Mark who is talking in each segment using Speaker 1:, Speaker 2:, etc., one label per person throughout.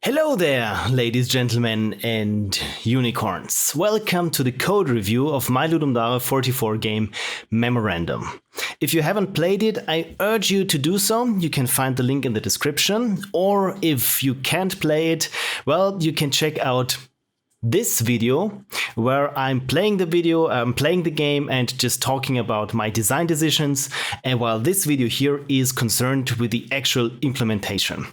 Speaker 1: Hello there, ladies, gentlemen, and unicorns. Welcome to the code review of my Ludum Dare 44 game Memorandum. If you haven't played it, I urge you to do so. You can find the link in the description. Or if you can't play it, well, you can check out this video where I'm playing the game and just talking about my design decisions, and while this video here is concerned with the actual implementation.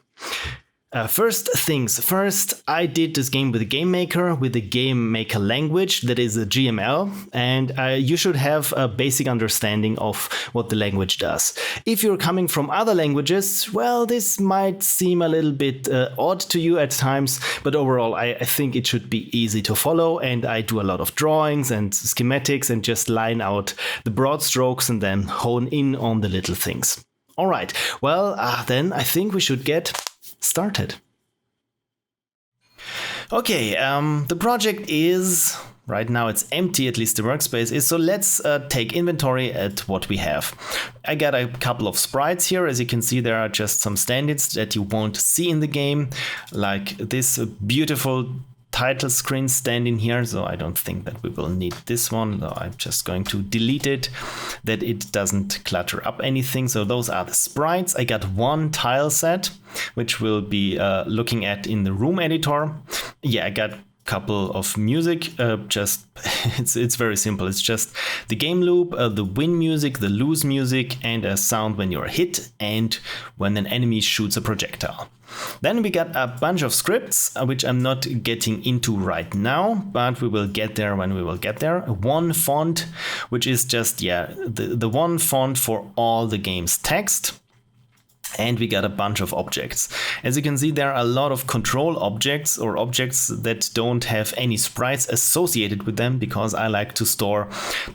Speaker 1: First things first, I did this game with a game maker, with a game maker language that is a GML, and you should have a basic understanding of what the language does. If you're coming from other languages, well, this might seem a little bit odd to you at times, but overall I think it should be easy to follow, and I do a lot of drawings and schematics and just line out the broad strokes and then hone in on the little things. Alright, well, then I think we should get started. Okay, the project is, right now it's empty, at least the workspace is, so let's take inventory at what we have. I got a couple of sprites here. As you can see, there are just some stand-ins that you won't see in the game, like this beautiful title screen stand-in here, so I don't think that we will need this one, so I'm just going to delete it, that it doesn't clutter up anything. So those are the sprites. I got one tile set, which we'll be looking at in the room editor. Yeah, I got couple of music, just it's very simple. It's just the game loop, the win music, the lose music, and a sound when you're hit and when an enemy shoots a projectile. Then we got a bunch of scripts, which I'm not getting into right now, but we will get there when we will get there. One font, which is just, the one font for all the game's text. And we got a bunch of objects. As you can see, there are a lot of control objects or objects that don't have any sprites associated with them, because I like to store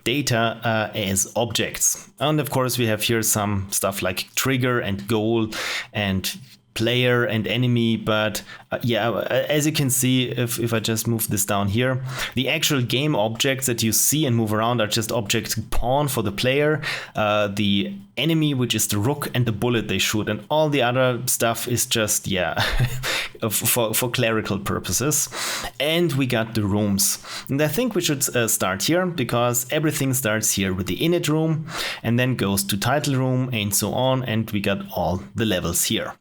Speaker 1: data as objects. And of course, we have here some stuff like trigger and goal and player and enemy, but as you can see, if I just move this down here, the actual game objects that you see and move around are just object pawn for the player, the enemy, which is the rook, and the bullet they shoot, and all the other stuff is just for clerical purposes. And we got the rooms, and I think we should start here, because everything starts here with the init room and then goes to title room and so on, and we got all the levels here.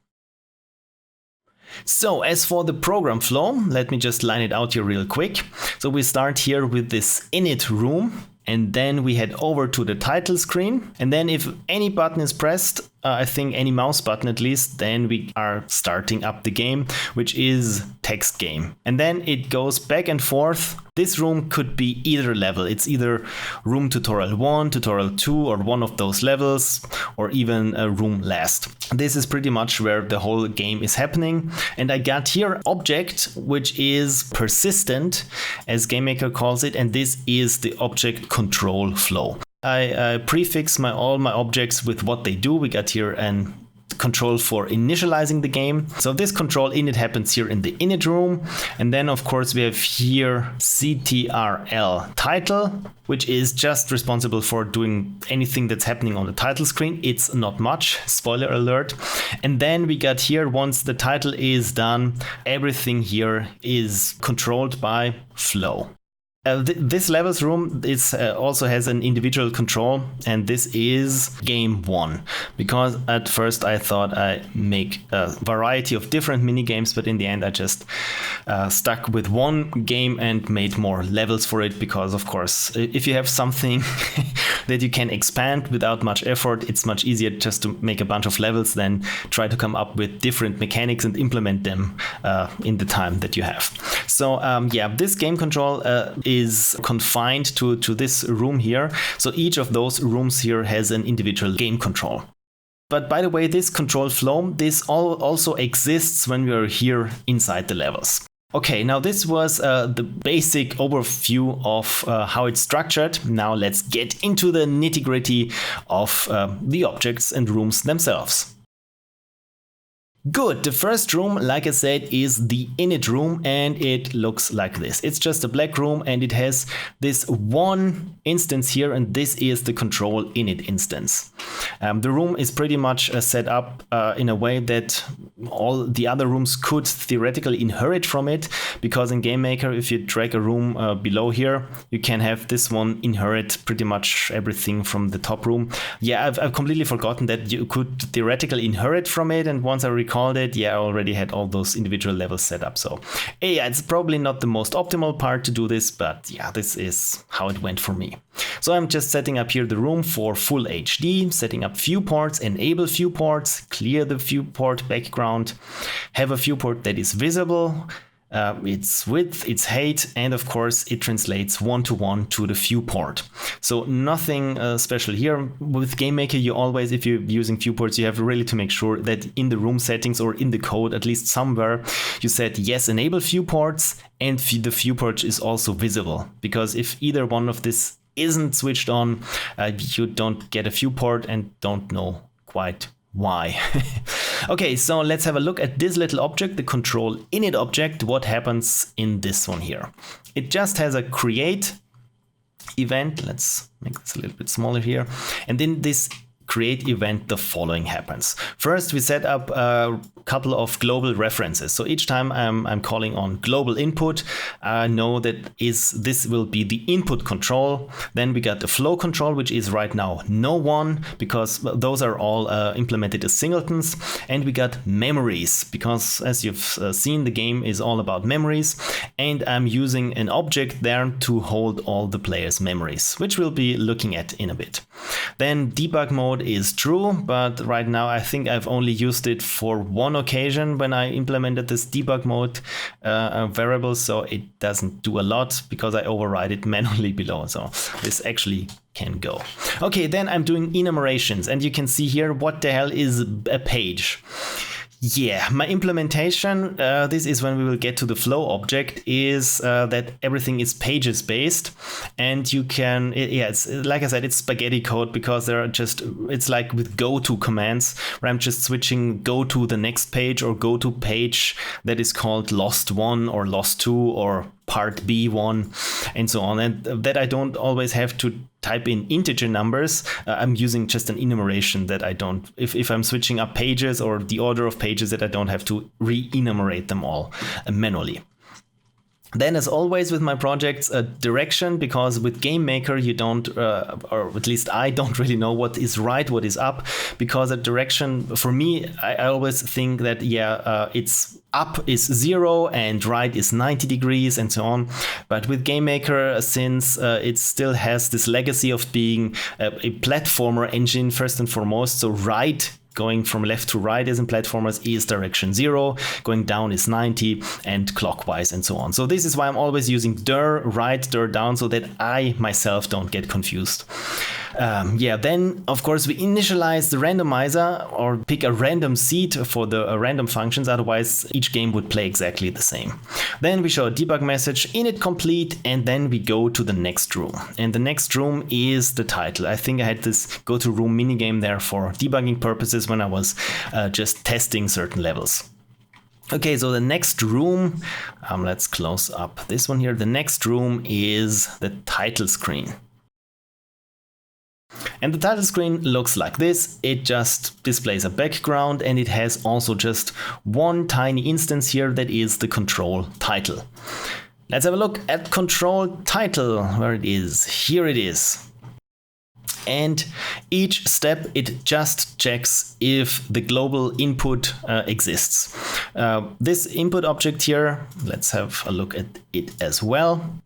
Speaker 1: So as for the program flow, let me just line it out here real quick. So we start here with this init room, and then we head over to the title screen. And then if any button is pressed, I think any mouse button at least, then we are starting up the game, which is text game. And then it goes back and forth. This room could be either level. It's either room tutorial 1, tutorial 2, or one of those levels, or even a room last. This is pretty much where the whole game is happening. And I got here object, which is persistent, as GameMaker calls it, and this is the object control flow. I prefix all my objects with what they do. We got here an control for initializing the game. So this control init happens here in the init room. And then of course we have here CTRL title, which is just responsible for doing anything that's happening on the title screen. It's not much, spoiler alert. And then we got here, once the title is done, everything here is controlled by flow. This levels room also has an individual control, and this is game 1, because at first I thought I make a variety of different mini games, but in the end I just stuck with one game and made more levels for it, because of course if you have something that you can expand without much effort, it's much easier just to make a bunch of levels than try to come up with different mechanics and implement them in the time that you have. So this game control is confined to this room here. So each of those rooms here has an individual game control. But by the way, this control flow, this also exists when we are here inside the levels. Okay, now this was the basic overview of how it's structured. Now let's get into the nitty-gritty of the objects and rooms themselves. Good, the first room, like I said, is the init room, and it looks like this. It's just a black room, and it has this one instance here, and this is the control init instance. The room is pretty much set up in a way that all the other rooms could theoretically inherit from it, because in GameMaker, if you drag a room below here, you can have this one inherit pretty much everything from the top room. Yeah, I've completely forgotten that you could theoretically inherit from it, and once I recall it, yeah, I already had all those individual levels set up. So yeah, it's probably not the most optimal part to do this, but yeah, this is how it went for me. So I'm just setting up here the room for full HD, setting up viewports, enable viewports, clear the viewport background, have a viewport that is visible, its width, its height, and of course it translates one-to-one to the viewport. So nothing special here. With GameMaker, you always, if you're using viewports, you have really to make sure that in the room settings or in the code, at least somewhere, you said yes, enable viewports, and the viewport is also visible. Because if either one of this isn't switched on, you don't get a viewport and don't know quite why. Okay, so let's have a look at this little object, the control init object. What happens in this one here? It just has a create event. Let's make this a little bit smaller here. And in this create event, the following happens. First, we set up a couple of global references. So each time I'm calling on global input, I know that this will be the input control. Then we got the flow control, which is right now no one, because those are all implemented as singletons. And we got memories, because as you've seen, the game is all about memories. And I'm using an object there to hold all the players' memories, which we'll be looking at in a bit. Then debug mode is true, but right now I think I've only used it for one occasion when I implemented this debug mode variable, so it doesn't do a lot because I override it manually below, so this actually can go. Okay, then I'm doing enumerations, and you can see here what the hell is a page. Yeah, my implementation, this is when we will get to the flow object, is that everything is pages based, and you can, it's like I said, it's spaghetti code, because there are just, it's like with go to commands where I'm just switching go to the next page or go to page that is called lost 1 or lost 2 or part B1 and so on, and that I don't always have to type in integer numbers. I'm using just an enumeration that I don't, if I'm switching up pages or the order of pages, that I don't have to re-enumerate them all manually. Then, as always with my projects, a direction, because with GameMaker you don't, or at least I don't really know what is right, what is up, because a direction, for me, I always think that, it's up is 0 and right is 90 degrees and so on. But with GameMaker, since it still has this legacy of being a platformer engine first and foremost, so right, going from left to right as in platformers is direction 0, going down is 90, and clockwise and so on. So this is why I'm always using dir right, dir down, so that I myself don't get confused. Then of course we initialize the randomizer or pick a random seed for the random functions, otherwise each game would play exactly the same. Then we show a debug message, init complete, and then we go to the next room. And the next room is the title. I think I had this go to room minigame there for debugging purposes when I was just testing certain levels. Okay, so the next room, let's close up this one here. The next room is the title screen. And the title screen looks like this. It just displays a background, and it has also just one tiny instance here that is the control title. Let's have a look at control title, where it is. Here it is. And each step, it just checks if the global input exists. This input object here, let's have a look at it as well.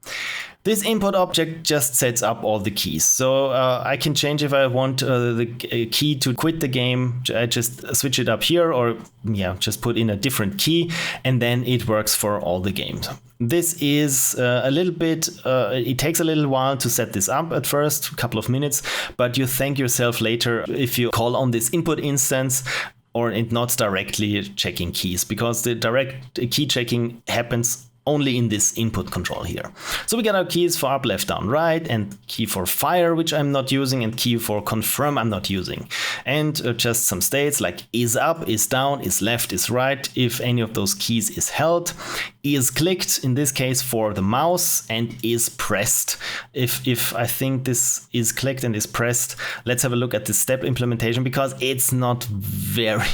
Speaker 1: This input object just sets up all the keys. So I can change if I want the key to quit the game. I just switch it up here, or just put in a different key, and then it works for all the games. This is a little bit, it takes a little while to set this up at first, a couple of minutes, but you thank yourself later if you call on this input instance or it not directly checking keys, because the direct key checking happens only in this input control here. So we got our keys for up, left, down, right, and key for fire, which I'm not using, and key for confirm I'm not using. And just some states like is up, is down, is left, is right, if any of those keys is held, is clicked, in this case for the mouse, and is pressed. If I think this is clicked and is pressed, let's have a look at the step implementation, because it's not very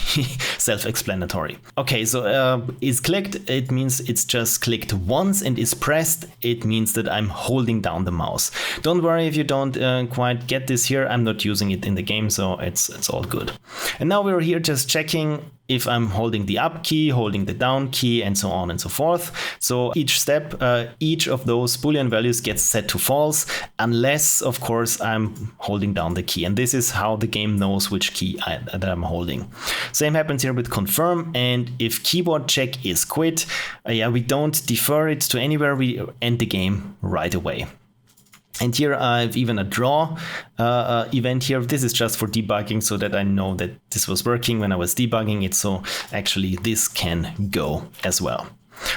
Speaker 1: self-explanatory. Okay, so is clicked, it means it's just clicked once, and is pressed, it means that I'm holding down the mouse. Don't worry if you don't quite get this here, I'm not using it in the game, so it's all good. And now we're here just checking if I'm holding the up key, holding the down key, and so on and so forth. So each step, each of those Boolean values gets set to false, unless of course I'm holding down the key. And this is how the game knows which key that I'm holding. Same happens here with confirm, and if keyboard check is quit, we don't defer it to anywhere, we end the game right away. And here I've even a draw event here. This is just for debugging, so that I know that this was working when I was debugging it. So actually this can go as well.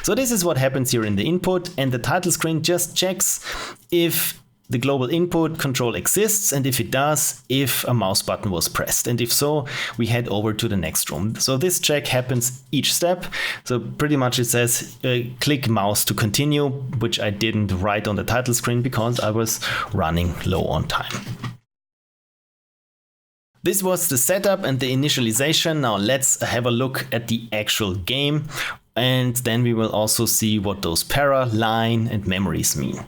Speaker 1: So this is what happens here in the input, and the title screen just checks if the global input control exists, and if it does, if a mouse button was pressed. And if so, we head over to the next room. So this check happens each step. So pretty much it says click mouse to continue, which I didn't write on the title screen because I was running low on time. This was the setup and the initialization. Now let's have a look at the actual game, and then we will also see what those para, line, and memories mean.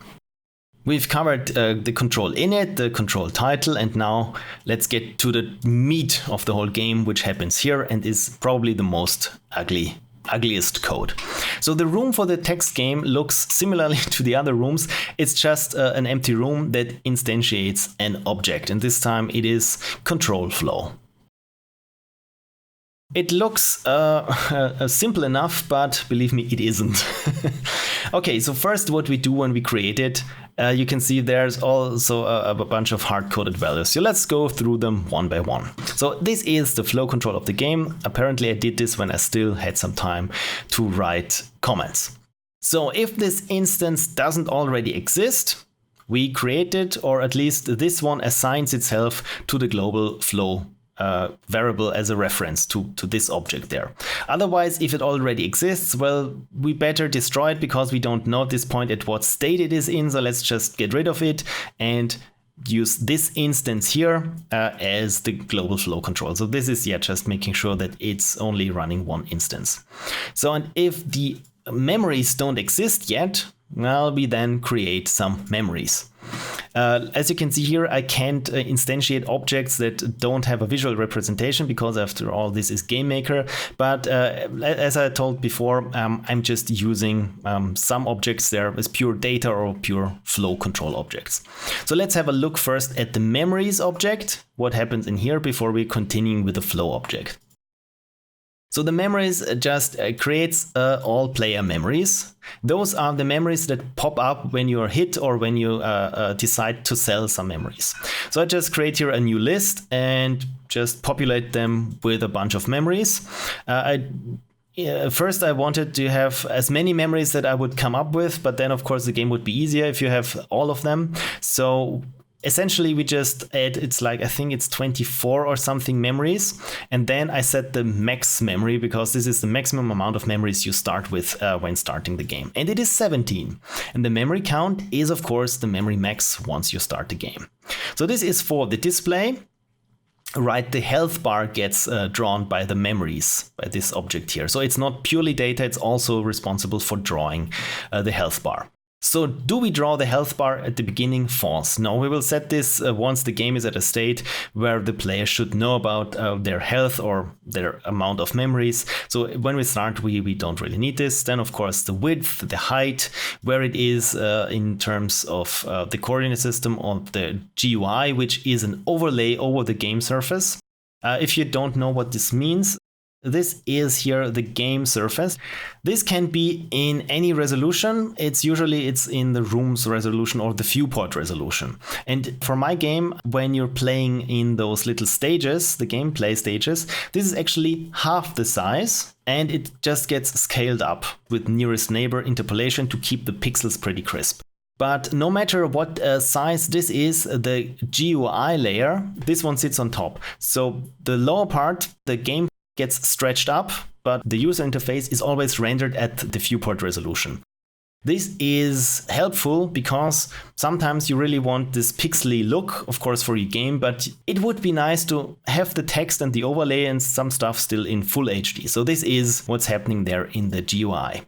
Speaker 1: We've covered the control init, the control title, and now let's get to the meat of the whole game, which happens here and is probably the most ugliest code. So the room for the text game looks similarly to the other rooms. It's just an empty room that instantiates an object, and this time it is control flow. It looks simple enough, but believe me, it isn't. Okay, so first what we do when we create it, you can see there's also a bunch of hard-coded values. So let's go through them one by one. So this is the flow control of the game. Apparently I did this when I still had some time to write comments. So if this instance doesn't already exist, we create it, or at least this one assigns itself to the global flow variable as a reference to this object there. Otherwise, if it already exists, well, we better destroy it because we don't know at this point at what state it is in. So let's just get rid of it and use this instance here as the global flow control. So this is just making sure that it's only running one instance. So, and if the memories don't exist yet, well, we then create some memories. As you can see here, I can't instantiate objects that don't have a visual representation because after all this is GameMaker. But as I told before, I'm just using some objects there as pure data or pure flow control objects. So let's have a look first at the memories object, what happens in here before we continue with the flow object. So the memories just creates all player memories. Those are the memories that pop up when you are hit or when you decide to sell some memories. So I just create here a new list and just populate them with a bunch of memories. First I wanted to have as many memories that I would come up with, but then of course the game would be easier if you have all of them. So essentially we just add, it's like, I think it's 24 or something memories. And then I set the max memory because this is the maximum amount of memories you start with when starting the game. And it is 17. And the memory count is of course the memory max once you start the game. So this is for the display. Right, the health bar gets drawn by the memories, by this object here. So it's not purely data, it's also responsible for drawing the health bar. So do we draw the health bar at the beginning? False. No, we will set this once the game is at a state where the player should know about their health or their amount of memories. So when we start, we don't really need this. Then of course the width, the height, where it is in terms of the coordinate system of the GUI, which is an overlay over the game surface. If you don't know what this means, This is here the game surface. This can be in any resolution. It's in the room's resolution or the viewport resolution. And for my game, when you're playing in those little stages, the gameplay stages, this is actually half the size, and it just gets scaled up with nearest neighbor interpolation to keep the pixels pretty crisp. But no matter what size this is, the GUI layer, this one sits on top. So the lower part, the game gets stretched up, but the user interface is always rendered at the viewport resolution. This is helpful because sometimes you really want this pixely look, of course, for your game, but it would be nice to have the text and the overlay and some stuff still in full HD. So this is what's happening there in the GUI.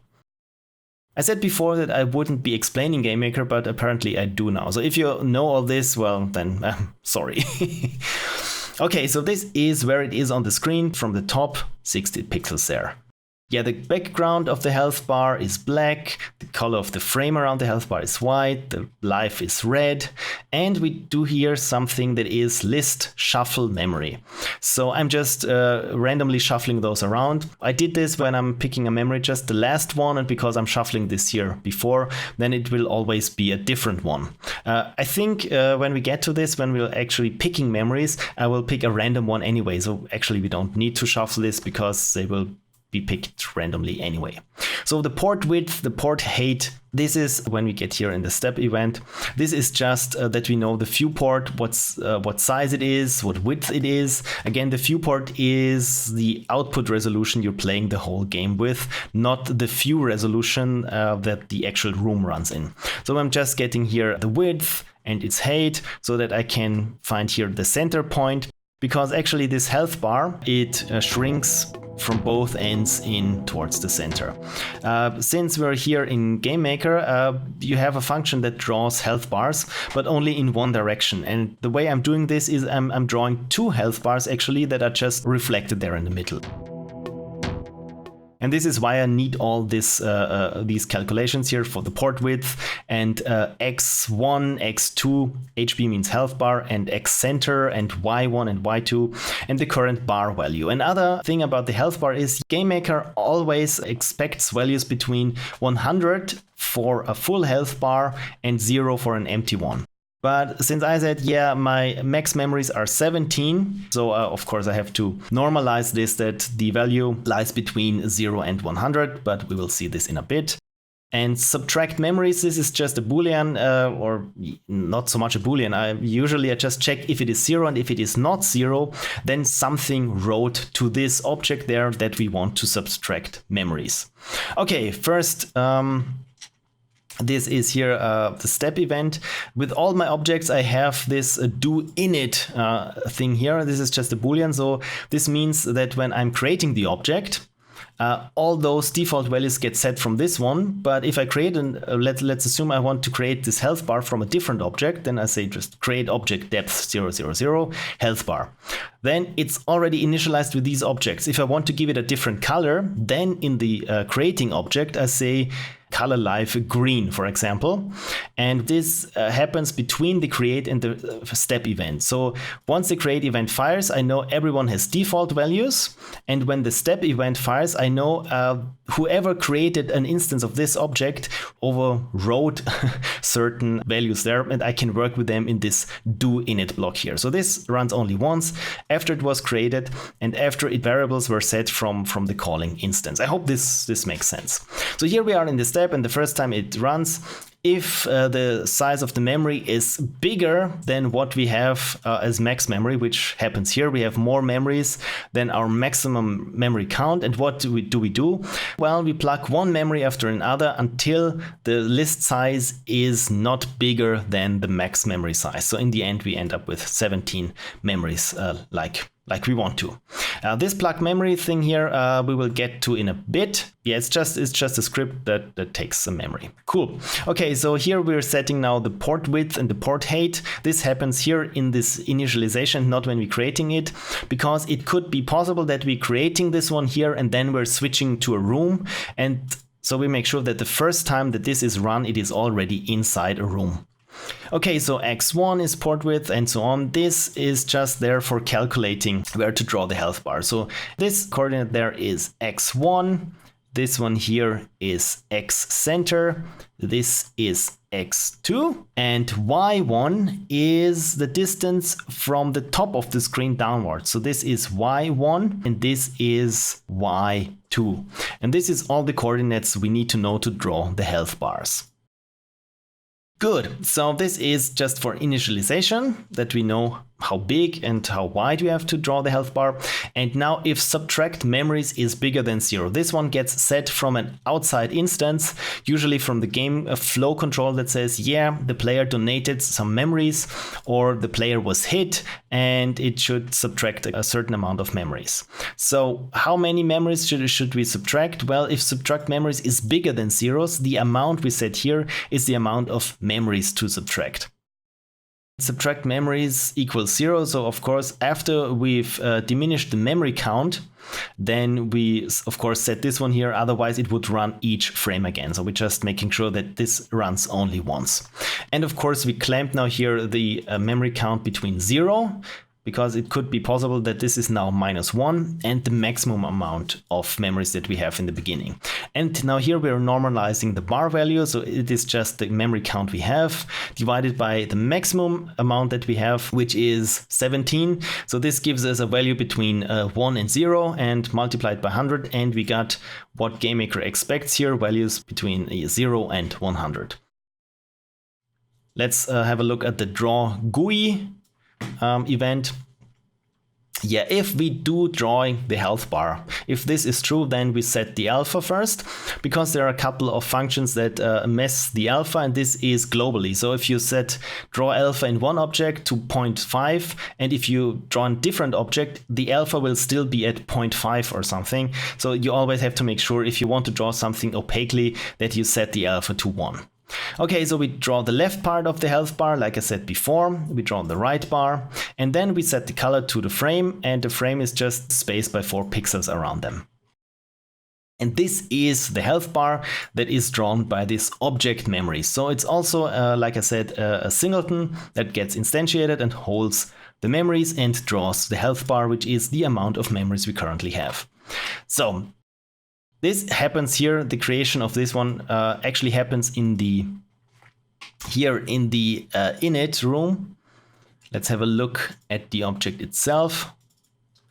Speaker 1: I said before that I wouldn't be explaining GameMaker, but apparently I do now. So if you know all this, well, then sorry. Okay, so this is where it is on the screen from the top, 60 pixels there. Yeah, the background of the health bar is black, the color of the frame around the health bar is white, the life is red, and we do here something that is list shuffle memory. So I'm just randomly shuffling those around. I did this when I'm picking a memory, just the last one, and because I'm shuffling this here before, then it will always be a different one. I think when we get to this, when we're actually picking memories, I will pick a random one anyway. So actually we don't need to shuffle this because they will be picked randomly anyway. So the port width, the port height, this is when we get here in the step event. This is just that we know the viewport, what size it is, what width it is. Again, the viewport is the output resolution you're playing the whole game with, not the view resolution that the actual room runs in. So I'm just getting here the width and its height so that I can find here the center point, because actually this health bar, it shrinks from both ends in towards the center. Since we're here in GameMaker, you have a function that draws health bars, but only in one direction. And the way I'm doing this is I'm drawing two health bars actually that are just reflected there in the middle. And this is why I need all this these calculations here for the port width and x1, x2, HB means health bar, and x center, and y1 and y2, and the current bar value. Another thing about the health bar is GameMaker always expects values between 100 for a full health bar and 0 for an empty one. But since I said, yeah, my max memories are 17, so of course I have to normalize this, that the value lies between 0 and 100, but we will see this in a bit. And subtract memories, this is just a Boolean, or not so much a Boolean. I just check if it is 0, and if it is not 0, then something wrote to this object there that we want to subtract memories. Okay, first, this is here the step event. With all my objects, I have this do init thing here. This is just a Boolean. So this means that when I'm creating the object, all those default values get set from this one. But if I create let's assume I want to create this health bar from a different object, then I say just create object depth 000 health bar. Then it's already initialized with these objects. If I want to give it a different color, then in the creating object, I say color life green, for example. And this happens between the create and the step event. So once the create event fires, I know everyone has default values. And when the step event fires, I know whoever created an instance of this object overrode certain values there, and I can work with them in this do init block here. So this runs only once after it was created and after variables were set from the calling instance. I hope this makes sense. So here we are in the step, and the first time it runs, if the size of the memory is bigger than what we have as max memory, which happens here, we have more memories than our maximum memory count. And what do we do? Well, we plug one memory after another until the list size is not bigger than the max memory size. So in the end, we end up with 17 memories like we want to. This plug memory thing here, we will get to in a bit. Yeah, it's just a script that takes some memory. Cool. Okay, so here we're setting now the port width and the port height. This happens here in this initialization, not when we're creating it, because it could be possible that we're creating this one here and then we're switching to a room. And so we make sure that the first time that this is run, it is already inside a room. Okay, so x1 is port width and so on. This is just there for calculating where to draw the health bar. So this coordinate there is x1. This one here is x center. This is x2. And y1 is the distance from the top of the screen downwards. So this is y1 and this is y2. And this is all the coordinates we need to know to draw the health bars. Good, so this is just for initialization, that we know how big and how wide we have to draw the health bar. And now if subtract memories is bigger than 0, this one gets set from an outside instance, usually from the game flow control that says, yeah, the player donated some memories or the player was hit and it should subtract a certain amount of memories. So how many memories should we subtract? Well, if subtract memories is bigger than zeros, the amount we set here is the amount of memories to subtract. Subtract memories equals 0. So of course, after we've diminished the memory count, then we of course set this one here. Otherwise it would run each frame again. So we're just making sure that this runs only once. And of course we clamped now here the memory count between 0, because it could be possible that this is now -1 and the maximum amount of memories that we have in the beginning. And now here we're normalizing the bar value, so it is just the memory count we have divided by the maximum amount that we have, which is 17. So this gives us a value between 1 and 0 and multiplied by 100, and we got what GameMaker expects here, values between 0 and 100. Let's have a look at the draw GUI event. Yeah, if we do drawing the health bar, if this is true, then we set the alpha first, because there are a couple of functions that mess the alpha, and this is globally. So if you set draw alpha in one object to 0.5, and if you draw a different object, the alpha will still be at 0.5 or something. So you always have to make sure, if you want to draw something opaquely, that you set the alpha to 1. Okay, so we draw the left part of the health bar, like I said before. We draw the right bar, and then we set the color to the frame, and the frame is just spaced by 4 pixels around them. And this is the health bar that is drawn by this object memory. So it's also, like I said, a singleton that gets instantiated and holds the memories and draws the health bar, which is the amount of memories we currently have. So this happens here, the creation of this one actually happens in the init room. Let's have a look at the object itself,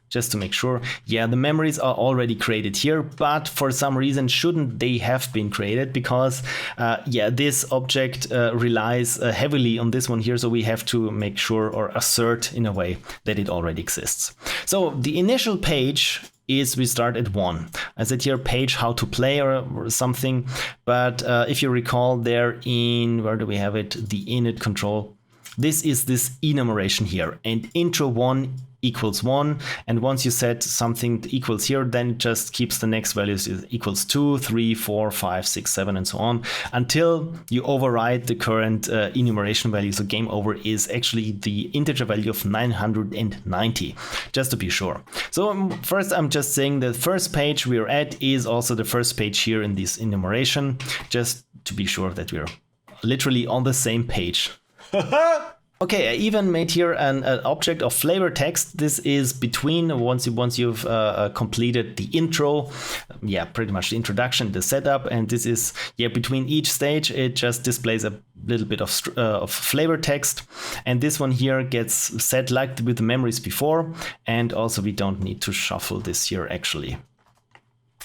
Speaker 1: just to make sure. Yeah, the memories are already created here, but for some reason shouldn't they have been created, because yeah, this object relies heavily on this one here, so we have to make sure or assert in a way that it already exists. So the initial page is we start at 1. I said here page how to play or something, but if you recall there in, where do we have it, the init control, this is this enumeration here, and intro 1 equals 1, and once you set something equals here, then it just keeps the next values equals 2, 3, 4, 5, 6, 7 and so on, until you override the current enumeration value. So game over is actually the integer value of 990, just to be sure. So first I'm just saying the first page we're at is also the first page here in this enumeration, just to be sure that we're literally on the same page. Okay, I even made here an object of flavor text. This is between, once you've completed the intro, yeah, pretty much the introduction, the setup, and this is, yeah, between each stage, it just displays a little bit of flavor text, and this one here gets set like with the memories before, and also we don't need to shuffle this here actually.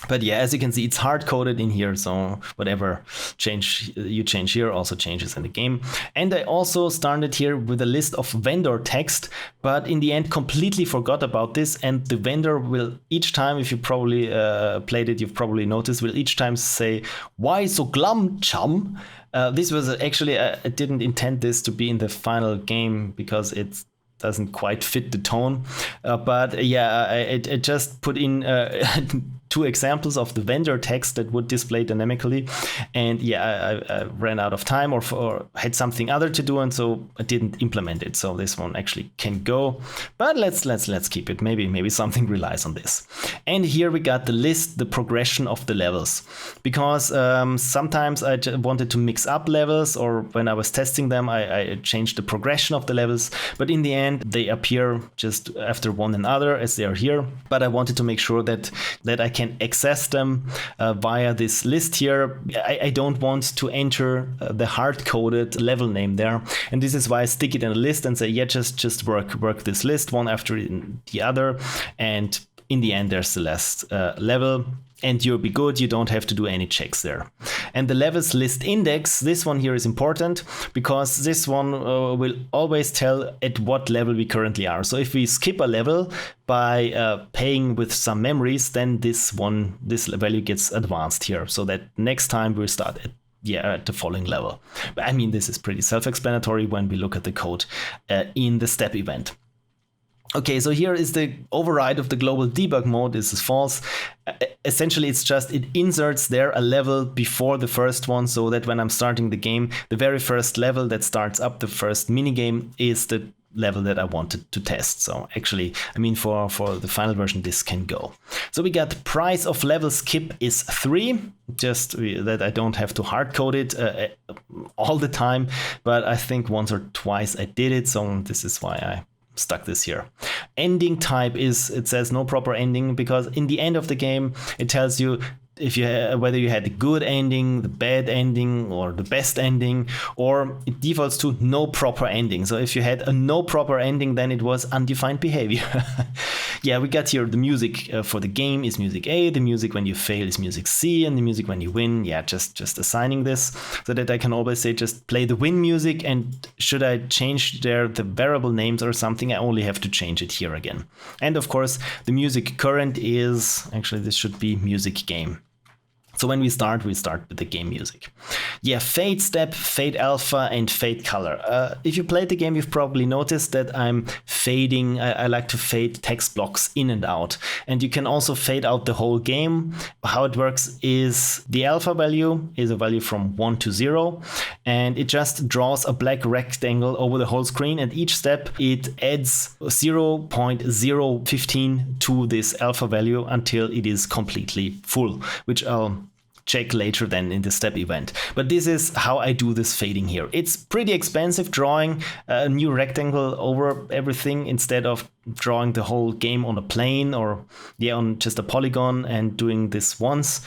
Speaker 1: But yeah, as you can see, it's hard-coded in here, so whatever change you change here also changes in the game. And I also started here with a list of vendor text, but in the end completely forgot about this, and the vendor will each time, if you probably played it, you've probably noticed, will each time say, "Why so glum, chum?" This was actually, I didn't intend this to be in the final game because it doesn't quite fit the tone, but yeah, it just put in two examples of the vendor text that would display dynamically, and yeah, I ran out of time or had something other to do, and so I didn't implement it. So this one actually can go, but let's keep it. Maybe something relies on this. And here we got the list, the progression of the levels, because sometimes I wanted to mix up levels, or when I was testing them, I changed the progression of the levels, but in the end they appear just after one another as they are here. But I wanted to make sure that I can access them via this list here. I don't want to enter the hard-coded level name there, and this is why I stick it in a list and say, yeah, just work this list one after the other, and in the end there's the last level, and you'll be good. You don't have to do any checks there. And the levels list index, this one here is important, because this one will always tell at what level we currently are. So if we skip a level by paying with some memories, then this value gets advanced here, so that next time we'll start at the following level. But I mean, this is pretty self-explanatory when we look at the code in the step event. Okay, so here is the override of the global debug mode. This is false. Essentially, it's just it inserts there a level before the first one, so that when I'm starting the game, the very first level that starts up the first minigame is the level that I wanted to test. So actually, I mean, for the final version, this can go. So we got price of level skip is 3, just that I don't have to hard code it all the time, but I think once or twice I did it, so this is why I stuck this here. Ending type is, it says no proper ending, because in the end of the game it tells you if you whether you had the good ending, the bad ending, or the best ending, or it defaults to no proper ending. So if you had a no proper ending, then it was undefined behavior. Yeah, we got here the music for the game is music A, the music when you fail is music C, and the music when you win, yeah, just assigning this so that I can always say just play the win music, and should I change there the variable names or something, I only have to change it here again. And of course, the music current is, actually this should be music game. So when we start with the game music. Yeah, fade step, fade alpha, and fade color. If you played the game, you've probably noticed that I'm fading. I like to fade text blocks in and out. And you can also fade out the whole game. How it works is the alpha value is a value from 1 to 0. And it just draws a black rectangle over the whole screen. And each step, it adds 0.015 to this alpha value until it is completely full, which I'll check later then in the step event. But this is how I do this fading here. It's pretty expensive drawing a new rectangle over everything instead of drawing the whole game on a plane or on just a polygon and doing this once.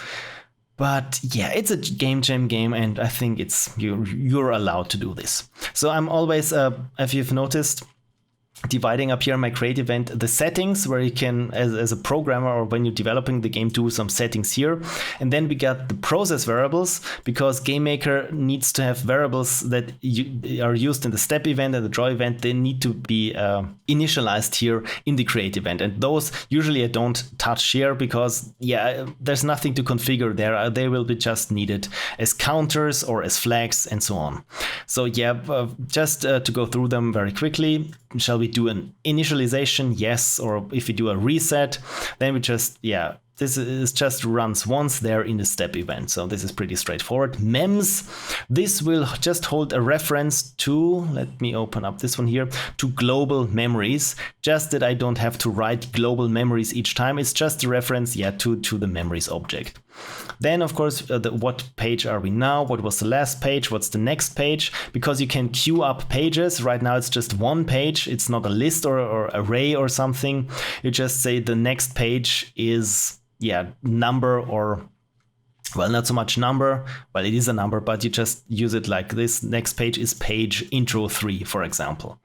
Speaker 1: But yeah, it's a game jam game, and I think you're allowed to do this. So I'm always, if you've noticed, dividing up here my create event, the settings, where you can, as a programmer or when you're developing the game, do some settings here. And then we got the process variables, because GameMaker needs to have variables that are used in the step event and the draw event. They need to be initialized here in the create event. And those usually I don't touch here, because there's nothing to configure there. They will be just needed as counters or as flags and so on. So just to go through them very quickly. Shall we do an initialization? Yes. Or if we do a reset, then we just, this is just runs once there in the step event. So this is pretty straightforward. Mems, this will just hold a reference to, let me open up this one here, to global memories, just that I don't have to write global memories each time. It's just a reference, to the memories object. Then, of course, what page are we now? What was the last page? What's the next page? Because you can queue up pages. Right now, it's just one page. It's not a list or array or something. You just say the next page is, number, or, well, not so much number. Well, it is a number, but you just use it like this. Next page is page intro 3, for example.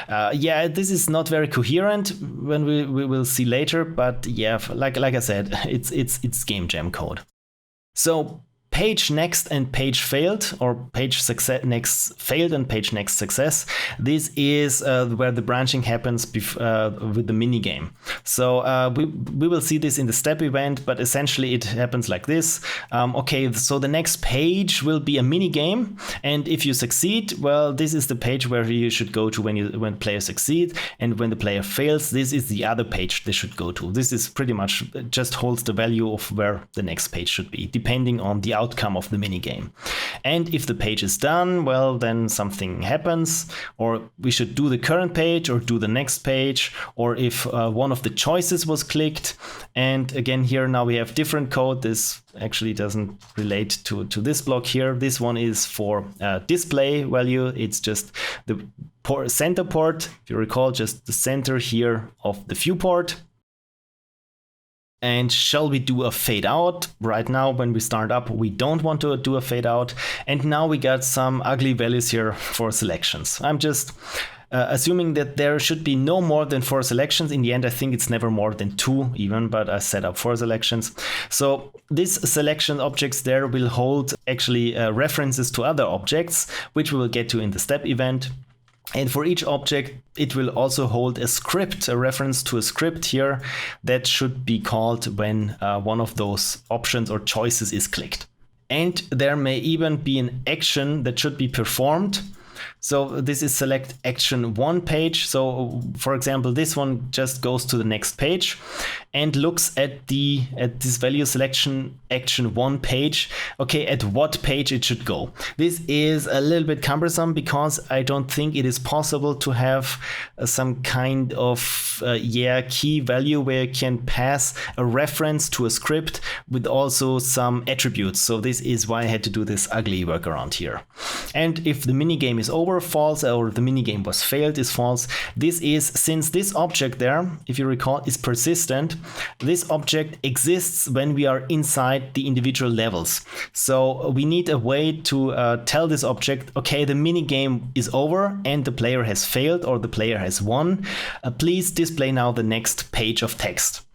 Speaker 1: This is not very coherent when we will see later, but like I said, it's game jam code. So page next and page failed, or page success next failed and page next success, this is where the branching happens with the mini game. So we will see this in the step event, but essentially it happens like this. Okay, so the next page will be a mini game, and if you succeed, well, this is the page where you should go to when players succeed, and when the player fails, this is the other page they should go to. This is pretty much just holds the value of where the next page should be, depending on the outcome of the mini game. And if the page is done, well, then something happens, or we should do the current page or do the next page, or if one of the choices was clicked. And again, here now we have different code. This actually doesn't relate to this block here. This one is for display value. It's just the center port, if you recall, just the center here of the viewport. And shall we do a fade out? Right now, when we start up, we don't want to do a fade out. And now we got some ugly values here for selections. I'm just assuming that there should be no more than 4 selections. In the end, I think it's never more than 2 even, but I set up 4 selections. So this selection objects there will hold actually references to other objects, which we will get to in the step event. And for each object, it will also hold a script, a reference to a script here that should be called when one of those options or choices is clicked. And there may even be an action that should be performed. So this is select action 1 page. So for example, this one just goes to the next page and looks at this value selection action 1 page. Okay, at what page it should go. This is a little bit cumbersome because I don't think it is possible to have some kind of key value where you can pass a reference to a script with also some attributes. So this is why I had to do this ugly workaround here. And if the minigame is over, false, or the minigame was failed is false. This is, since this object there, if you recall, is persistent, this object exists when we are inside the individual levels. So we need a way to tell this object, okay, the minigame is over and the player has failed or the player has won. Please display now the next page of text.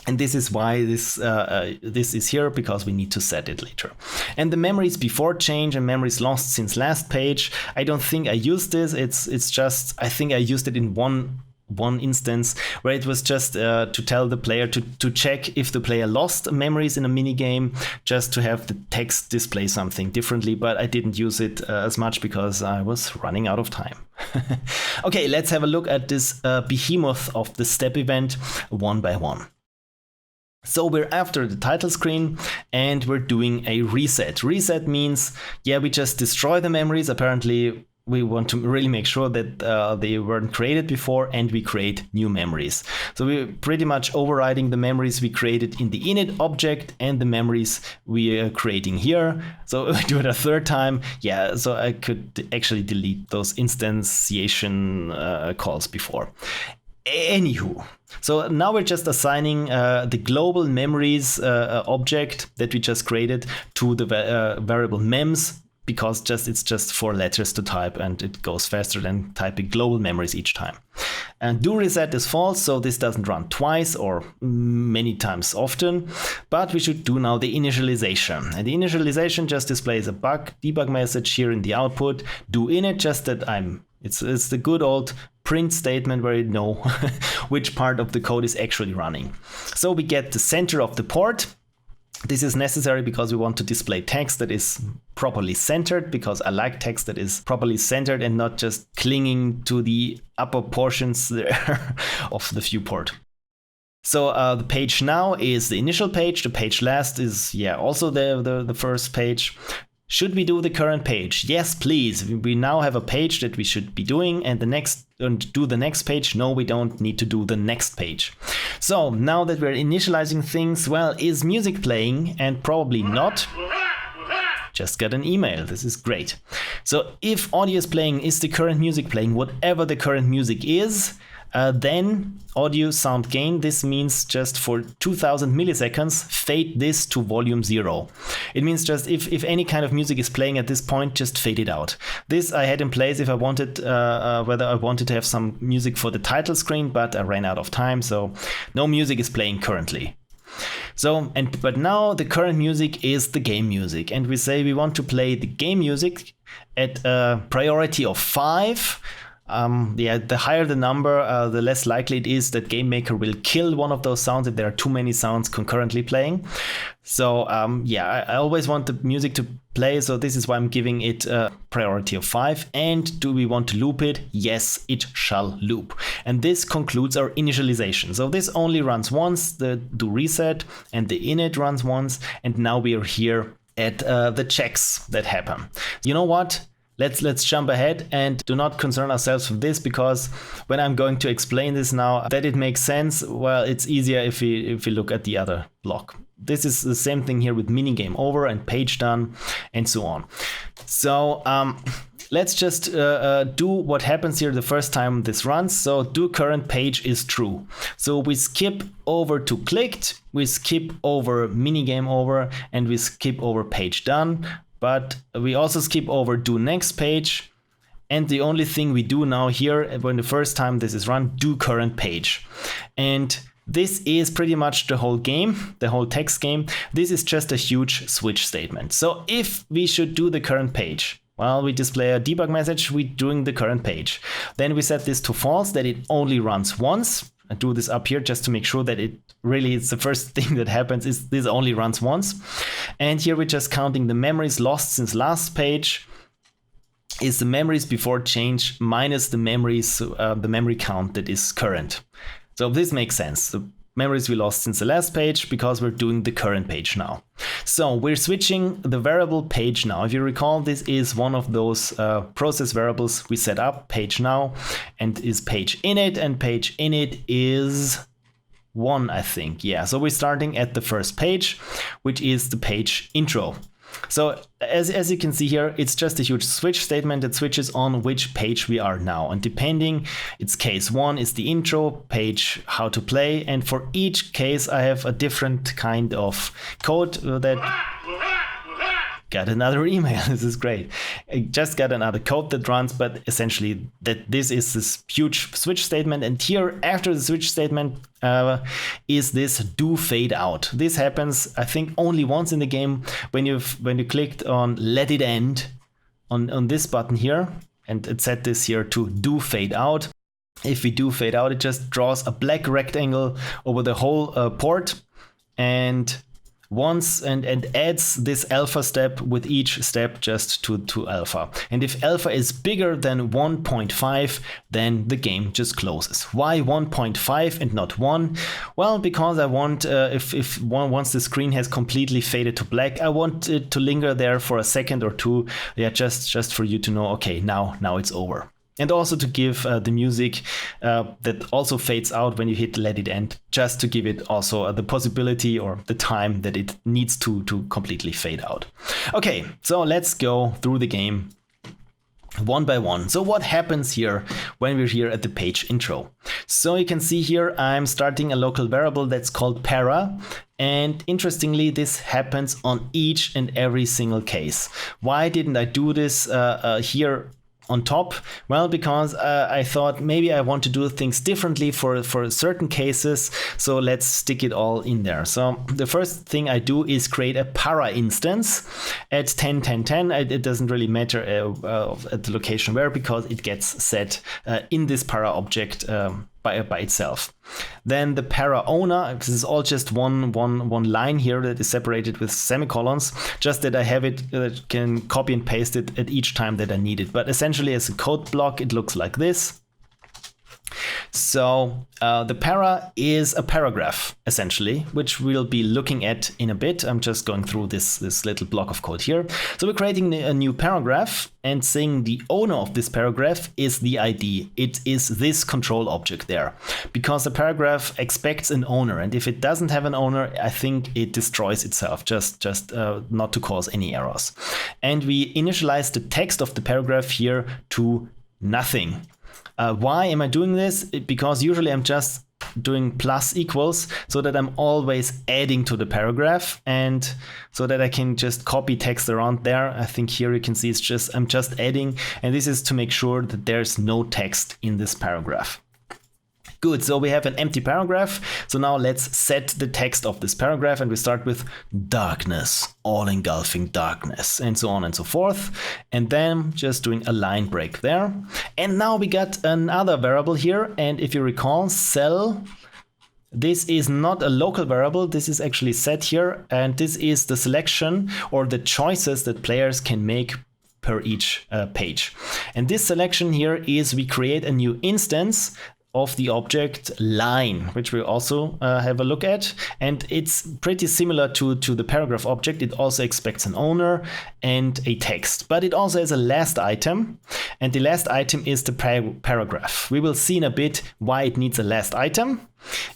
Speaker 1: And this is why this is here, because we need to set it later. And the memories before change and memories lost since last page, I don't think I used this. It's just, I think I used it in one instance where it was just to tell the player to check if the player lost memories in a mini game, just to have the text display something differently. But I didn't use it as much because I was running out of time. Okay, let's have a look at this behemoth of the step event one by one. So we're after the title screen and we're doing a reset. Reset means, yeah, we just destroy the memories. Apparently, we want to really make sure that they weren't created before, and we create new memories. So we're pretty much overriding the memories we created in the init object and the memories we are creating here. So if I do it a third time, yeah, so I could actually delete those instantiation calls before. Anywho, so now we're just assigning the global memories object that we just created to the variable mems, because it's just 4 letters to type and it goes faster than typing global memories each time. And do reset is false, so this doesn't run twice or many times often, but we should do now the initialization. And the initialization just displays a debug message here in the output. Do init, just that it's the good old print statement where you know which part of the code is actually running. So we get the center of the port. This is necessary because we want to display text that is properly centered, because I like text that is properly centered and not just clinging to the upper portions there of the viewport. So the page now is the initial page. The page last is, yeah, also the first page. Should we do the current page? Yes, please. We now have a page that we should be doing, and do the next page. No, we don't need to do the next page. So now that we're initializing things, well, is music playing? And probably not. Just got an email. This is great. So if audio is playing, is the current music playing? Whatever the current music is, then audio sound gain. This means just for 2000 milliseconds, fade this to volume 0. It means just if any kind of music is playing at this point, just fade it out. This I had in place if I wanted, whether I wanted to have some music for the title screen, but I ran out of time, so no music is playing currently. But now the current music is the game music, and we say we want to play the game music at a priority of 5. The higher the number, the less likely it is that GameMaker will kill one of those sounds if there are too many sounds concurrently playing. So I always want the music to play, so this is why I'm giving it a priority of 5. And do we want to loop it? Yes, it shall loop. And this concludes our initialization. So this only runs once, the do reset, and the init runs once. And now we are here at the checks that happen. You know what? Let's jump ahead and do not concern ourselves with this, because when I'm going to explain this now, that it makes sense, well, it's easier if we look at the other block. This is the same thing here with minigame over and page done and so on. So let's just do what happens here the first time this runs. So do current page is true. So we skip over to clicked, we skip over minigame over, and we skip over page done. But we also skip over do next page. And the only thing we do now here, when the first time this is run, do current page. And this is pretty much the whole game, the whole text game. This is just a huge switch statement. So if we should do the current page, well, we display a debug message, we're doing the current page. Then we set this to false, that it only runs once. I do this up here just to make sure that it really is the first thing that happens is this only runs once. And here we're just counting the memories lost since last page is the memories before change minus the memories, the memory count that is current. So this makes sense. The memories we lost since the last page, because we're doing the current page now. So we're switching the variable page now. If you recall, this is one of those process variables we set up, page now, and is page init, and page init is 1, I think. Yeah, so we're starting at the first page, which is the page intro. So as you can see here, it's just a huge switch statement that switches on which page we are now. And depending, it's case 1 is the intro, page how to play. And for each case, I have a different kind of code that... Got another email. This is great. I just got another code that runs, but essentially that this is this huge switch statement. And here after the switch statement is this do fade out. This happens, I think, only once in the game when you clicked on let it end on this button here, and it set this here to do fade out. If we do fade out, it just draws a black rectangle over the whole port and adds this alpha step with each step just to alpha. And if alpha is bigger than 1.5, then the game just closes. Why 1.5 and not 1? Well, because I want, once the screen has completely faded to black, I want it to linger there for a second or two. Yeah, just for you to know, okay, now it's over. And also to give the music that also fades out when you hit let it end, just to give it also the possibility or the time that it needs to completely fade out. Okay, so let's go through the game one by one. So what happens here when we're here at the page intro? So you can see here I'm starting a local variable that's called para. And interestingly, this happens on each and every single case. Why didn't I do this here on top? Well, because I thought maybe I want to do things differently for certain cases, so let's stick it all in there. So the first thing I do is create a para instance at 10, 10, 10. It doesn't really matter at the location where, because it gets set in this para object by itself. Then the para owner, this is all just one line here that is separated with semicolons, just that I have it, can copy and paste it at each time that I need it. But essentially as a code block, it looks like this. So the para is a paragraph, essentially, which we'll be looking at in a bit. I'm just going through this little block of code here. So we're creating a new paragraph and saying the owner of this paragraph is the ID. It is this control object there, because the paragraph expects an owner. And if it doesn't have an owner, I think it destroys itself, just not to cause any errors. And we initialize the text of the paragraph here to nothing. Why am I doing this? Because usually I'm just doing plus equals so that I'm always adding to the paragraph, and so that I can just copy text around there. I think here you can see I'm just adding, and this is to make sure that there's no text in this paragraph. Good, so we have an empty paragraph. So now let's set the text of this paragraph, and we start with darkness, all-engulfing darkness, and so on and so forth. And then just doing a line break there. And now we got another variable here, and if you recall, cell, this is not a local variable, this is actually set here, and this is the selection or the choices that players can make per each page. And this selection here is we create a new instance of the object line, which we'll also have a look at. And it's pretty similar to the paragraph object. It also expects an owner and a text, but it also has a last item. And the last item is the paragraph. We will see in a bit why it needs a last item.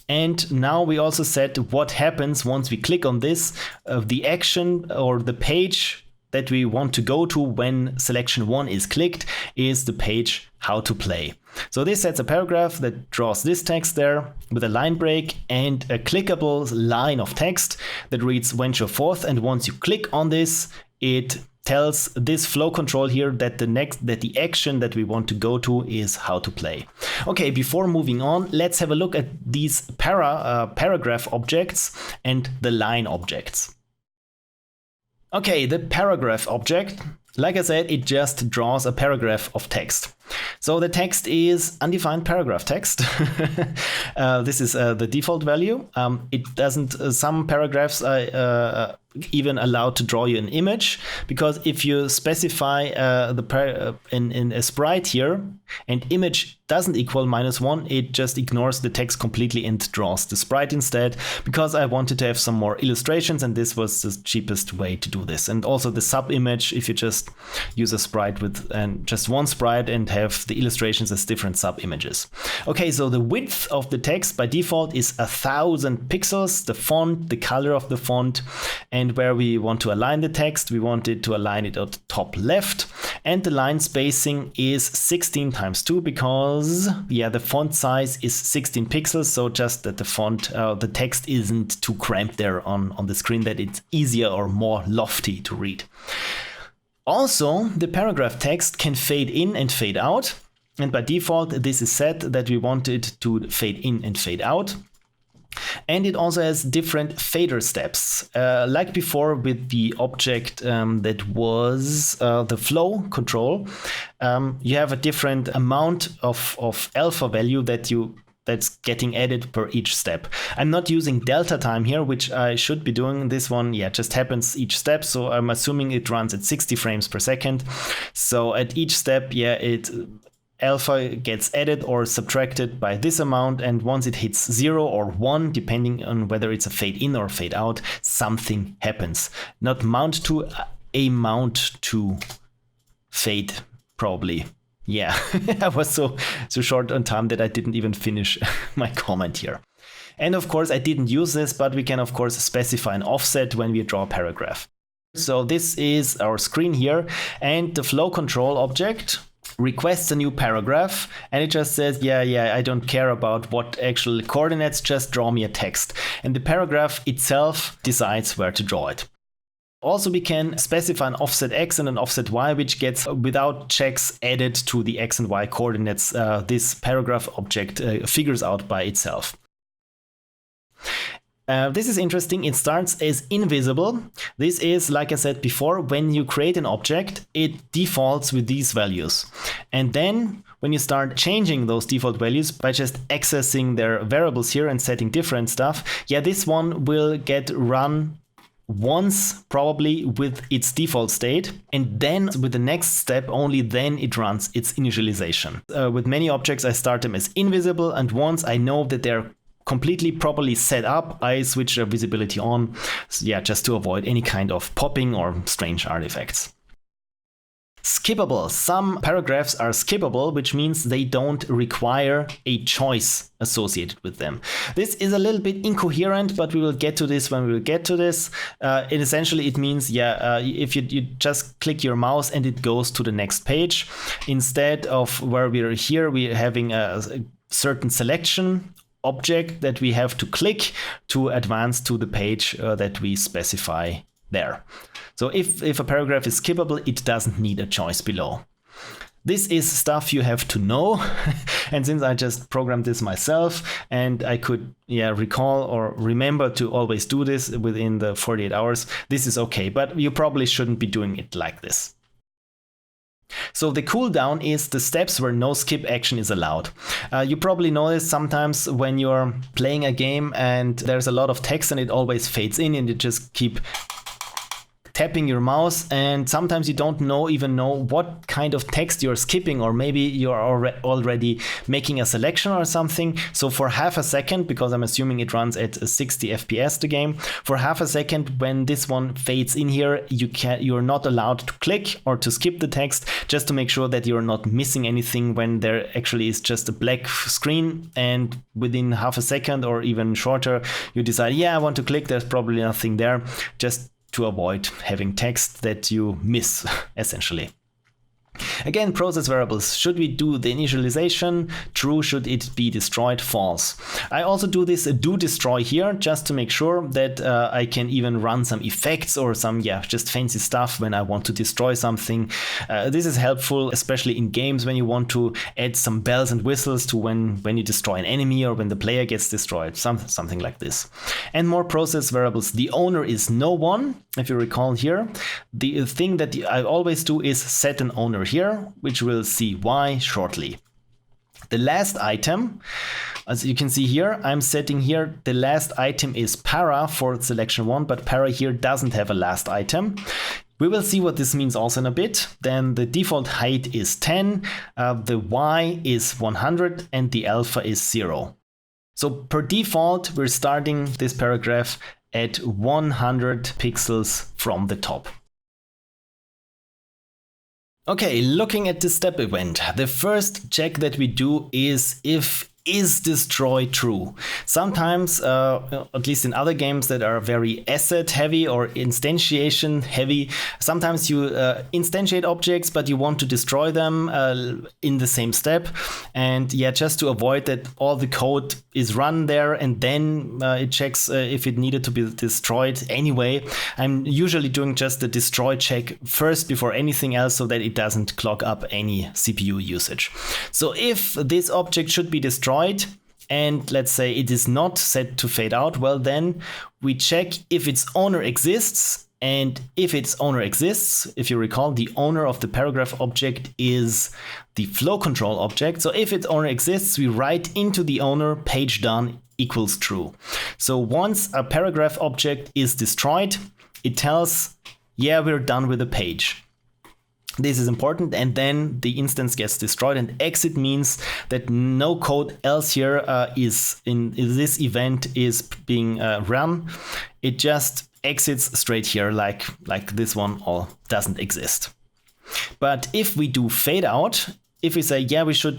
Speaker 1: And now we also set what happens once we click on this, the action or the page that we want to go to when selection 1 is clicked is the page how to play. So this sets a paragraph that draws this text there with a line break and a clickable line of text that reads venture forth, and once you click on this, it tells this flow control here that the action that we want to go to is how to play. Okay, before moving on, let's have a look at these paragraph objects and the line objects. Okay, the paragraph object, like I said, it just draws a paragraph of text. So the text is undefined paragraph text. This is the default value. It doesn't, some paragraphs are even allowed to draw you an image, because if you specify in a sprite here and image doesn't equal -1, it just ignores the text completely and draws the sprite instead, because I wanted to have some more illustrations and this was the cheapest way to do this. And also the sub image, if you just use a sprite with just one sprite and have the illustrations as different sub images. Okay, so the width of the text by default is 1000 pixels, the font, the color of the font, and where we want to align the text, we want it to align it at the top left, and the line spacing is 16 × 2 because the font size is 16 pixels, so just that the font, the text isn't too cramped there on the screen, that it's easier or more lofty to read. Also, the paragraph text can fade in and fade out, and by default this is set that we want it to fade in and fade out. And it also has different fader steps. Like before with the object that was the flow control, you have a different amount of alpha value that's getting added per each step. I'm not using delta time here, which I should be doing. This one, just happens each step. So I'm assuming it runs at 60 frames per second. So at each step, alpha gets added or subtracted by this amount, and once it hits 0 or 1, depending on whether it's a fade in or fade out, something happens. Not mount to, a mount to fade, probably. Yeah, I was so short on time that I didn't even finish my comment here. And of course I didn't use this, but we can of course specify an offset when we draw a paragraph. So this is our screen here, and the flow control object requests a new paragraph, and it just says, I don't care about what actual coordinates, just draw me a text. And the paragraph itself decides where to draw it. Also, we can specify an offset x and an offset y, which gets, without checks, added to the x and y coordinates this paragraph object figures out by itself. This is interesting. It starts as invisible. This is, like I said before, when you create an object, it defaults with these values. And then when you start changing those default values by just accessing their variables here and setting different stuff, this one will get run once probably with its default state, and then with the next step only then it runs its initialization. With many objects I start them as invisible, and once I know that they're completely properly set up, I switch their visibility on, just to avoid any kind of popping or strange artifacts. Skippable. Some paragraphs are skippable, which means they don't require a choice associated with them. This is a little bit incoherent, but we will get to this when we will get to this. Essentially, it means, if you just click your mouse and it goes to the next page, instead of where we're here, we're having a certain selection object that we have to click to advance to the page that we specify there. So if a paragraph is skippable, it doesn't need a choice below. This is stuff you have to know. And since I just programmed this myself and I could recall or remember to always do this within the 48 hours, this is okay, but you probably shouldn't be doing it like this. So the cooldown is the steps where no skip action is allowed. You probably notice sometimes when you're playing a game and there's a lot of text and it always fades in and you just keep tapping your mouse, and sometimes you don't even know what kind of text you're skipping, or maybe you're already making a selection or something. So for half a second, because I'm assuming it runs at 60 FPS the game, for half a second when this one fades in here, you're not allowed to click or to skip the text, just to make sure that you're not missing anything when there actually is just a black screen, and within half a second or even shorter you decide, I want to click, there's probably nothing there, just to avoid having text that you miss, essentially. Again, process variables. Should we do the initialization? True. Should it be destroyed? False. I also do this do destroy here just to make sure that I can even run some effects or some just fancy stuff when I want to destroy something. This is helpful, especially in games when you want to add some bells and whistles to when you destroy an enemy or when the player gets destroyed, something like this. And more process variables. The owner is no one. If you recall here, the thing that I always do is set an owner here, which we'll see why shortly. The last item, as you can see here, I'm setting here the last item is para for selection 1, but para here doesn't have a last item. We will see what this means also in a bit. Then the default height is 10, the Y is 100, and the alpha is 0. So per default, we're starting this paragraph at 100 pixels from the top. Okay, looking at the step event, the first check that we do is if is destroy true. Sometimes, at least in other games that are very asset heavy or instantiation heavy, sometimes you instantiate objects, but you want to destroy them in the same step. And just to avoid that all the code is run there and then it checks if it needed to be destroyed anyway, I'm usually doing just the destroy check first before anything else so that it doesn't clog up any CPU usage. So if this object should be destroyed, and let's say it is not set to fade out, well then we check if its owner exists, and if its owner exists, if you recall, the owner of the paragraph object is the flow control object. So if its owner exists, we write into the owner page done equals true. So once a paragraph object is destroyed, it tells, we're done with the page. This is important, and then the instance gets destroyed, and exit means that no code else here is in this event is being run. It just exits straight here like this one or doesn't exist. But if we do fade out, if we say,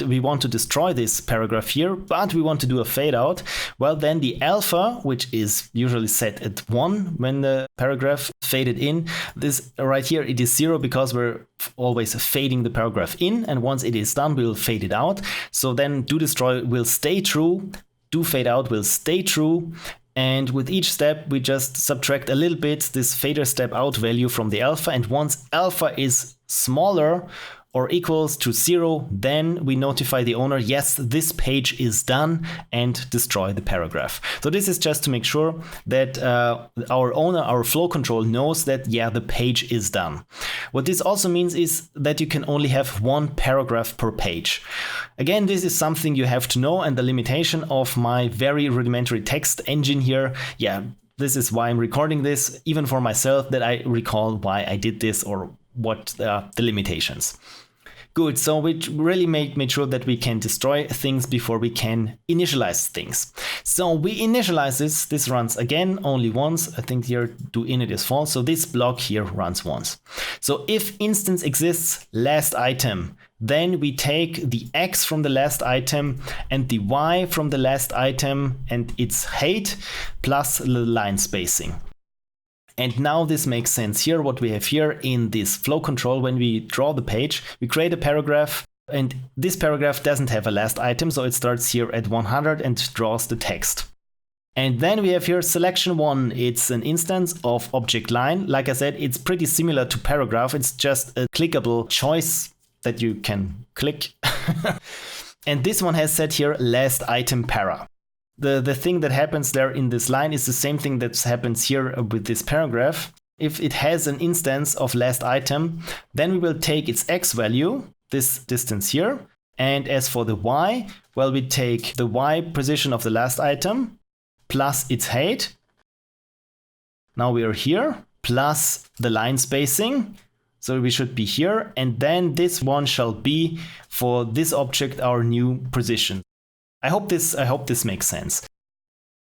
Speaker 1: we want to destroy this paragraph here, but we want to do a fade out, well, then the alpha, which is usually set at 1 when the paragraph faded in, this right here, it is 0 because we're always fading the paragraph in. And once it is done, we'll fade it out. So then do destroy will stay true, do fade out will stay true. And with each step, we just subtract a little bit this fader step out value from the alpha. And once alpha is smaller or equals to 0, then we notify the owner, yes, this page is done, and destroy the paragraph. So this is just to make sure that our owner, our flow control knows that, the page is done. What this also means is that you can only have 1 paragraph per page. Again, this is something you have to know, and the limitation of my very rudimentary text engine here, this is why I'm recording this, even for myself, that I recall why I did this or what the limitations. Good, so we really made sure that we can destroy things before we can initialize things. So we initialize this runs again only once. I think here do init is false, so this block here runs once. So if instance exists last item, then we take the X from the last item and the Y from the last item and its height plus the line spacing. And now this makes sense here, what we have here in this flow control. When we draw the page, we create a paragraph, and this paragraph doesn't have a last item, so it starts here at 100 and draws the text. And then we have here selection 1. It's an instance of object line. Like I said, it's pretty similar to paragraph. It's just a clickable choice that you can click. And this one has set here last item para. The thing that happens there in this line is the same thing that happens here with this paragraph. If it has an instance of last item, then we will take its x value, this distance here. And as for the y, well, we take the y position of the last item plus its height. Now we are here, plus the line spacing. So we should be here. And then this one shall be for this object our new position. I hope this makes sense.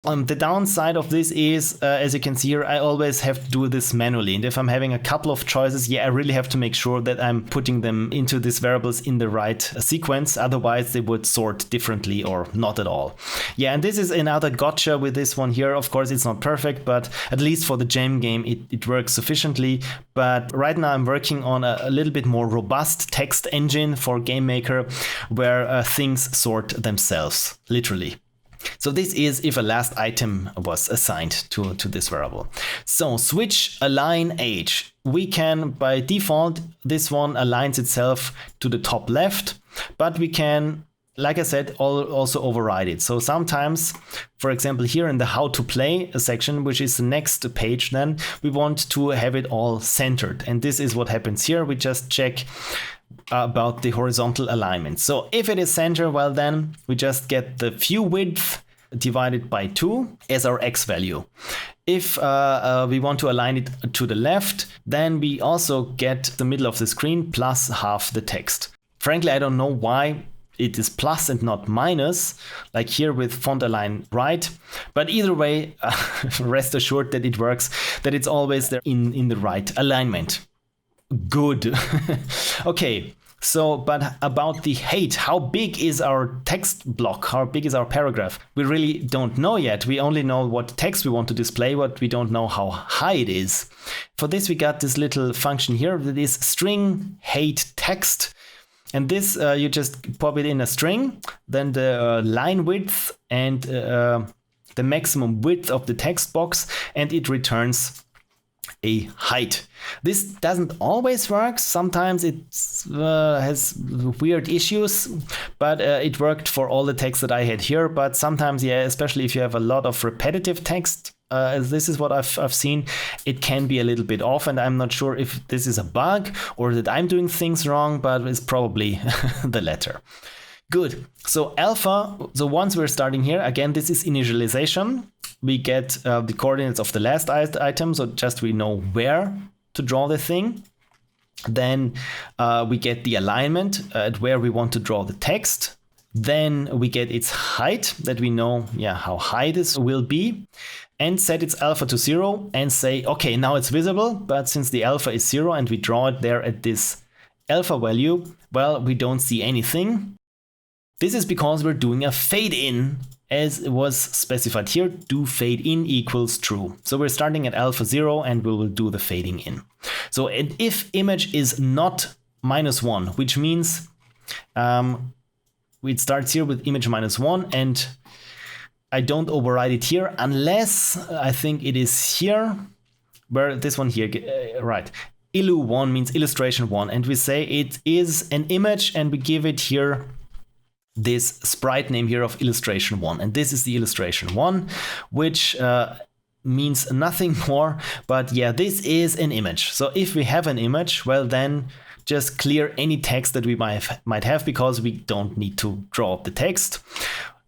Speaker 1: The downside of this is, as you can see here, I always have to do this manually. And if I'm having a couple of choices, I really have to make sure that I'm putting them into these variables in the right sequence. Otherwise, they would sort differently or not at all. Yeah, and this is another gotcha with this one here. Of course, it's not perfect, but at least for the gem game, it works sufficiently. But right now, I'm working on a little bit more robust text engine for GameMaker where things sort themselves, literally. So this is if a last item was assigned to this variable. So switch align age. We can, by default, this one aligns itself to the top left, but we can, like I said, also override it. So sometimes, for example, here in the how to play section, which is the next page, then we want to have it all centered. And this is what happens here. We just check about the horizontal alignment. So if it is center, well, then we just get the view width divided by 2 as our x value. If we want to align it to the left, then we also get the middle of the screen plus half the text. Frankly, I don't know why it is plus and not minus, like here with font align right. But either way, rest assured that it works, that it's always there in the right alignment. Good. Okay, so but about the height, how big is our text block? How big is our paragraph? We really don't know yet. We only know what text we want to display, but we don't know how high it is. For this, we got this little function here that is string height text. And this, you just pop it in a string, then the line width and the maximum width of the text box, and it returns a height. This doesn't always work. Sometimes it has weird issues, but it worked for all the text that I had here. But sometimes, yeah, especially if you have a lot of repetitive text, this is what I've seen, it can be a little bit off, and I'm not sure if this is a bug or that I'm doing things wrong, but it's probably the latter. Good. So alpha, so once we're starting here, again, this is initialization. We get the coordinates of the last item, so just we know where to draw the thing. Then we get the alignment at where we want to draw the text. Then we get its height, that we know how high this will be, and set its alpha to 0 and say, okay, now it's visible, but since the alpha is 0 and we draw it there at this alpha value, well, we don't see anything. This is because we're doing a fade in, as it was specified here, do fade in equals true. So we're starting at alpha 0 and we will do the fading in. So if image is not -1, which means it starts here with image -1, and I don't override it here unless I think it is here, where this one here, right. Illu1 means illustration 1, and we say it is an image and we give it here this sprite name here of illustration 1, and this is the illustration 1, which means nothing more, but yeah, this is an image. So if we have an image, well, then just clear any text that we might have, because we don't need to draw up the text.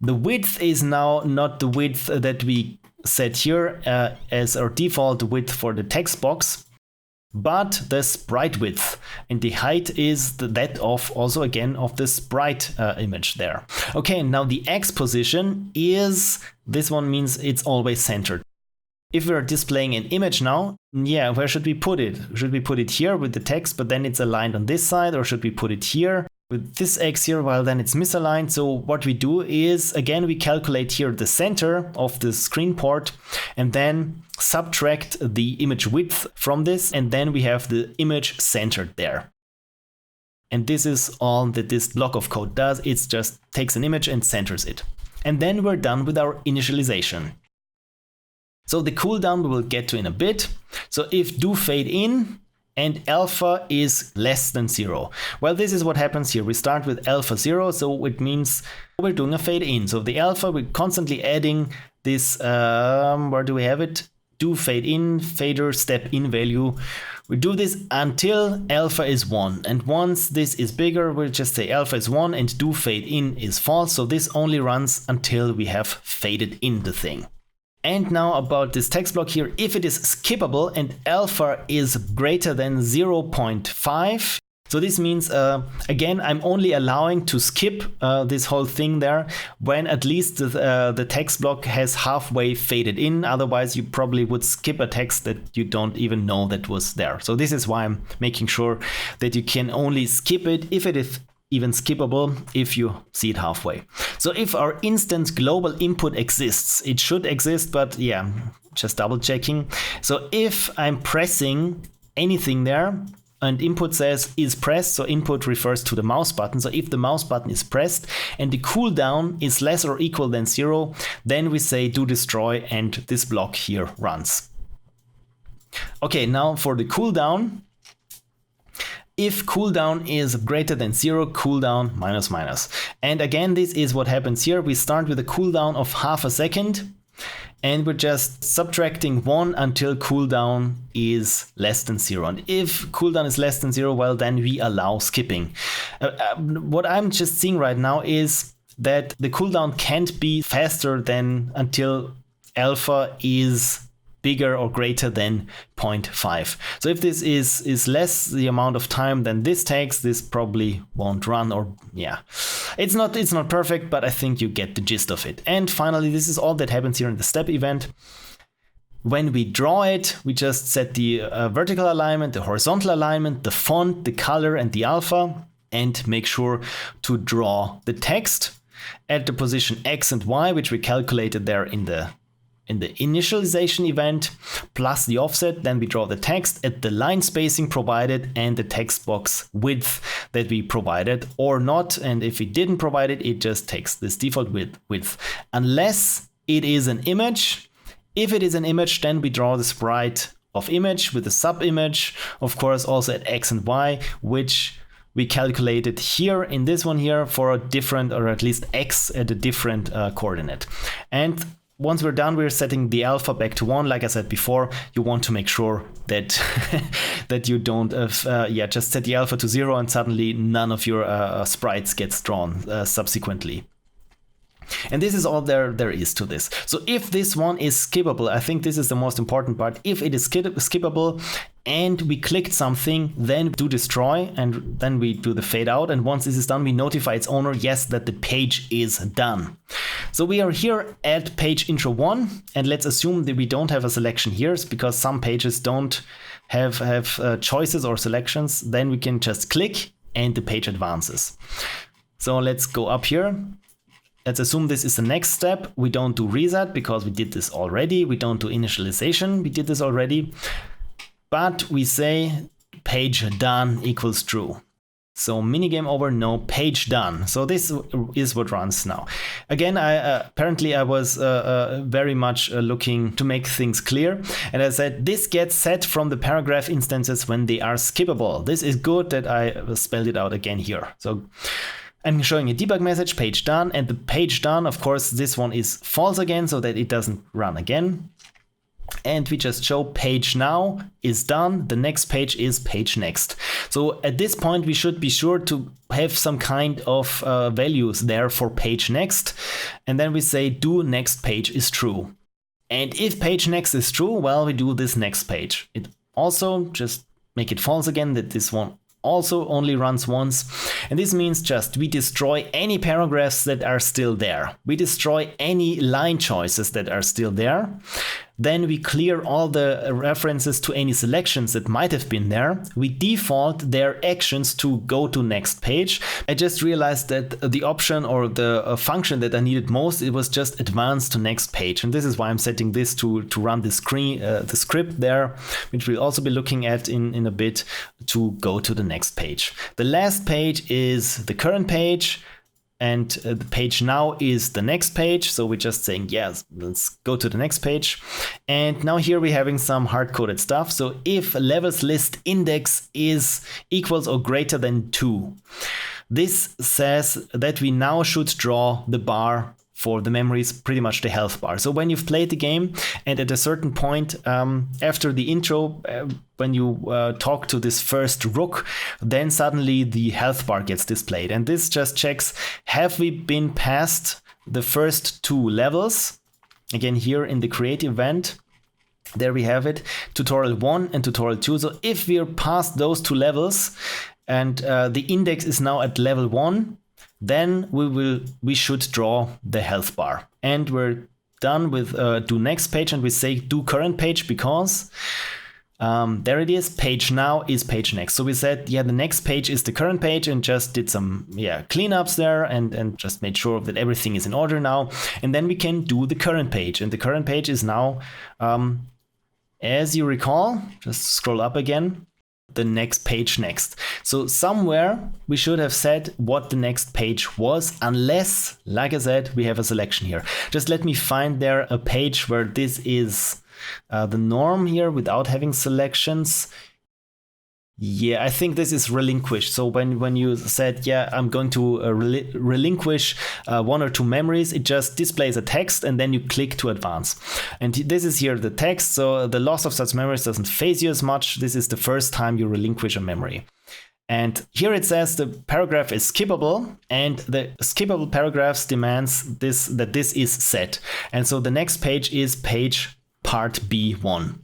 Speaker 1: The width is now not the width that we set here as our default width for the text box, but the sprite width, and the height is that of also again of the sprite image there. Okay, now the X position is, this one means it's always centered. If we're displaying an image now, yeah, where should we put it? Should we put it here with the text, but then it's aligned on this side, or should we put it here with this X here, well, then it's misaligned? So what we do is, again, we calculate here the center of the screen port and then subtract the image width from this, and then we have the image centered there. And this is all that this block of code does. It just takes an image and centers it. And then we're done with our initialization. So the cooldown we will get to in a bit. So if do fade in and alpha is less than 0. Well, this is what happens here. We start with alpha 0, so it means we're doing a fade in. So the alpha, we're constantly adding this, where do we have it? Do fade in, fader, step in value. We do this until alpha is 1. And once this is bigger, we'll just say alpha is 1 and do fade in is false. So this only runs until we have faded in the thing. And now about this text block here, if it is skippable and alpha is greater than 0.5, so this means, again, I'm only allowing to skip this whole thing there when at least the text block has halfway faded in. Otherwise, you probably would skip a text that you don't even know that was there. So this is why I'm making sure that you can only skip it if it is even skippable if you see it halfway. So if our instant global input exists, it should exist, but yeah, just double checking. So if I'm pressing anything there, and input says is pressed, so input refers to the mouse button. So if the mouse button is pressed and the cooldown is less or equal than 0, then we say do destroy and this block here runs. Okay, now for the cooldown. If cooldown is greater than 0, cooldown minus minus. And again, this is what happens here. We start with a cooldown of half a second. And we're just subtracting 1 until cooldown is less than 0. And if cooldown is less than 0, well, then we allow skipping. What I'm just seeing right now is that the cooldown can't be faster than until alpha is bigger or greater than 0.5. So if this is less the amount of time than this takes, this probably won't run, or yeah. It's not perfect, but I think you get the gist of it. And finally, this is all that happens here in the step event. When we draw it, we just set the vertical alignment, the horizontal alignment, the font, the color, and the alpha, and make sure to draw the text at the position X and Y, which we calculated there in the initialization event, plus the offset. Then we draw the text at the line spacing provided and the text box width that we provided or not. And if we didn't provide it, it just takes this default width, unless it is an image. If it is an image, then we draw the sprite of image with the sub image, of course, also at X and Y, which we calculated here in this one here for a different, or at least X at a different coordinate. And once we're done, we're setting the alpha back to 1. Like I said before, you want to make sure that that you don't just set the alpha to 0 and suddenly none of your sprites gets drawn subsequently. And this is all there is to this. So if this one is skippable, I think this is the most important part. If it is skippable and we clicked something, then do destroy and then we do the fade out. And once this is done, we notify its owner, yes, that the page is done. So we are here at page intro 1, and let's assume that we don't have a selection here because some pages don't have choices or selections. Then we can just click and the page advances. So let's go up here. Let's assume this is the next step. We don't do reset because we did this already. We don't do initialization. We did this already. But we say page done equals true. So minigame over, no, page done. So this is what runs now. Again, apparently I was very much looking to make things clear. And I said, this gets set from the paragraph instances when they are skippable. This is good that I spelled it out again here. So I'm showing a debug message, page done, and the page done, of course, this one is false again so that it doesn't run again. And we just show page now is done. The next page is page next. So at this point, we should be sure to have some kind of values there for page next. And then we say do next page is true. And if page next is true, well, we do this next page. It also just make it false again, that this one also only runs once. And this means just we destroy any paragraphs that are still there. We destroy any line choices that are still there. Then we clear all the references to any selections that might have been there. We default their actions to go to next page. I just realized that the option or the function that I needed most, it was just advance to next page. And this is why I'm setting this to run the script there, which we'll also be looking at in a bit, to go to the next page. The last page is the current page. and the page now is the next page. So we're just saying, yes, let's go to the next page. And now here we're having some hard-coded stuff. So if levels list index is equals or greater than 2, this says that we now should draw the bar for the memories, pretty much the health bar. So when you've played the game and at a certain point after the intro, when you talk to this first rook, then suddenly the health bar gets displayed. And this just checks, have we been past the first 2 levels? Again, here in the create event, there we have it, tutorial 1 and tutorial 2. So if we're past those 2 levels and the index is now at level 1, then we should draw the health bar. And we're done with do next page, and we say do current page because there it is, page now is page next. So we said, yeah, the next page is the current page, and just did some cleanups there and just made sure that everything is in order now. And then we can do the current page, and the current page is now, as you recall, just scroll up again, the next page next. So somewhere we should have said what the next page was, unless, like I said, we have a selection here. Just let me find there a page where this is the norm here without having selections. Yeah, I think this is relinquished. So when you said, yeah, I'm going to relinquish 1 or 2 memories, it just displays a text and then you click to advance. And this is here the text. So the loss of such memories doesn't phase you as much. This is the first time you relinquish a memory. And here it says the paragraph is skippable, and the skippable paragraphs demands that this is set. And so the next page is page part B1.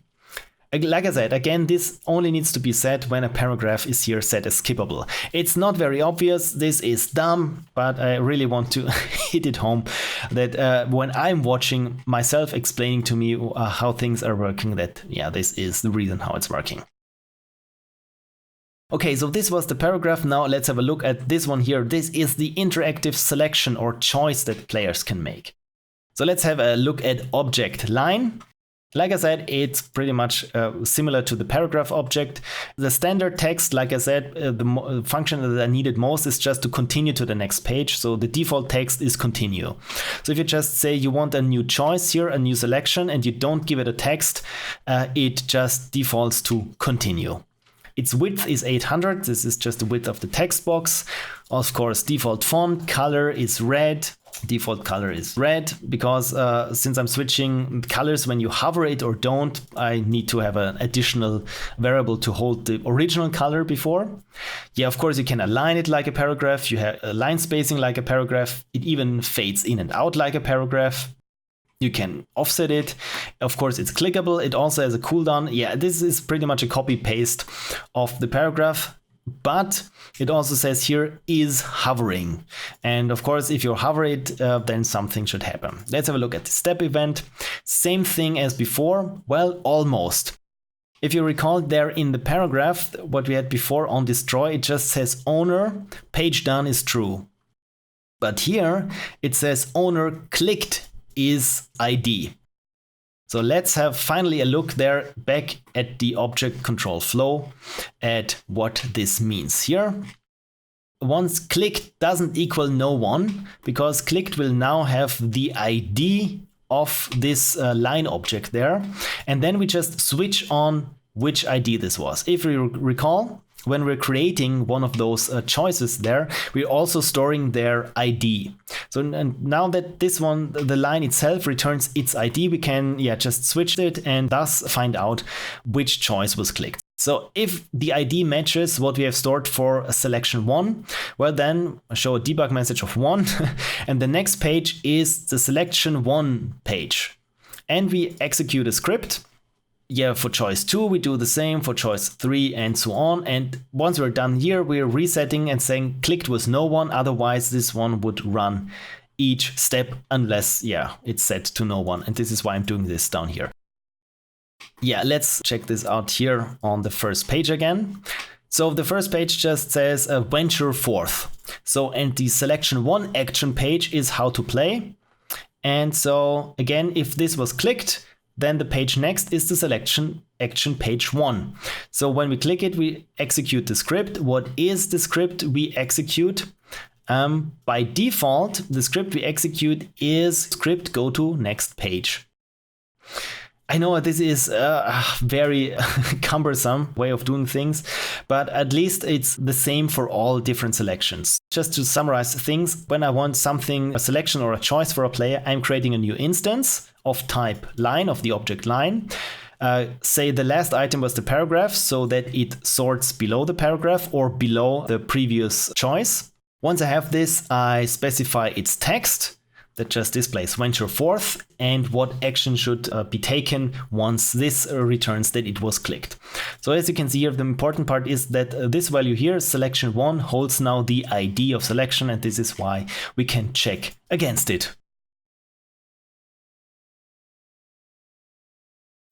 Speaker 1: Like I said, again, this only needs to be set when a paragraph is here set as skippable. It's not very obvious, this is dumb, but I really want to hit it home that when I'm watching myself explaining to me how things are working, that yeah, this is the reason how it's working. Okay, so this was the paragraph. Now let's have a look at this one here. This is the interactive selection or choice that players can make. So let's have a look at object line. Like I said, it's pretty much similar to the paragraph object. The standard text, like I said, the function that I needed most is just to continue to the next page. So the default text is continue. So if you just say you want a new choice here, a new selection, and you don't give it a text, it just defaults to continue. Its width is 800. This is just the width of the text box. Of course, default font color is red. Default color is red because since I'm switching colors when you hover it or don't, I need to have an additional variable to hold the original color before. Yeah, of course, you can align it like a paragraph. You have a line spacing like a paragraph. It even fades in and out like a paragraph. You can offset it. Of course, it's clickable. It also has a cooldown. Yeah, this is pretty much a copy paste of the paragraph. But it also says here is hovering. And of course, if you hover it, then something should happen. Let's have a look at the step event. Same thing as before. Well, almost. If you recall there in the paragraph, what we had before on destroy, it just says owner, page done is true. But here it says owner clicked is ID. So let's have finally a look there back at the object control flow at what this means here. Once clicked doesn't equal no one, because clicked will now have the ID of this line object there. And then we just switch on which ID this was. If we recall, when we're creating one of those choices there, we're also storing their ID. So and now that this one, the line itself returns its ID, we can just switch it and thus find out which choice was clicked. So if the ID matches what we have stored for selection 1, well then show a debug message of 1 and the next page is the selection 1 page. And we execute a script. Yeah, for choice 2, we do the same for choice 3 and so on. And once we're done here, we're resetting and saying clicked was no one. Otherwise, this one would run each step unless, it's set to no one. And this is why I'm doing this down here. Yeah, let's check this out here on the first page again. So the first page just says venture forth. So, and the selection 1 action page is how to play. And so again, if this was clicked, then the page next is the selection action page 1. So when we click it, we execute the script. What is the script we execute? By default, the script we execute is script go to next page. I know this is a very cumbersome way of doing things, but at least it's the same for all different selections. Just to summarize things, when I want something, a selection or a choice for a player, I'm creating a new instance of type line, of the object line. Say the last item was the paragraph, so that it sorts below the paragraph or below the previous choice. Once I have this, I specify its text. That just displays venture forth and what action should be taken once this returns that it was clicked. So as you can see here, the important part is that this value here, selection 1, holds now the ID of selection, and this is why we can check against it.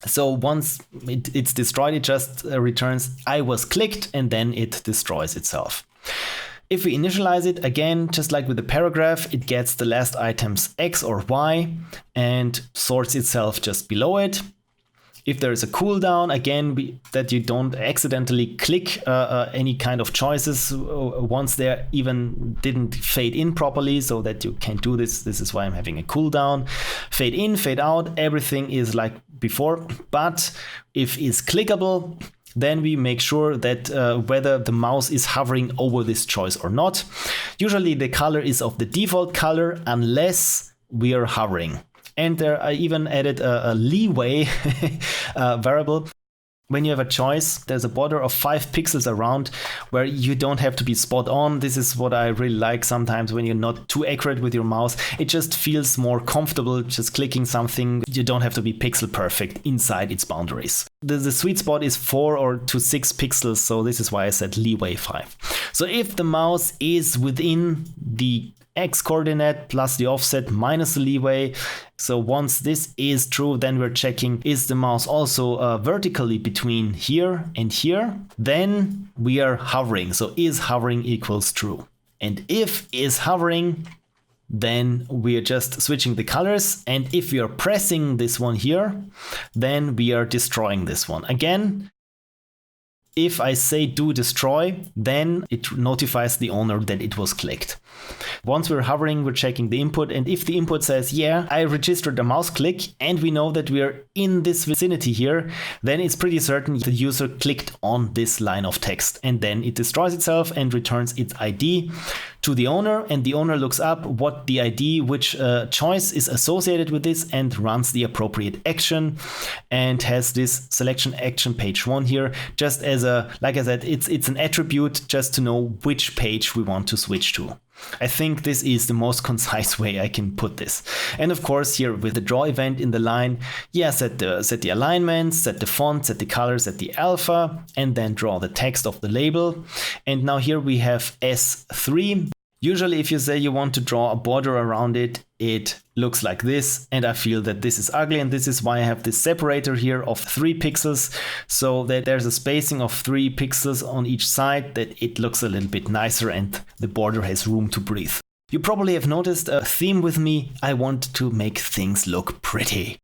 Speaker 1: So once it's destroyed, it just returns I was clicked, and then it destroys itself. If we initialize it, again, just like with the paragraph, it gets the last items X or Y and sorts itself just below it. If there is a cooldown, again, that you don't accidentally click any kind of choices once they even didn't fade in properly, so that you can do this. This is why I'm having a cooldown. Fade in, fade out, everything is like before. But if it's clickable, then we make sure that whether the mouse is hovering over this choice or not. Usually the color is of the default color unless we are hovering. And there I even added a leeway variable. When you have a choice, there's a border of 5 pixels around where you don't have to be spot on. This is what I really like sometimes when you're not too accurate with your mouse. It just feels more comfortable just clicking something. You don't have to be pixel perfect inside its boundaries. The sweet spot is 4 or to 6 pixels, so this is why I said leeway 5. So if the mouse is within the X coordinate plus the offset minus the leeway. So once this is true, then we're checking, is the mouse also vertically between here and here? Then we are hovering. So is hovering equals true. And if is hovering, then we are just switching the colors. And if we are pressing this one here, then we are destroying this one. Again, if I say do destroy, then it notifies the owner that it was clicked. Once we're hovering, we're checking the input, and if the input says, yeah, I registered a mouse click, and we know that we're in this vicinity here, then it's pretty certain the user clicked on this line of text, and then it destroys itself and returns its ID to the owner, and the owner looks up what the ID, which choice is associated with this, and runs the appropriate action, and has this selection action page 1 here, just as a, like I said, it's an attribute just to know which page we want to switch to. I think this is the most concise way I can put this. And of course here with the draw event in the line, yeah, set the alignment, set the font, set the color, set the alpha, and then draw the text of the label. And now here we have S3. Usually if you say you want to draw a border around it, it looks like this, and I feel that this is ugly, and this is why I have this separator here of 3 pixels, so that there's a spacing of 3 pixels on each side, that it looks a little bit nicer and the border has room to breathe. You probably have noticed a theme with me. I want to make things look pretty.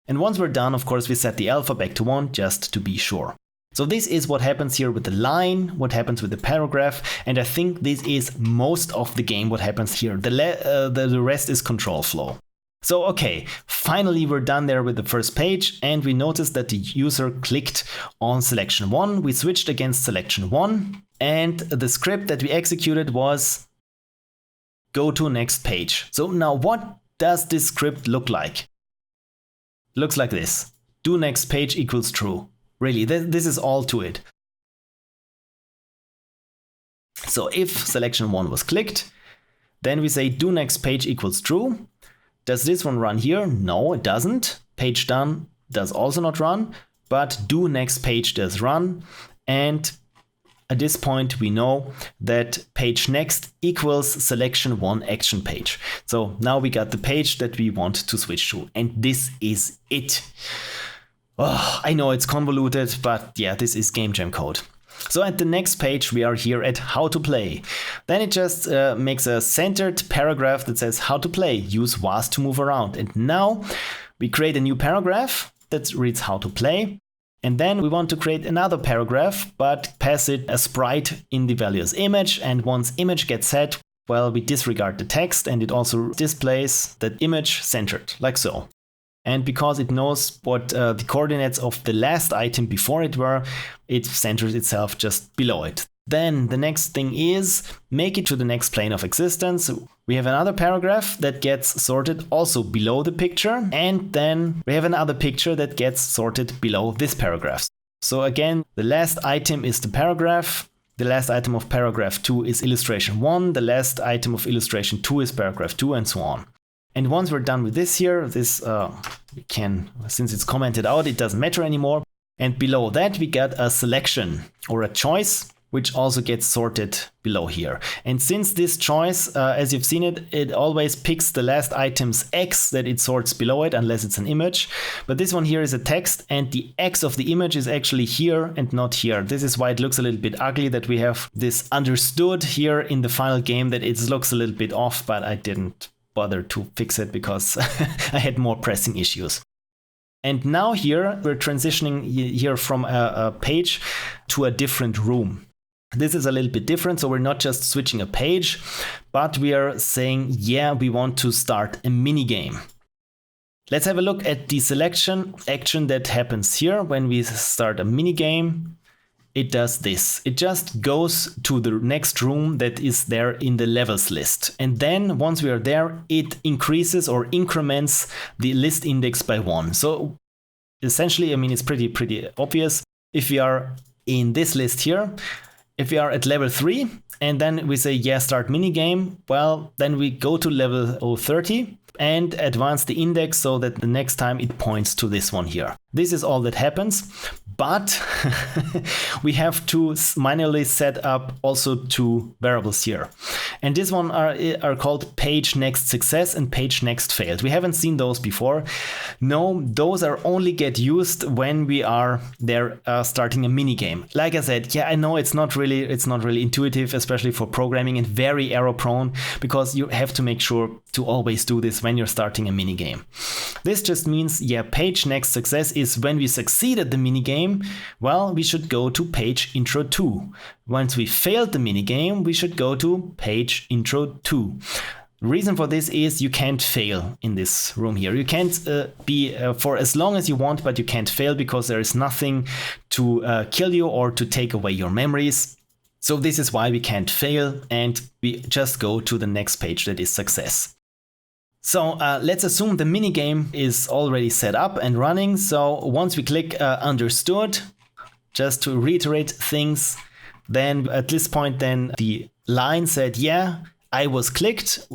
Speaker 1: And once we're done, of course, we set the alpha back to 1 just to be sure. So this is what happens here with the line, what happens with the paragraph, and I think this is most of the game what happens here. The rest is control flow. So okay, finally we're done there with the first page, and we noticed that the user clicked on selection 1. We switched against selection 1, and the script that we executed was go to next page. So now what does this script look like? Looks like this. Do next page equals true. Really, this is all to it. So if selection 1 was clicked, then we say do next page equals true. Does this one run here? No, it doesn't. Page done does also not run, but do next page does run. And at this point, we know that page next equals selection 1 action page. So now we got the page that we want to switch to, and this is it. Oh, I know it's convoluted, but yeah, this is Game Jam code. So at the next page, we are here at how to play. Then it just makes a centered paragraph that says how to play. Use was to move around. And now we create a new paragraph that reads how to play. And then we want to create another paragraph, but pass it a sprite in the values image. And once image gets set, well, we disregard the text and it also displays that image centered, like so. And because it knows what the coordinates of the last item before it were, it centers itself just below it. Then the next thing is make it to the next plane of existence. We have another paragraph that gets sorted also below the picture. And then we have another picture that gets sorted below this paragraph. So again, the last item is the paragraph. The last item of paragraph 2 is illustration 1. The last item of illustration 2 is paragraph 2, and so on. And once we're done with this here, this we can, since it's commented out, it doesn't matter anymore. And below that, we get a selection or a choice, which also gets sorted below here. And since this choice, as you've seen it, it always picks the last item's X that it sorts below it, unless it's an image. But this one here is a text, and the X of the image is actually here and not here. This is why it looks a little bit ugly, that we have this understood here in the final game, that it looks a little bit off, but I didn't bother to fix it because I had more pressing issues. And now here, we're transitioning here from a page to a different room. This is a little bit different, so we're not just switching a page, but we are saying, yeah, we want to start a mini game. Let's have a look at the selection action that happens here. When we start a mini game, it does this. It just goes to the next room that is there in the levels list. And then once we are there, it increases or increments the list index by 1. So essentially, I mean, it's pretty obvious. If we are in this list here, if we are at level 3 and then we say, yeah, start minigame, well, then we go to level 030 and advance the index so that the next time it points to this one here. This is all that happens, but we have to manually set up also 2 variables here. And this one are called page next success and page next failed. We haven't seen those before. No, those are only get used when we are there starting a mini game. Like I said, yeah, I know it's not really intuitive, especially for programming, and very error prone, because you have to make sure to always do this when you're starting a mini game. This just means, yeah, page next success is when we succeed at the mini game, well, we should go to page intro 2. Once we failed the mini game, we should go to page intro 2. The reason for this is you can't fail in this room here. You can't be for as long as you want, but you can't fail because there is nothing to kill you or to take away your memories. So this is why we can't fail, and we just go to the next page that is success. So let's assume the minigame is already set up and running. So once we click understood, just to reiterate things, then at this point, then the line said, yeah, I was clicked,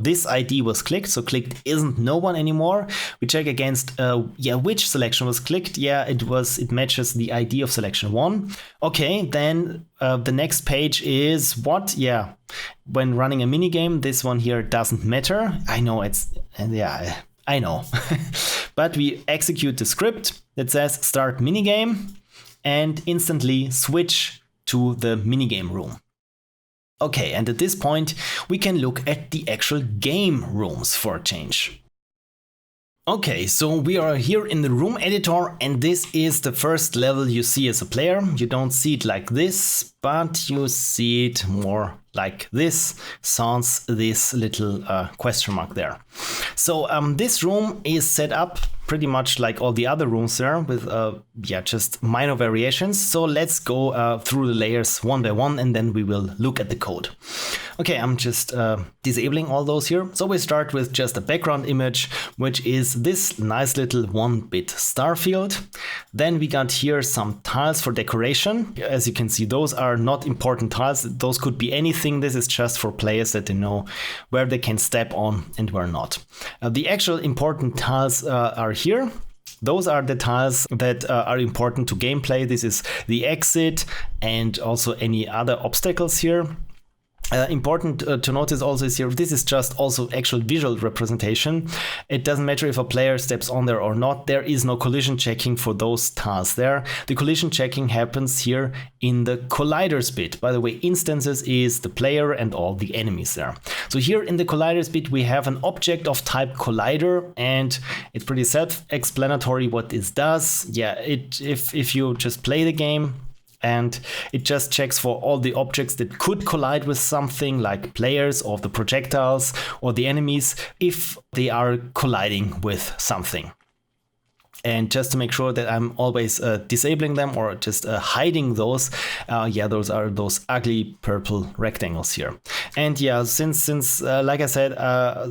Speaker 1: this ID was clicked, so clicked isn't no one anymore. We check against, which selection was clicked. Yeah, it matches the ID of selection 1. Okay, then the next page is what? Yeah, when running a minigame, this one here doesn't matter. I know I know. But we execute the script that says start minigame and instantly switch to the minigame room. Okay, and at this point, we can look at the actual game rooms for a change. Okay, so we are here in the room editor, and this is the first level you see as a player. You don't see it like this, but you see it more like this, sans this little question mark there. So this room is set up pretty much like all the other rooms there with just minor variations. So let's go through the layers one by one, and then we will look at the code. Okay, I'm just disabling all those here. So we start with just a background image, which is this nice little 1-bit star field. Then we got here some tiles for decoration. As you can see, those are not important tiles. Those could be anything. This is just for players that they know where they can step on and where not. The actual important tiles are here. Those are the tiles that are important to gameplay. This is the exit and also any other obstacles here. Important to notice also is here, this is just also actual visual representation. It doesn't matter if a player steps on there or not. There is no collision checking for those tiles there. The collision checking happens here in the colliders bit. By the way, instances is the player and all the enemies there. So here in the colliders bit, we have an object of type collider, and it's pretty self-explanatory what this does. Yeah, if you just play the game, and it just checks for all the objects that could collide with something, like players or the projectiles or the enemies, if they are colliding with something. And just to make sure that I'm always disabling them or just hiding those, those are those ugly purple rectangles here. And yeah, since like I said,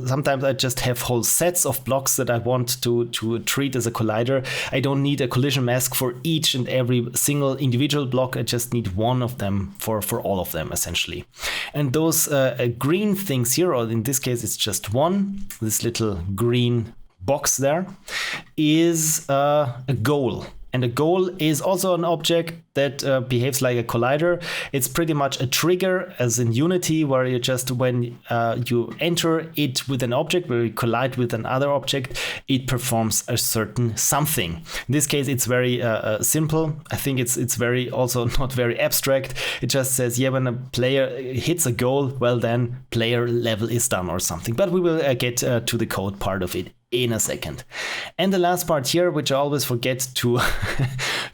Speaker 1: sometimes I just have whole sets of blocks that I want to treat as a collider. I don't need a collision mask for each and every single individual block. I just need one of them for all of them, essentially. And those green things here, or in this case, it's just one, this little green box there, is a goal. And a goal is also an object that behaves like a collider. It's pretty much a trigger, as in Unity, where you just, when you enter it with an object, where you collide with another object, it performs a certain something. In this case, it's very simple. I think it's very also not very abstract. It just says, yeah, when a player hits a goal, well, then player level is done or something. But we will get to the code part of it in a second. And the last part here, which I always forget to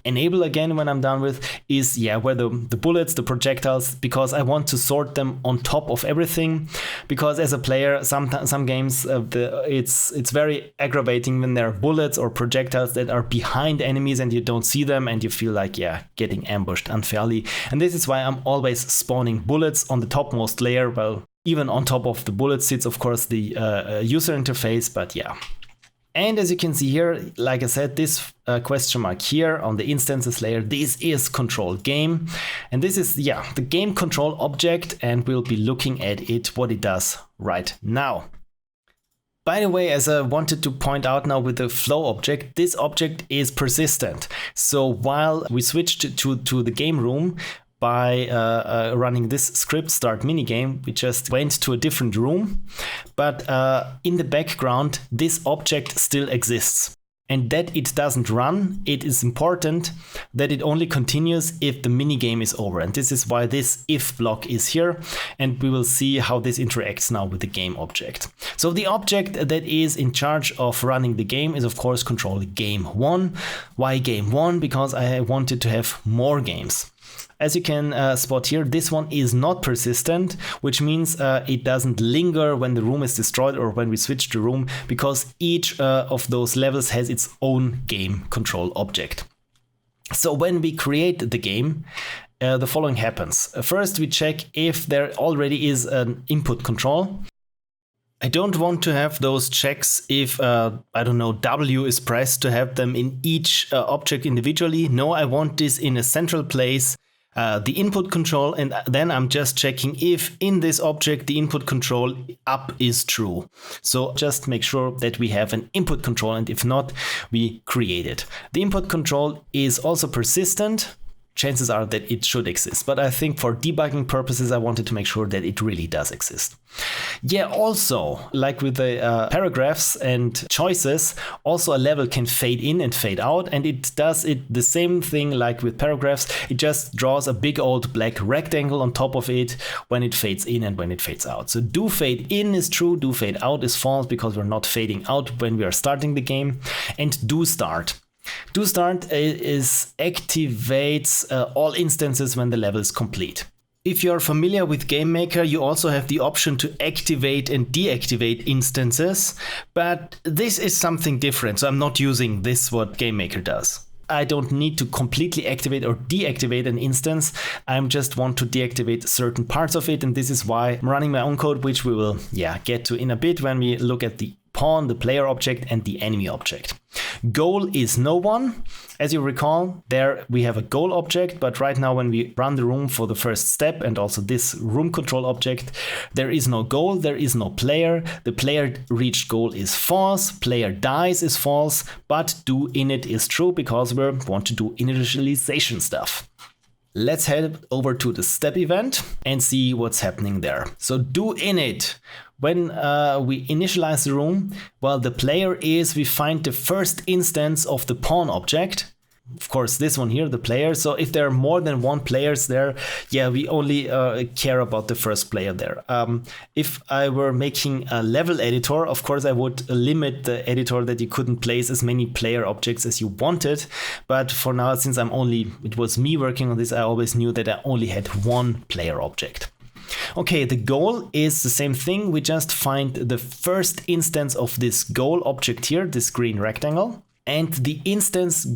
Speaker 1: enable again when I'm done with, is where the bullets, the projectiles, because I want to sort them on top of everything. Because as a player, some games it's very aggravating when there are bullets or projectiles that are behind enemies and you don't see them and you feel like getting ambushed unfairly. And this is why I'm always spawning bullets on the topmost layer. Well, even on top of the bullet sits, of course, the user interface, but yeah. And as you can see here, like I said, this question mark here on the instances layer, this is control game. And this is, the game control object, and we'll be looking at it, what it does right now. By the way, as I wanted to point out now with the flow object, this object is persistent. So while we switched to the game room, by running this script start minigame, we just went to a different room, but in the background, this object still exists. And that it doesn't run, it is important that it only continues if the minigame is over. And this is why this if block is here. And we will see how this interacts now with the game object. So the object that is in charge of running the game is, of course, control game 1. Why game 1? Because I wanted to have more games. As you can spot here, this one is not persistent, which means it doesn't linger when the room is destroyed or when we switch the room, because each of those levels has its own game control object. So when we create the game, the following happens. First, we check if there already is an input control. I don't want to have those checks if, W is pressed, to have them in each object individually. No, I want this in a central place. The input control, and then I'm just checking if in this object the input control up is true. So just make sure that we have an input control, and if not, we create it. The input control is also persistent. Chances are that it should exist, but I think for debugging purposes I wanted to make sure that it really does exist. Also, like with the paragraphs and choices, also a level can fade in and fade out, and it does it the same thing like with paragraphs. It just draws a big old black rectangle on top of it when it fades in and when it fades out. So do fade in is true, do fade out is false, because we're not fading out when we are starting the game. And do start. Do start activates all instances when the level is complete. If you're familiar with GameMaker, you also have the option to activate and deactivate instances, but this is something different, so I'm not using this what GameMaker does. I don't need to completely activate or deactivate an instance. I just want to deactivate certain parts of it, and this is why I'm running my own code, which we will get to in a bit when we look at the pawn, the player object, and the enemy object. Goal is no one. As you recall, there we have a goal object, but right now when we run the room for the first step and also this room control object, there is no goal, there is no player. The player reached goal is false, player dies is false, but do init is true because we want to do initialization stuff. Let's head over to the step event and see what's happening there. So do init. When we initialize the room, well, the player is, we find the first instance of the pawn object. of course, this one here, the player. So if there are more than one players there, yeah, we only care about the first player there. If I were making a level editor, of course, I would limit the editor that you couldn't place as many player objects as you wanted. But for now, since it was me working on this, I always knew that I only had one player object. Okay, the goal is the same thing. We just find the first instance of this goal object here, this green rectangle. And the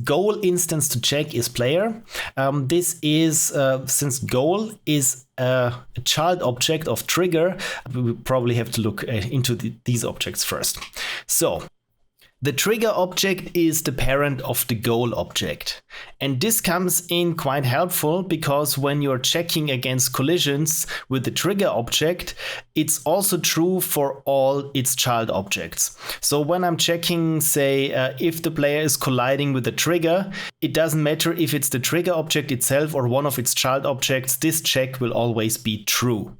Speaker 1: goal instance to check is player. This is, since goal is a child object of trigger, we probably have to look into these objects first. So the trigger object is the parent of the goal object. And this comes in quite helpful because when you're checking against collisions with the trigger object, it's also true for all its child objects. So when I'm checking, say, if the player is colliding with the trigger, it doesn't matter if it's the trigger object itself or one of its child objects, this check will always be true.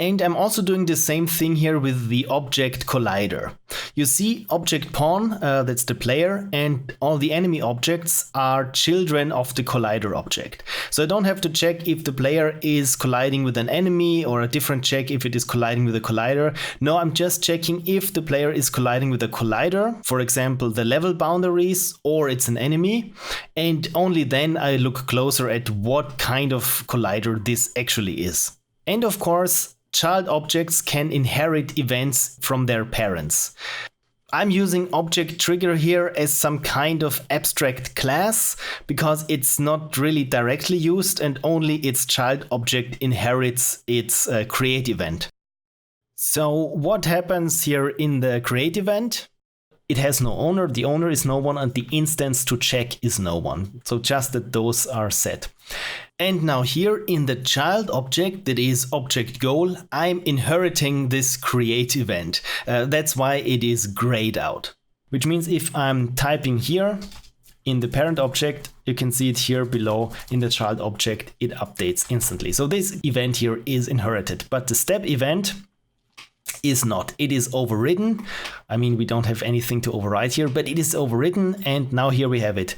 Speaker 1: And I'm also doing the same thing here with the object collider. You see object pawn, that's the player, and all the enemy objects are children of the collider object. So I don't have to check if the player is colliding with an enemy or a different check if it is colliding with a collider. No, I'm just checking if the player is colliding with a collider, for example, the level boundaries, or it's an enemy. And only then I look closer at what kind of collider this actually is. And of course, child objects can inherit events from their parents. I'm using object trigger here as some kind of abstract class because it's not really directly used and only its child object inherits its create event. So what happens here in the create event? It has no owner, the owner is no one, and the instance to check is no one. So just that those are set. And now here in the child object, that is object goal, I'm inheriting this create event. That's why it is grayed out. Which means if I'm typing here in the parent object, you can see it here below in the child object, it updates instantly. So this event here is inherited, but the step event is not. It is overridden. I mean, we don't have anything to override here, but it is overridden, and now here we have it.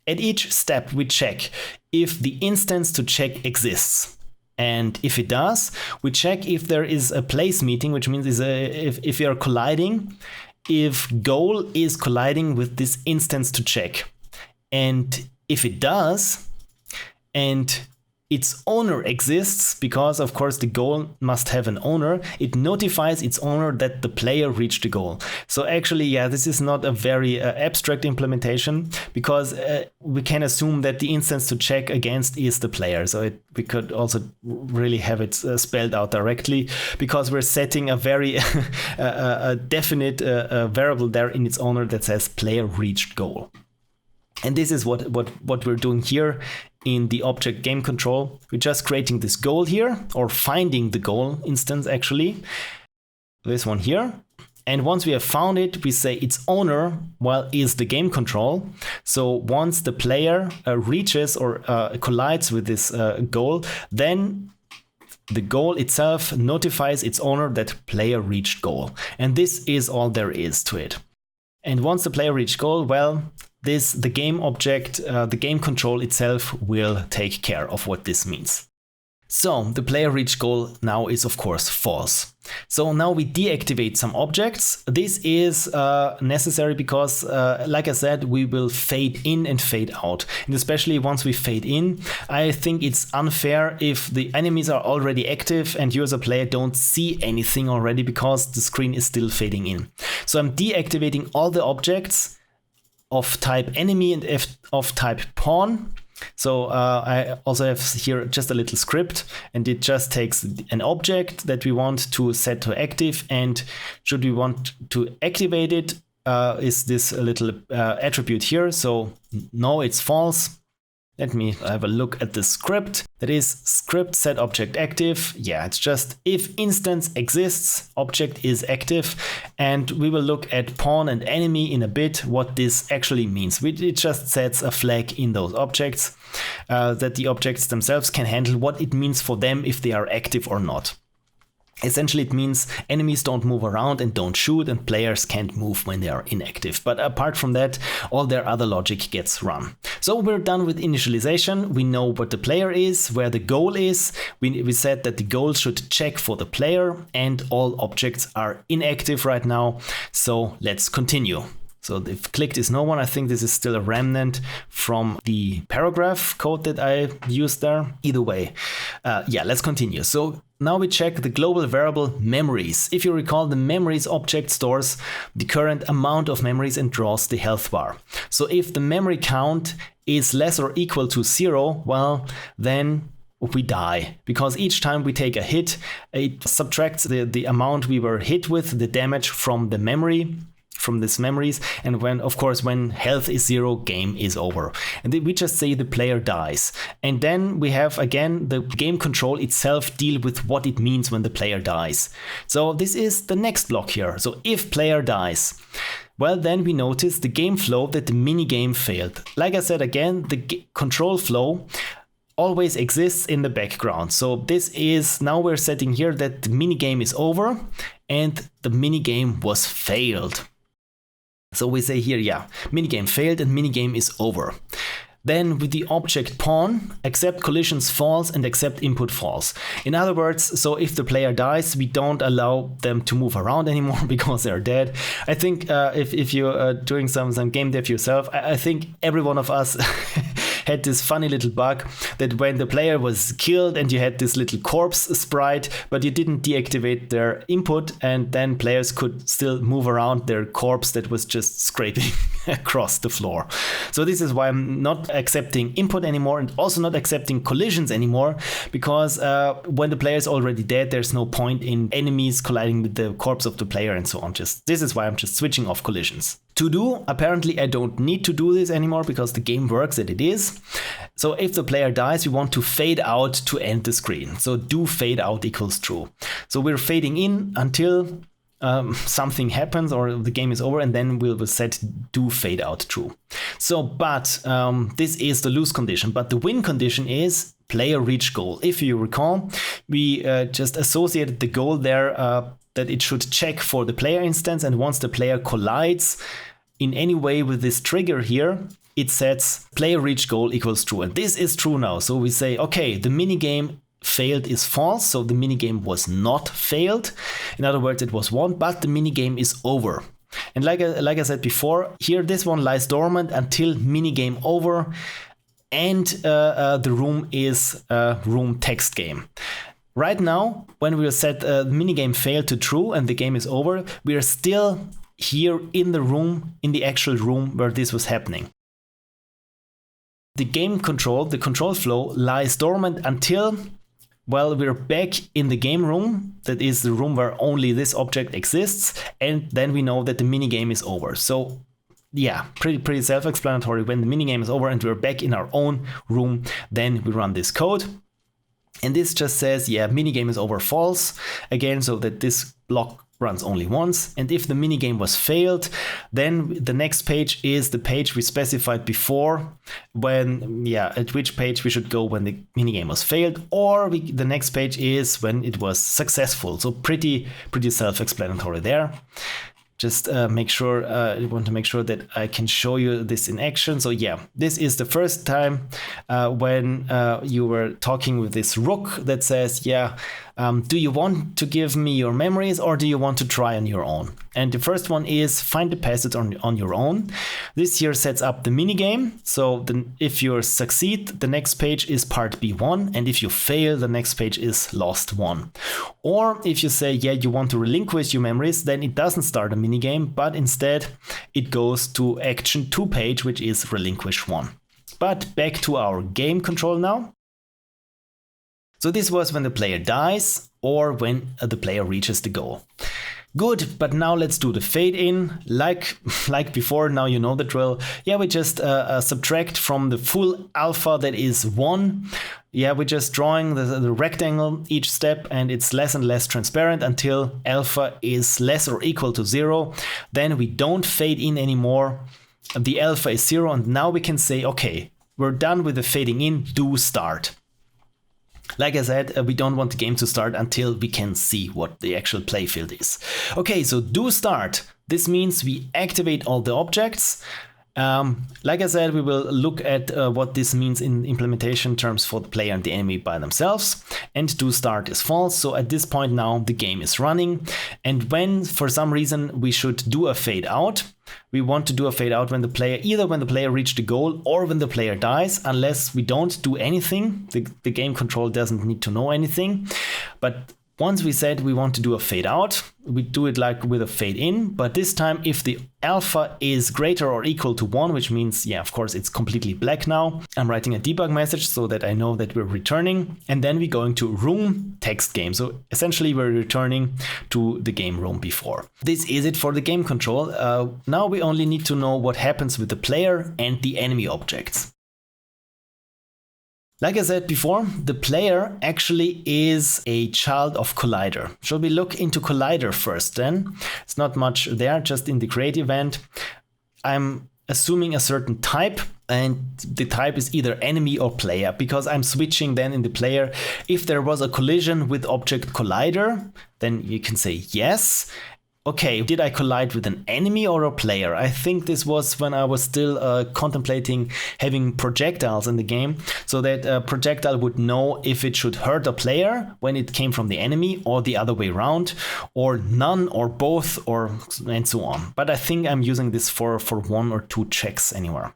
Speaker 1: At each step we check if the instance to check exists. And if it does, we check if there is a place meeting, which means if you are colliding, if goal is colliding with this instance to check. And if it does, and its owner exists, because of course the goal must have an owner, it notifies its owner that the player reached the goal. So actually, yeah, this is not a very abstract implementation, because we can assume that the instance to check against is the player. So we could also really have it spelled out directly, because we're setting a very a definite variable there in its owner that says player reached goal. And this is what we're doing here in the object game control. We're just creating this goal here, or finding the goal instance actually, this one here. And once we have found it, we say its owner, well, is the game control. So once the player reaches or collides with this goal, then the goal itself notifies its owner that player reached goal. And this is all there is to it. And once the player reached goal, well, the game object, the game control itself will take care of what this means. So the player reached goal now is of course false. So now we deactivate some objects. This is necessary because, like I said, we will fade in and fade out. And especially once we fade in, I think it's unfair if the enemies are already active and you as a player don't see anything already because the screen is still fading in. So I'm deactivating all the objects of type enemy and of type pawn. So I also have here just a little script, and it just takes an object that we want to set to active, and should we want to activate it, is this a little attribute here. So no, it's false. Let me have a look at the script. That is script set object active. Yeah, it's just if instance exists, object is active. And we will look at pawn and enemy in a bit, what this actually means. It just sets a flag in those objects that the objects themselves can handle what it means for them if they are active or not. Essentially, it means enemies don't move around and don't shoot, and players can't move when they are inactive. But apart from that, all their other logic gets run. So we're done with initialization. We know what the player is, where the goal is. We said that the goal should check for the player, and all objects are inactive right now. So let's continue. So if clicked is no one, I think this is still a remnant from the paragraph code that I used there. Either way, yeah, let's continue. So now we check the global variable memories. If you recall, the memories object stores the current amount of memories and draws the health bar. So if the memory count is less or equal to 0, well, then we die, because each time we take a hit, it subtracts the amount we were hit with, the damage from the memory, from these memories, and when health is 0, game is over. And then we just say the player dies. And then we have again the game control itself deal with what it means when the player dies. So this is the next block here. So if player dies, well, then we notice the game flow that the mini game failed. Like I said again, the control flow always exists in the background. So this is, now we're setting here that the mini game is over and the mini game was failed. So we say here, yeah, minigame failed and minigame is over. Then with the object pawn, accept collisions false and accept input false. In other words, so if the player dies, we don't allow them to move around anymore because they're dead. I think if you're doing some game dev yourself, I think every one of us had this funny little bug that when the player was killed and you had this little corpse sprite, but you didn't deactivate their input, and then players could still move around their corpse that was just scraping across the floor. So this is why I'm not accepting input anymore and also not accepting collisions anymore, because when the player is already dead, there's no point in enemies colliding with the corpse of the player and so on. This is why I'm just switching off collisions. To do, apparently I don't need to do this anymore because the game works as it is. So if the player dies, we want to fade out to end the screen. So do fade out equals true. So we're fading in until something happens or the game is over, and then we'll set do fade out true. So, but this is the lose condition, but the win condition is player reach goal. If you recall, we just associated the goal there that it should check for the player instance, and once the player collides in any way with this trigger here, it sets player reach goal equals true, and this is true now. So we say, okay, the minigame failed is false, so the minigame was not failed. In other words, it was won, but the minigame is over. And like I said before, here this one lies dormant until minigame over, and the room is room text game. Right now, when we set minigame failed to true and the game is over, we are still here in the room, in the actual room where this was happening. The game control, the control flow lies dormant until, well, we're back in the game room. That is the room where only this object exists, and then we know that the minigame is over. So yeah, pretty self-explanatory. When the minigame is over and we're back in our own room, then we run this code. And this just says, yeah, minigame is over false, again, so that this block runs only once. And if the minigame was failed, then the next page is the page we specified before, when, yeah, at which page we should go when the minigame was failed, or the next page is when it was successful. So pretty self-explanatory there. Just make sure, I want to make sure that I can show you this in action. So yeah, this is the first time when you were talking with this rook that says, yeah, do you want to give me your memories or do you want to try on your own? And the first one is find the passage on your own. This here sets up the minigame. So if you succeed, the next page is part B1. And if you fail, the next page is lost 1. Or if you say, yeah, you want to relinquish your memories, then it doesn't start a minigame, but instead it goes to action 2 page, which is relinquish 1. But back to our game control now. So this was when the player dies or when the player reaches the goal. Good, but now let's do the fade in. Like before, now you know the drill. Yeah, we just subtract from the full alpha that is 1. Yeah, we're just drawing the rectangle each step, and it's less and less transparent until alpha is less or equal to 0. Then we don't fade in anymore. The alpha is 0, and now we can say, okay, we're done with the fading in, do start. Like I said, we don't want the game to start until we can see what the actual playfield is. Okay, so do start. This means we activate all the objects. Like I said, we will look at what this means in implementation terms for the player and the enemy by themselves. And do start is false. So at this point now the game is running. And when for some reason we should do a fade out, we want to do a fade out when the player, either when the player reached the goal or when the player dies, unless we don't do anything. The game control doesn't need to know anything. But once we said we want to do a fade out, we do it like with a fade in, but this time if the alpha is greater or equal to 1, which means, yeah, of course, it's completely black now. I'm writing a debug message so that I know that we're returning, and then we're going to room text game. So essentially we're returning to the game room before. This is it for the game control. Now we only need to know what happens with the player and the enemy objects. Like I said before, the player actually is a child of Collider. Shall we look into Collider first then? It's not much there, just in the create event. I'm assuming a certain type, and the type is either enemy or player, because I'm switching then in the player. If there was a collision with object Collider, then you can say yes. Okay, did I collide with an enemy or a player? I think this was when I was still contemplating having projectiles in the game, so that a projectile would know if it should hurt a player when it came from the enemy, or the other way around, or none, or both, or and so on. But I think I'm using this for 1 or 2 checks anywhere.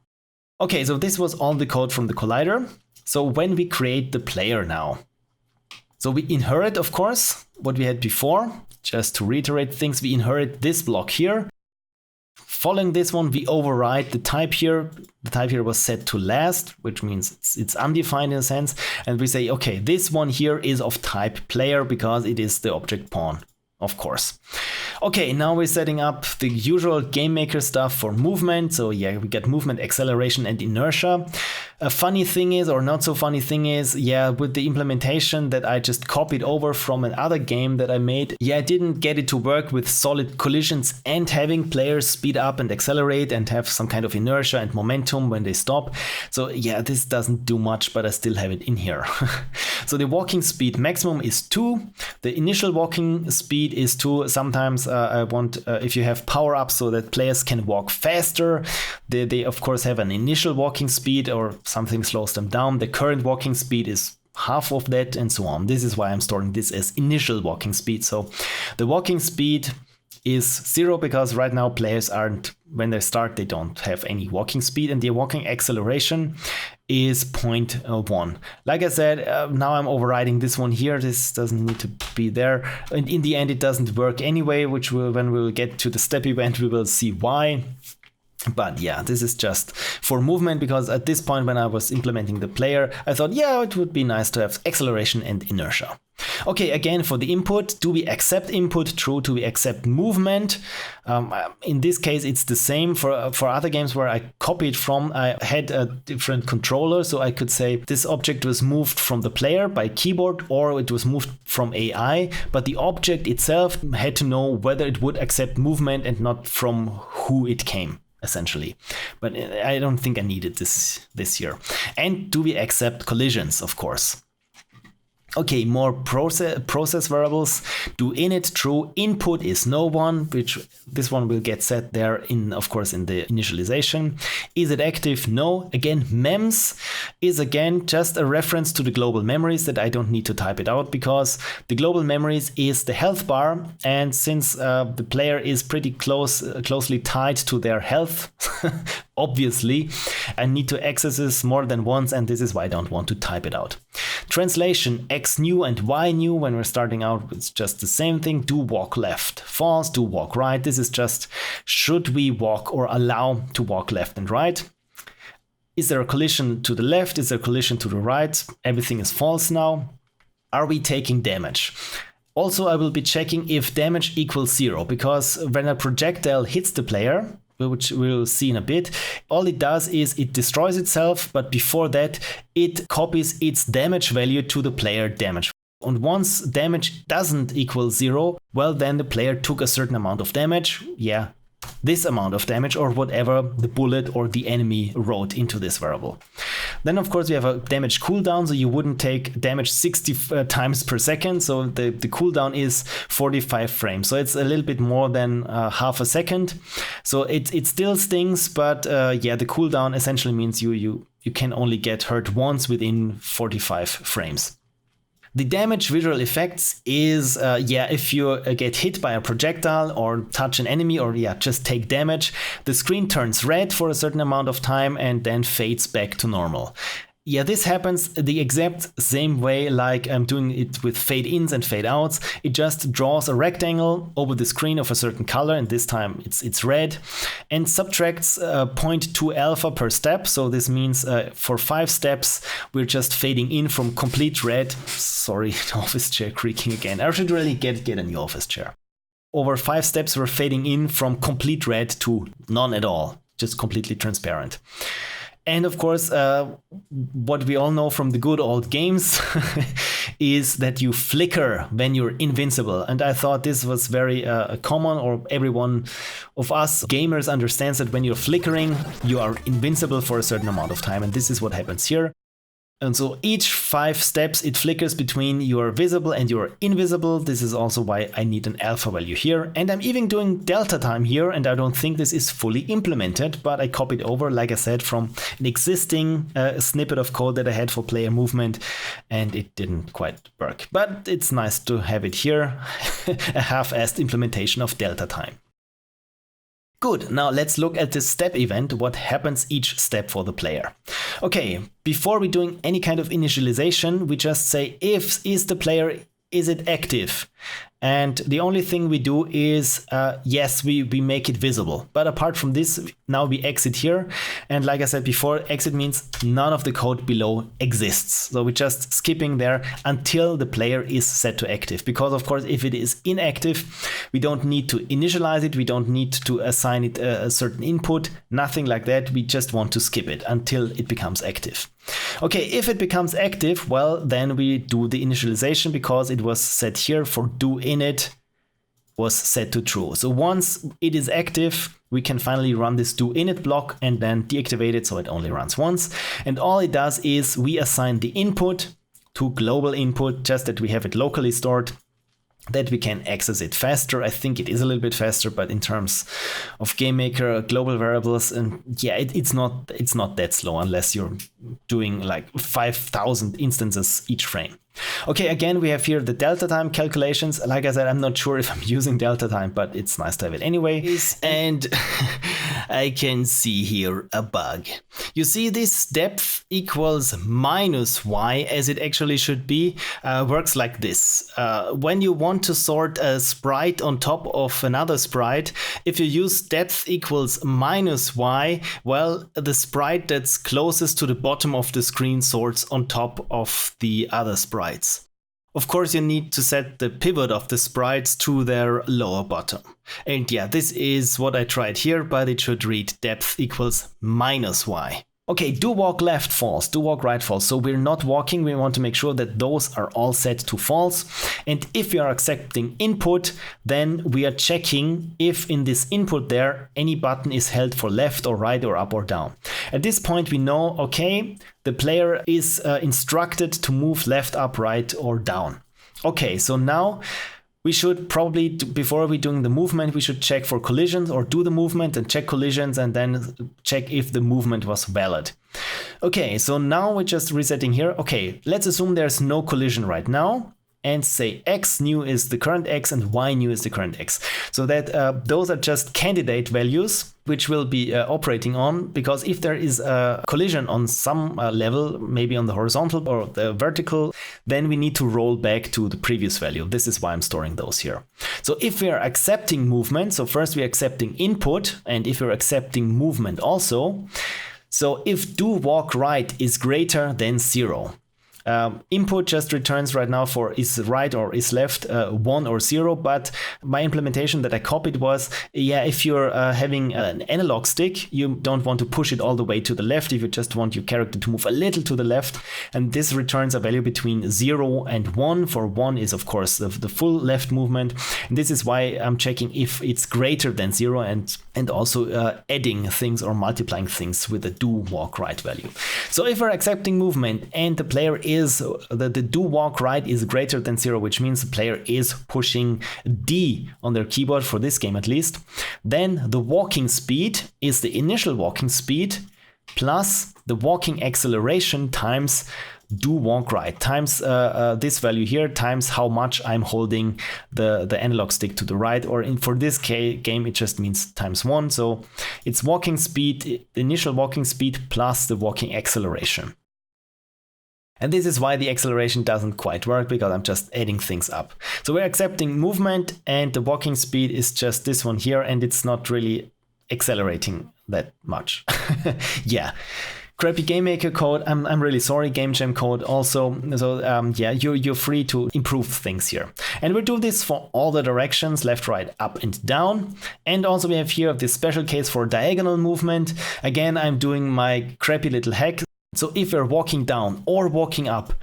Speaker 1: Okay, so this was all the code from the Collider. So when we create the player now, so we inherit, of course, what we had before. Just to reiterate things, we inherit this block here. Following this one, we override the type here. The type here was set to last, which means it's undefined in a sense. And we say, okay, this one here is of type player because it is the object pawn, of course. Okay, now we're setting up the usual game maker stuff for movement. So yeah, we get movement, acceleration, and inertia. A funny thing is, or not so funny thing is, yeah, with the implementation that I just copied over from another game that I made, yeah, I didn't get it to work with solid collisions and having players speed up and accelerate and have some kind of inertia and momentum when they stop. So yeah, this doesn't do much, but I still have it in here. So the walking speed maximum is 2. The initial walking speed is 2. Sometimes I want, if you have power-ups so that players can walk faster, they of course have an initial walking speed, or something slows them down. The current walking speed is half of that, and so on. This is why I'm storing this as initial walking speed. So the walking speed is 0 because right now players aren't, when they start, they don't have any walking speed, and the walking acceleration is 0.1. Like I said, now I'm overriding this one here. This doesn't need to be there. And in the end, it doesn't work anyway, which will, when we'll get to the step event, we will see why. But yeah, this is just for movement, because at this point when I was implementing the player, I thought, yeah, it would be nice to have acceleration and inertia. Okay, again, for the input, do we accept input? True. Do we accept movement? In this case, it's the same. For other games where I copied from, I had a different controller, so I could say this object was moved from the player by keyboard, or it was moved from AI, but the object itself had to know whether it would accept movement and not from who it came, essentially. But I don't think I needed this here. And do we accept collisions? Of course. Okay, more process variables. Do init true, input is no one, which this one will get set there in, of course, in the initialization. Is it active? No. Again, mems is again just a reference to the global memories that I don't need to type it out, because the global memories is the health bar, and since the player is pretty closely tied to their health, obviously, I need to access this more than once, and this is why I don't want to type it out. Translation, X new and Y new, when we're starting out, it's just the same thing. Do walk left. False, do walk right. This is just, should we walk or allow to walk left and right? Is there a collision to the left? Is there a collision to the right? Everything is false now. Are we taking damage? Also, I will be checking if damage equals 0, because when a projectile hits the player, which we'll see in a bit, all it does is it destroys itself, but before that it copies its damage value to the player damage. And once damage doesn't equal 0, well, then the player took a certain amount of damage, yeah, this amount of damage, or whatever the bullet or the enemy wrote into this variable. Then of course we have a damage cooldown, so you wouldn't take damage 60 times per second. So the cooldown is 45 frames. So it's a little bit more than half a second. So it still stings, but yeah, the cooldown essentially means you can only get hurt once within 45 frames. The damage visual effects is, if you get hit by a projectile or touch an enemy or just take damage, the screen turns red for a certain amount of time and then fades back to normal. Yeah, this happens the exact same way like I'm doing it with fade ins and fade outs. It just draws a rectangle over the screen of a certain color, and this time it's red, and subtracts 0.2 alpha per step. So this means for 5 steps, we're just fading in from complete red. Sorry, the office chair creaking again. I should really get a new office chair. Over 5 steps, we're fading in from complete red to none at all, just completely transparent. And of course, what we all know from the good old games is that you flicker when you're invincible. And I thought this was very common, or everyone of us gamers understands that when you're flickering, you are invincible for a certain amount of time. And this is what happens here. And so each 5 steps, it flickers between you're visible and you're invisible. This is also why I need an alpha value here. And I'm even doing delta time here, and I don't think this is fully implemented, but I copied over, like I said, from an existing snippet of code that I had for player movement, and it didn't quite work. But it's nice to have it here, a half-assed implementation of delta time. Good, now let's look at the step event, what happens each step for the player. Okay, before we're doing any kind of initialization, we just say if is the player, is it active? And the only thing we do is, yes, we make it visible. But apart from this, now we exit here. And like I said before, exit means none of the code below exists. So we're just skipping there until the player is set to active. Because of course, if it is inactive, we don't need to initialize it. We don't need to assign it a certain input, nothing like that. We just want to skip it until it becomes active. Okay, if it becomes active, well, then we do the initialization because it was set here for do init was set to true. So once it is active, we can finally run this do init block and then deactivate it so it only runs once. And all it does is we assign the input to global input, just that we have it locally stored, that we can access it faster. I think it is a little bit faster, but in terms of GameMaker global variables, and yeah, it's not that slow unless you're doing like 5,000 instances each frame. Okay, again, we have here the delta time calculations. Like I said, I'm not sure if I'm using delta time, but it's nice to have it anyway. And I can see here a bug. You see this depth equals minus y, as it actually should be, works like this. When you want to sort a sprite on top of another sprite, if you use depth equals minus y, well, the sprite that's closest to the bottom of the screen sorts on top of the other sprite. Of course, you need to set the pivot of the sprites to their lower bottom. And yeah, this is what I tried here, but it should read depth equals minus y. Okay, do walk left false, do walk right false. So we're not walking, we want to make sure that those are all set to false. And if we are accepting input, then we are checking if in this input there, any button is held for left or right or up or down. At this point, we know, okay, the player is instructed to move left, up, right, or down. Okay, so now we should probably, before we're doing the movement, we should check for collisions or do the movement and check collisions and then check if the movement was valid. Okay, so now we're just resetting here. Okay, let's assume there's no collision right now and say x new is the current x and y new is the current x. So that those are just candidate values which will be operating on, because if there is a collision on some level, maybe on the horizontal or the vertical, then we need to roll back to the previous value. This is why I'm storing those here. So if we are accepting movement, so first we're accepting input, and if we're accepting movement also, so if do walk right is greater than 0, Input just returns right now for is right or is left 1 or 0, but my implementation that I copied was, yeah, if you're having an analog stick, you don't want to push it all the way to the left, if you just want your character to move a little to the left, and this returns a value between 0 and 1, for 1 is of course the full left movement, and this is why I'm checking if it's greater than 0 and also adding things or multiplying things with the do walk right value. So if we're accepting movement and the player is, the do walk right is greater than 0, which means the player is pushing D on their keyboard for this game at least, then the walking speed is the initial walking speed plus the walking acceleration times do walk right, times this value here, times how much I'm holding the analog stick to the right, or for this game it just means times 1. So it's walking speed, initial walking speed plus the walking acceleration. And this is why the acceleration doesn't quite work, because I'm just adding things up. So we're accepting movement and the walking speed is just this one here, and it's not really accelerating that much. Yeah. Crappy GameMaker code, I'm really sorry, Game Jam code also. So yeah, you're free to improve things here. And we'll do this for all the directions, left, right, up and down. And also we have here this special case for diagonal movement. Again, I'm doing my crappy little hack. So if we're walking down or walking up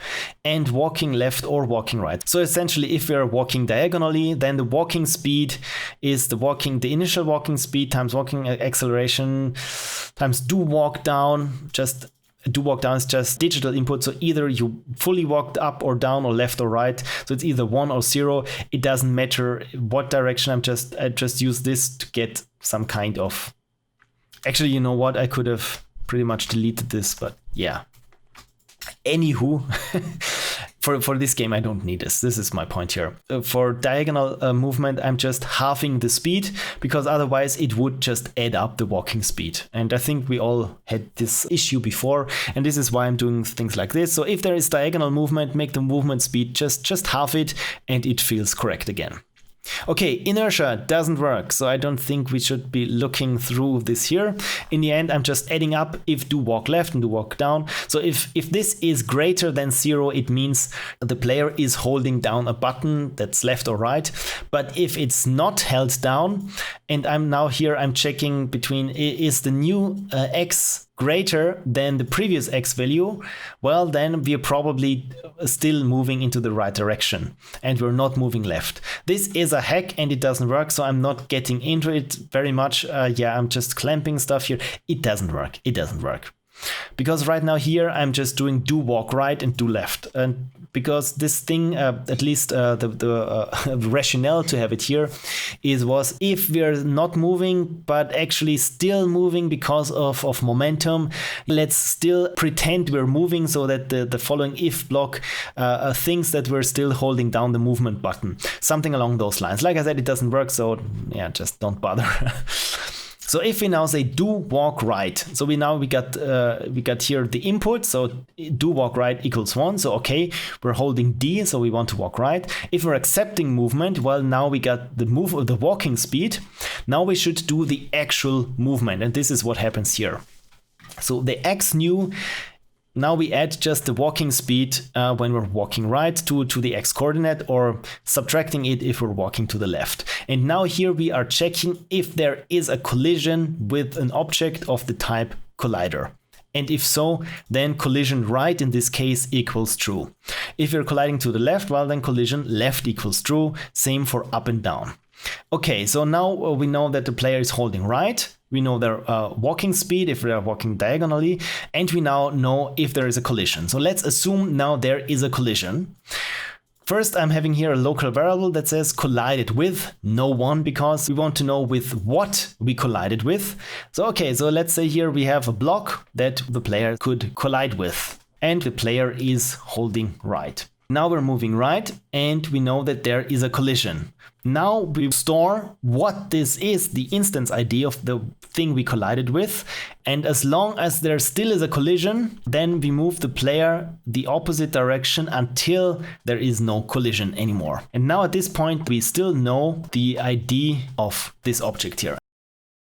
Speaker 1: and walking left or walking right. So essentially if we're walking diagonally, then the walking speed is the initial walking speed times walking acceleration times do walk down. Just do walk down is just digital input. So either you fully walked up or down or left or right. So it's either 1 or 0. It doesn't matter what direction. I just use this to get some kind of, actually, you know what? I could have pretty much deleted this, but yeah. Anywho, for this game, I don't need this. This is my point here. For diagonal movement, I'm just halving the speed, because otherwise it would just add up the walking speed. And I think we all had this issue before, and this is why I'm doing things like this. So if there is diagonal movement, make the movement speed just half it, and it feels correct again. Okay, inertia doesn't work, so I don't think we should be looking through this here. In the end, I'm just adding up if do walk left and do walk down. So if this is greater than 0, it means the player is holding down a button that's left or right. But if it's not held down, and I'm checking between, is the new X greater than the previous X value, well, then we're probably still moving into the right direction and we're not moving left. This is a hack and it doesn't work, so I'm not getting into it very much. Yeah, I'm just clamping stuff here. It doesn't work. It doesn't work. Because right now here I'm just doing do walk right and do left, and because this thing, at least the rationale to have it here was if we're not moving but actually still moving because of momentum, let's still pretend we're moving, so that the following if block thinks that we're still holding down the movement button, something along those lines. Like I said, it doesn't work, so yeah, just don't bother. So if we now say do walk right, so we got here the input, so do walk right equals 1. So okay, we're holding D, so we want to walk right. If we're accepting movement, well, now we got the walking speed. Now we should do the actual movement, and this is what happens here. So the X new. Now we add just the walking speed when we're walking right to the X coordinate, or subtracting it if we're walking to the left. And now here we are checking if there is a collision with an object of the type collider. And if so, then collision right in this case equals true. If you're colliding to the left, well, then collision left equals true. Same for up and down. Okay, so now we know that the player is holding right. We know their walking speed if they are walking diagonally, and we now know if there is a collision. So let's assume now there is a collision. First, I'm having here a local variable that says collided with, no one, because we want to know with what we collided with. So okay, so let's say here we have a block that the player could collide with, and the player is holding right. Now we're moving right, and we know that there is a collision. Now we store what this is, the instance ID of the thing we collided with. And as long as there still is a collision, then we move the player the opposite direction until there is no collision anymore. And now at this point, we still know the ID of this object here.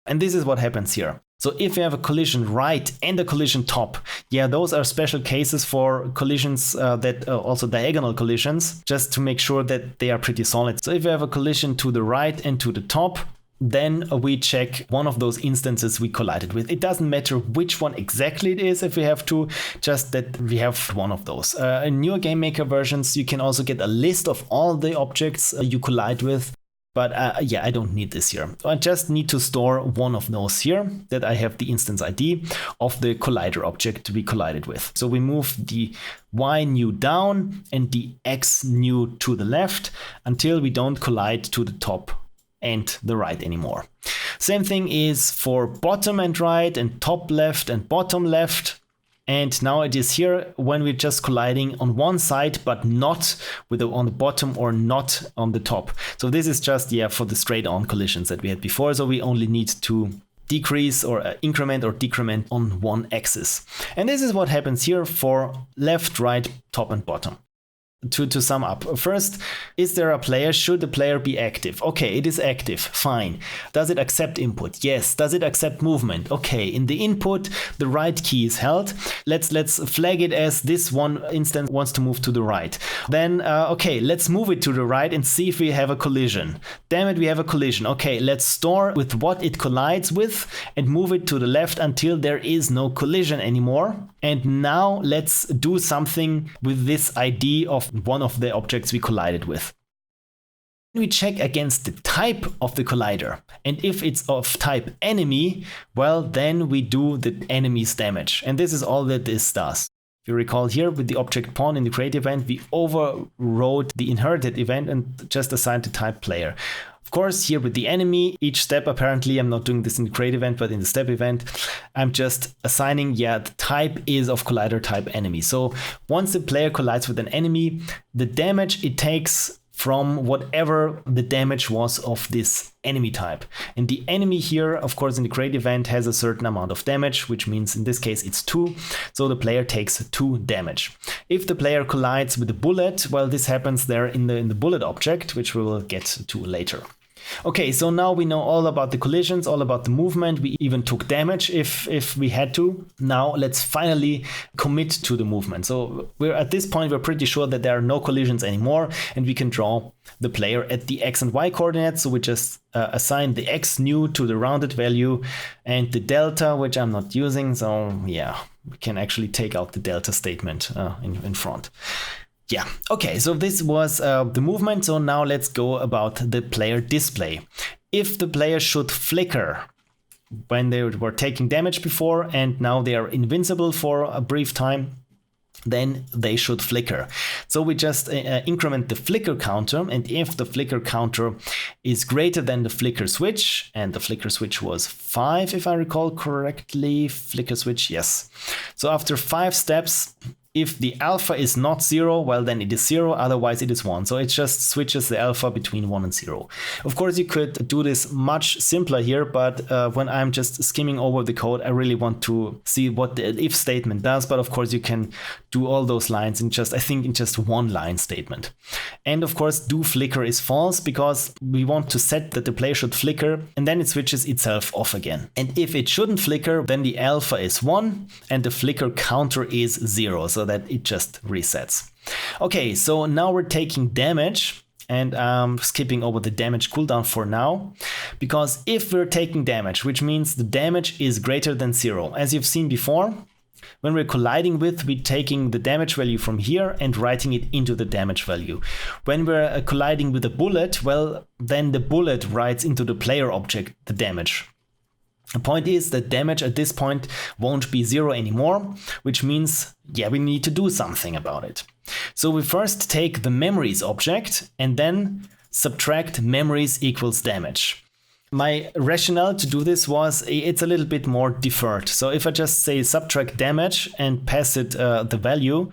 Speaker 1: And this is what happens here. So if you have a collision right and a collision top, yeah, those are special cases for collisions that also diagonal collisions, just to make sure that they are pretty solid. So if you have a collision to the right and to the top, then we check one of those instances we collided with. It doesn't matter which one exactly it is if we have to, just that we have one of those. In newer Game Maker versions, you can also get a list of all the objects you collide with. But yeah, I don't need this here. I just need to store one of those here, that I have the instance ID of the collider object to be collided with. So we move the Y new down and the X new to the left until we don't collide to the top and the right anymore. Same thing is for bottom and right and top left and bottom left. And now it is here when we're just colliding on one side, but not with on the bottom or not on the top. So this is just, yeah, for the straight on collisions that we had before. So we only need to decrease or increment or decrement on one axis. And this is what happens here for left, right, top and bottom. To sum up, first, is there a player? Should the player be active? Okay, it is active, fine. Does it accept input? Yes. Does it accept movement? Okay, in the input, the right key is held. Let's flag it as this one instance wants to move to the right. Then, okay, let's move it to the right and see if we have a collision. Damn it, we have a collision. Okay, let's store with what it collides with and move it to the left until there is no collision anymore. And now let's do something with this ID of one of the objects we collided with. We check against the type of the collider, and if it's of type enemy, well, then we do the enemy's damage. And this is all that this does. If you recall here with the object pawn in the create event, we overrode the inherited event and just assigned the type player. Of course, here with the enemy, each step, apparently I'm not doing this in the create event, but in the step event, I'm just assigning, yeah, the type is of collider type enemy. So once the player collides with an enemy, the damage it takes from whatever the damage was of this enemy type. And the enemy here, of course, in the create event has a certain amount of damage, which means in this case it's 2. So the player takes 2 damage. If the player collides with a bullet, well, this happens there in the bullet object, which we will get to later. Okay, so now we know all about the collisions, all about the movement. We even took damage if we had to. Now let's finally commit to the movement. So we're at this point, we're pretty sure that there are no collisions anymore, and we can draw the player at the X and Y coordinates. So we just assign the X new to the rounded value and the delta, which I'm not using. So yeah, we can actually take out the delta statement in front. Yeah, okay, so this was the movement. So now let's go about the player display. If the player should flicker when they were taking damage before and now they are invincible for a brief time, then they should flicker. So we just increment the flicker counter, and if the flicker counter is greater than the flicker switch, and the flicker switch was 5 if I recall correctly, flicker switch, yes. So after 5 steps, if the alpha is not 0, well then it is 0, otherwise it is 1. So it just switches the alpha between 1 and 0. Of course you could do this much simpler here, but when I'm just skimming over the code, I really want to see what the if statement does. But of course you can do all those lines in just, I think, in just one line statement. And of course do flicker is false because we want to set that the player should flicker and then it switches itself off again. And if it shouldn't flicker, then the alpha is 1 and the flicker counter is 0. So that it just resets. Okay, so now we're taking damage, and I'm skipping over the damage cooldown for now, because if we're taking damage, which means the damage is greater than 0, as you've seen before, when we're colliding with, we're taking the damage value from here and writing it into the damage value. When we're colliding with a bullet, well, then the bullet writes into the player object the damage. The point is that damage at this point won't be 0 anymore, which means, yeah, we need to do something about it. So we first take the memories object and then subtract memories equals damage. My rationale to do this was it's a little bit more deferred. So if I just say subtract damage and pass it the value,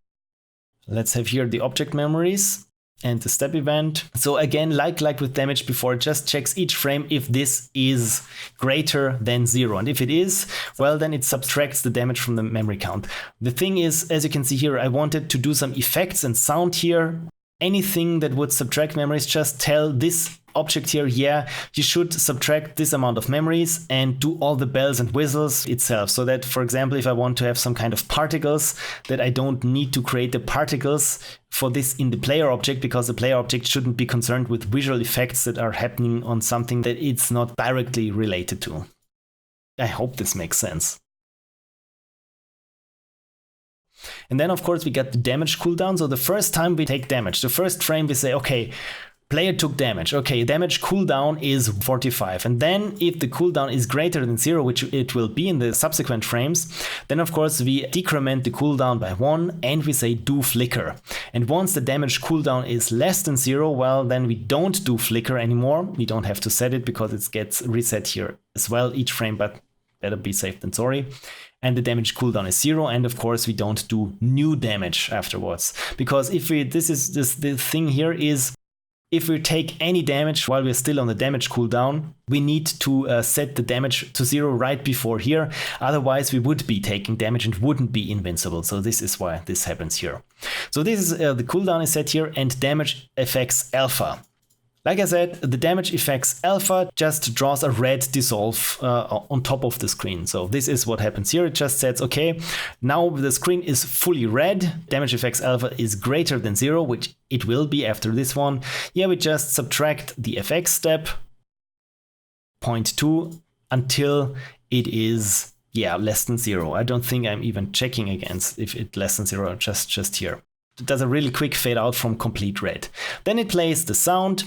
Speaker 1: let's have here the object memories and the step event. So again, like with damage before, it just checks each frame if this is greater than 0. And if it is, well, then it subtracts the damage from the memory count. The thing is, as you can see here, I wanted to do some effects and sound here. Anything that would subtract memories, just tell this object here, yeah, you should subtract this amount of memories and do all the bells and whistles itself. So that, for example, if I want to have some kind of particles, that I don't need to create the particles for this in the player object, because the player object shouldn't be concerned with visual effects that are happening on something that it's not directly related to. I hope this makes sense. And then, of course, we get the damage cooldown. So the first time we take damage, the first frame we say, okay, player took damage. Okay, damage cooldown is 45. And then if the cooldown is greater than 0, which it will be in the subsequent frames, then of course we decrement the cooldown by 1 and we say do flicker. And once the damage cooldown is less than 0, well, then we don't do flicker anymore. We don't have to set it because it gets reset here as well each frame, but better be safe than sorry. And the damage cooldown is 0, and of course we don't do new damage afterwards, because if we the thing here is, if we take any damage while we're still on the damage cooldown, we need to set the damage to 0 right before here, otherwise we would be taking damage and wouldn't be invincible. So this is why this happens here. So this is the cooldown is set here, and damage effects alpha. Like I said, the damage effects alpha just draws a red dissolve on top of the screen. So this is what happens here. It just says, okay, now the screen is fully red. Damage effects alpha is greater than 0, which it will be after this one. Yeah, we just subtract the FX step, 0.2, until it is, yeah, less than 0. I don't think I'm even checking against if it's less than 0, just here. It does a really quick fade out from complete red. Then it plays the sound.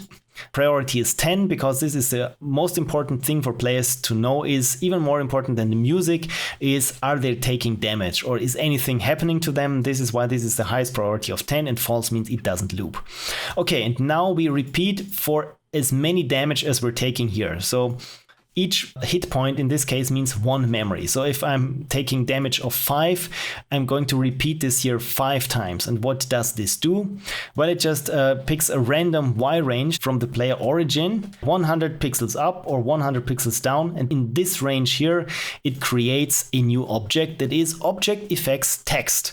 Speaker 1: Priority is 10, because this is the most important thing for players to know, is even more important than the music, is are they taking damage or is anything happening to them. This is why this is the highest priority of 10, and false means it doesn't loop. Okay, and now we repeat for as many damage as we're taking here. So each hit point in this case means 1 memory. So if I'm taking damage of 5, I'm going to repeat this here 5 times. And what does this do? Well, it just picks a random Y range from the player origin, 100 pixels up or 100 pixels down. And in this range here, it creates a new object that is object effects text.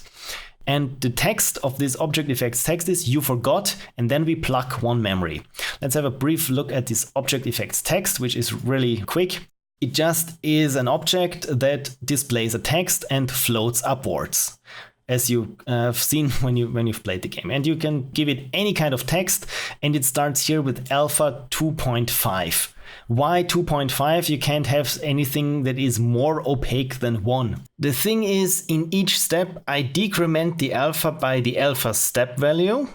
Speaker 1: And the text of this object effects text is you forgot, and then we pluck 1 memory. Let's have a brief look at this object effects text, which is really quick. It just is an object that displays a text and floats upwards, as you have seen when you've played the game. And you can give it any kind of text, and it starts here with alpha 2.5. Why 2.5? You can't have anything that is more opaque than 1. The thing is, in each step, I decrement the alpha by the alpha step value.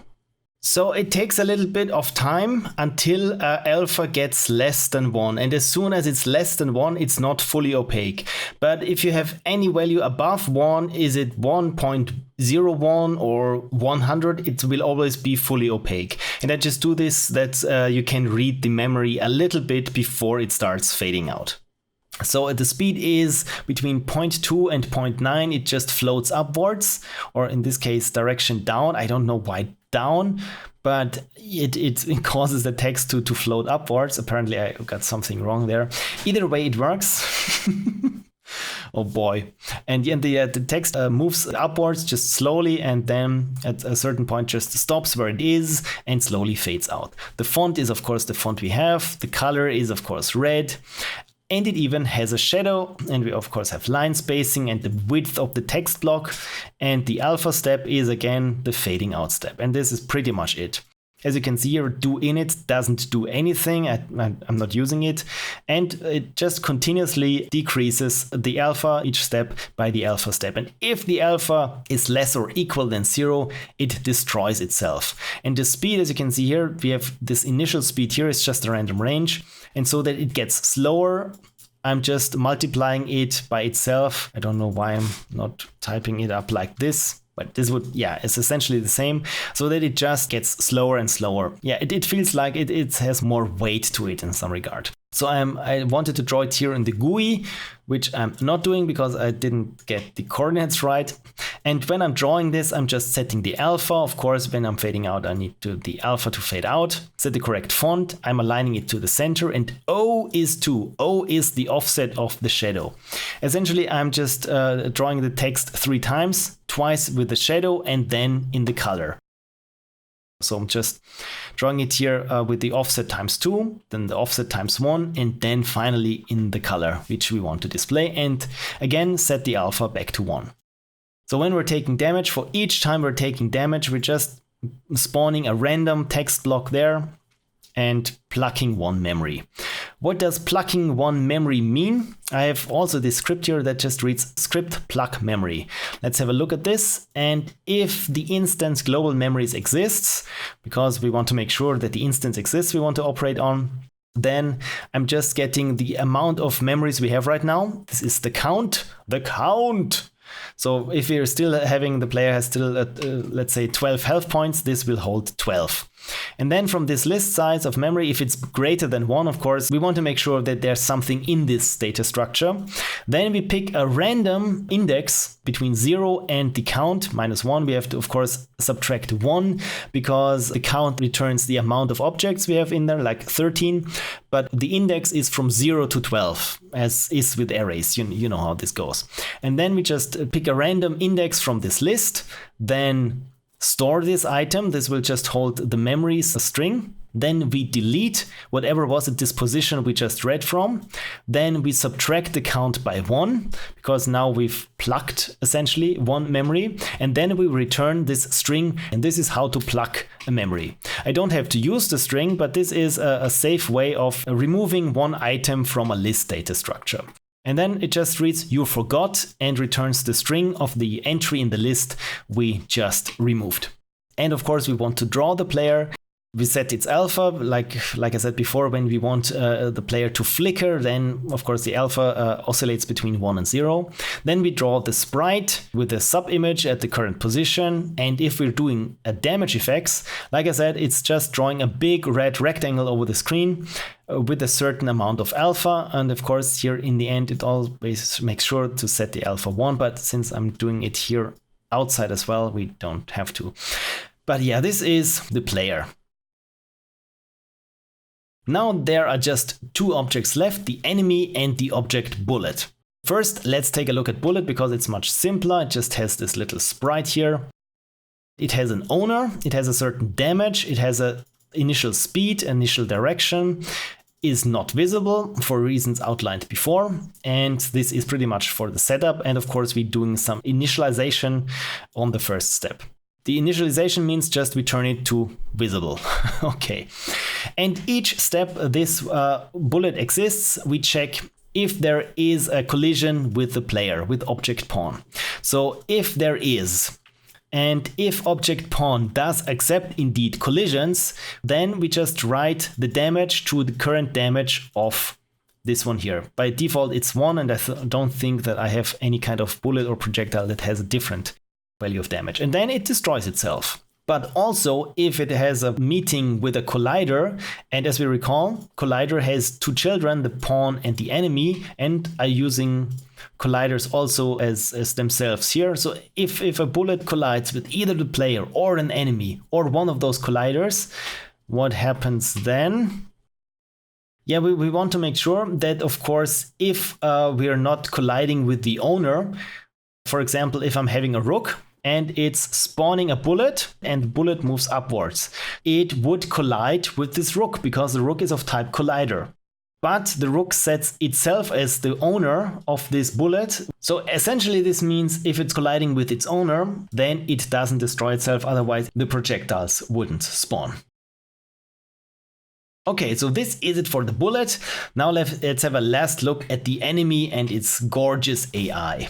Speaker 1: So it takes a little bit of time until alpha gets less than 1. And as soon as it's less than 1, it's not fully opaque. But if you have any value above 1, is it 1.01 or 100, it will always be fully opaque. And I just do this that you can read the memory a little bit before it starts fading out. So the speed is between 0.2 and 0.9. It just floats upwards, or in this case, direction down. I don't know why down, but it causes the text to float upwards. Apparently I got something wrong there. Either way, it works. Oh boy. And the text moves upwards just slowly, and then at a certain point just stops where it is and slowly fades out. The font is of course the font we have. The color is of course red. And it even has a shadow, and we of course have line spacing and the width of the text block. And the alpha step is again the fading out step. And this is pretty much it. As you can see here, do init doesn't do anything. I'm not using it. And it just continuously decreases the alpha each step by the alpha step. And if the alpha is less or equal than 0, it destroys itself. And the speed, as you can see here, we have this initial speed here is just a random range. And so that it gets slower, I'm just multiplying it by itself. I don't know why I'm not typing it up like this. But this would, yeah, it's essentially the same, so that it just gets slower and slower. Yeah, it feels like it has more weight to it in some regard. So I wanted to draw it here in the GUI, which I'm not doing because I didn't get the coordinates right. And when I'm drawing this, I'm just setting the alpha. Of course, when I'm fading out, I need the alpha to fade out. Set the correct font. I'm aligning it to the center, and O is 2. O is the offset of the shadow. Essentially, I'm just drawing the text 3 times, twice with the shadow and then in the color. So I'm just drawing it here with the offset times 2, then the offset times 1, and then finally in the color which we want to display, and again set the alpha back to 1. So when we're taking damage, for each time we're taking damage, we're just spawning a random text block there and plucking 1 memory. What does plucking 1 memory mean? I have also this script here that just reads script pluck memory. Let's have a look at this. And if the instance global memories exists, because we want to make sure that the instance exists we want to operate on, then I'm just getting the amount of memories we have right now. This is the count. So if we're still having, the player has still, let's say 12 health points, this will hold 12. And then from this list size of memory, if it's greater than 1, of course, we want to make sure that there's something in this data structure. Then we pick a random index between 0 and the count, -1. We have to, of course, subtract 1 because the count returns the amount of objects we have in there, like 13. But the index is from 0 to 12, as is with arrays. You know how this goes. And then we just pick a random index from this list, then store this item. This will just hold the memories string. Then we delete whatever was at this position we just read from. Then we subtract the count by 1, because now we've plucked essentially 1 memory. And then we return this string, and this is how to pluck a memory. I don't have to use the string, but this is a safe way of removing 1 item from a list data structure. And then it just reads you forgot and returns the string of the entry in the list we just removed. And of course we want to draw the player. We set its alpha, like I said before, when we want the player to flicker, then of course the alpha oscillates between 1 and 0. Then we draw the sprite with the sub-image at the current position. And if we're doing a damage effects, like I said, it's just drawing a big red rectangle over the screen with a certain amount of alpha. And of course here in the end, it always makes sure to set the alpha 1. But since I'm doing it here outside as well, we don't have to. But yeah, this is the player. Now there are just 2 objects left, the enemy and the object bullet. First, let's take a look at bullet because it's much simpler. It just has this little sprite here. It has an owner, it has a certain damage, it has an initial speed, initial direction, is not visible for reasons outlined before. And this is pretty much for the setup. And of course, we're doing some initialization on the first step. The initialization means just we turn it to visible. Okay. And each step this bullet exists, we check if there is a collision with the player, with object pawn. So if there is, and if object pawn does accept indeed collisions, then we just write the damage to the current damage of this one here. By default, it's 1, and I don't think that I have any kind of bullet or projectile that has a different value of damage. And then it destroys itself. But also if it has a meeting with a collider, and as we recall, collider has 2 children, the pawn and the enemy, and are using colliders also as themselves here. So if a bullet collides with either the player or an enemy or one of those colliders, what happens then? Yeah, we want to make sure that, of course, if we are not colliding with the owner, for example, if I'm having a rook and it's spawning a bullet and the bullet moves upwards, it would collide with this rook because the rook is of type collider. But the rook sets itself as the owner of this bullet. So essentially this means if it's colliding with its owner, then it doesn't destroy itself, otherwise the projectiles wouldn't spawn. Okay, so this is it for the bullet. Now let's have a last look at the enemy and its gorgeous AI.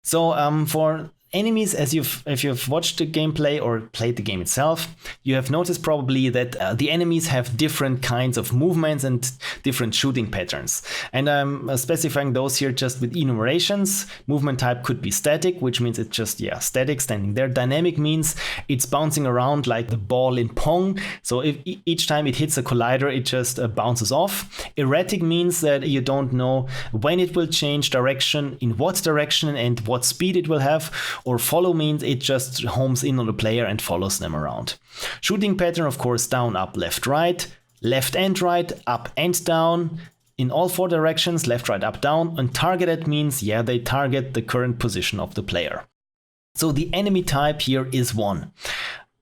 Speaker 1: So for enemies, if you've watched the gameplay or played the game itself, you have noticed probably that the enemies have different kinds of movements and different shooting patterns. And I'm specifying those here just with enumerations. Movement type could be static, which means it's just, static, standing there. Dynamic means it's bouncing around like the ball in Pong. So if each time it hits a collider, it just bounces off. Erratic means that you don't know when it will change direction, in what direction, and what speed it will have. Or follow means it just homes in on the player and follows them around. Shooting pattern, of course, down, up, left, right, left and right, up and down, in all 4 directions, left, right, up, down. And targeted means, they target the current position of the player. So the enemy type here is 1.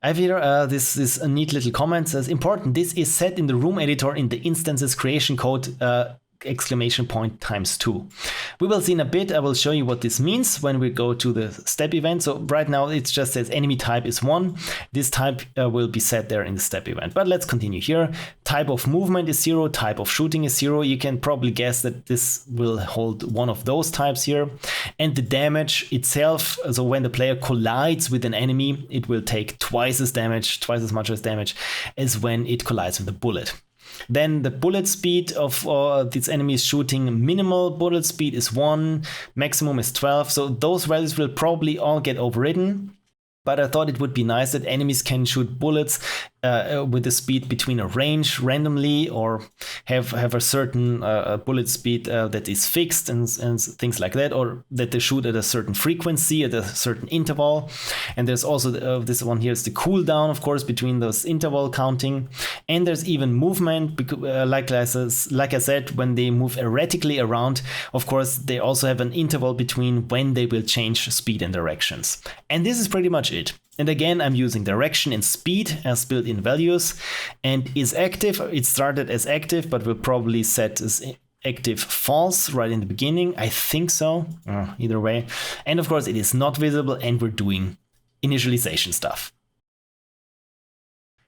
Speaker 1: I have here this neat little comment says, important, this is set in the room editor in the instances creation code exclamation point ×2. We will see in a bit. I will show you what this means when we go to the step event. So right now it just says enemy type is 1. This type will be set there in the step event. But let's continue here. Type of movement is 0. Type of shooting is 0. You can probably guess that this will hold one of those types here. And the damage itself, so when the player collides with an enemy, it will take twice as much damage as when it collides with a bullet. Then the bullet speed of this enemy is shooting. Minimal bullet speed is 1, maximum is 12. So those values will probably all get overridden. But I thought it would be nice that enemies can shoot bullets with a speed between a range randomly, or have a certain bullet speed that is fixed and things like that, or that they shoot at a certain frequency, at a certain interval. And there's also this one here is the cooldown, of course, between those interval counting. And there's even movement, like I said, when they move erratically around, of course, they also have an interval between when they will change speed and directions. And this is pretty much it. And again, I'm using direction and speed as built-in values, and is active. It started as active, but will probably set as active false right in the beginning. I think so, either way. And of course, it is not visible, and we're doing initialization stuff.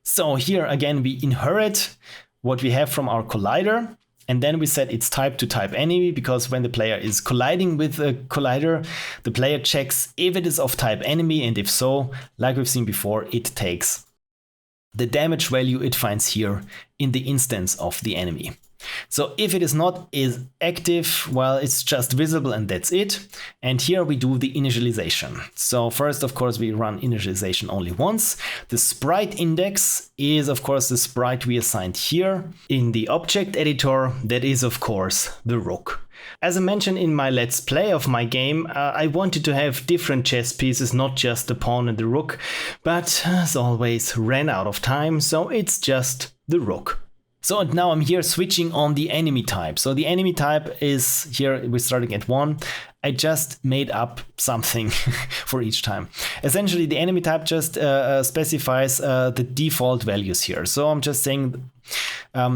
Speaker 1: So here again, we inherit what we have from our collider. And then we set its type to type enemy, because when the player is colliding with a collider, the player checks if it is of type enemy, and if so, like we've seen before, it takes the damage value it finds here in the instance of the enemy. So if it is not active, well, it's just visible and that's it. And here we do the initialization. So first, of course, we run initialization only once. The sprite index is, of course, the sprite we assigned here in the object editor. That is, of course, the rook. As I mentioned in my let's play of my game, I wanted to have different chess pieces, not just the pawn and the rook, but as always ran out of time, so it's just the rook. So now I'm here switching on the enemy type. So the enemy type is here, we're starting at 1. I just made up something for each time. Essentially, the enemy type just specifies the default values here. So I'm just saying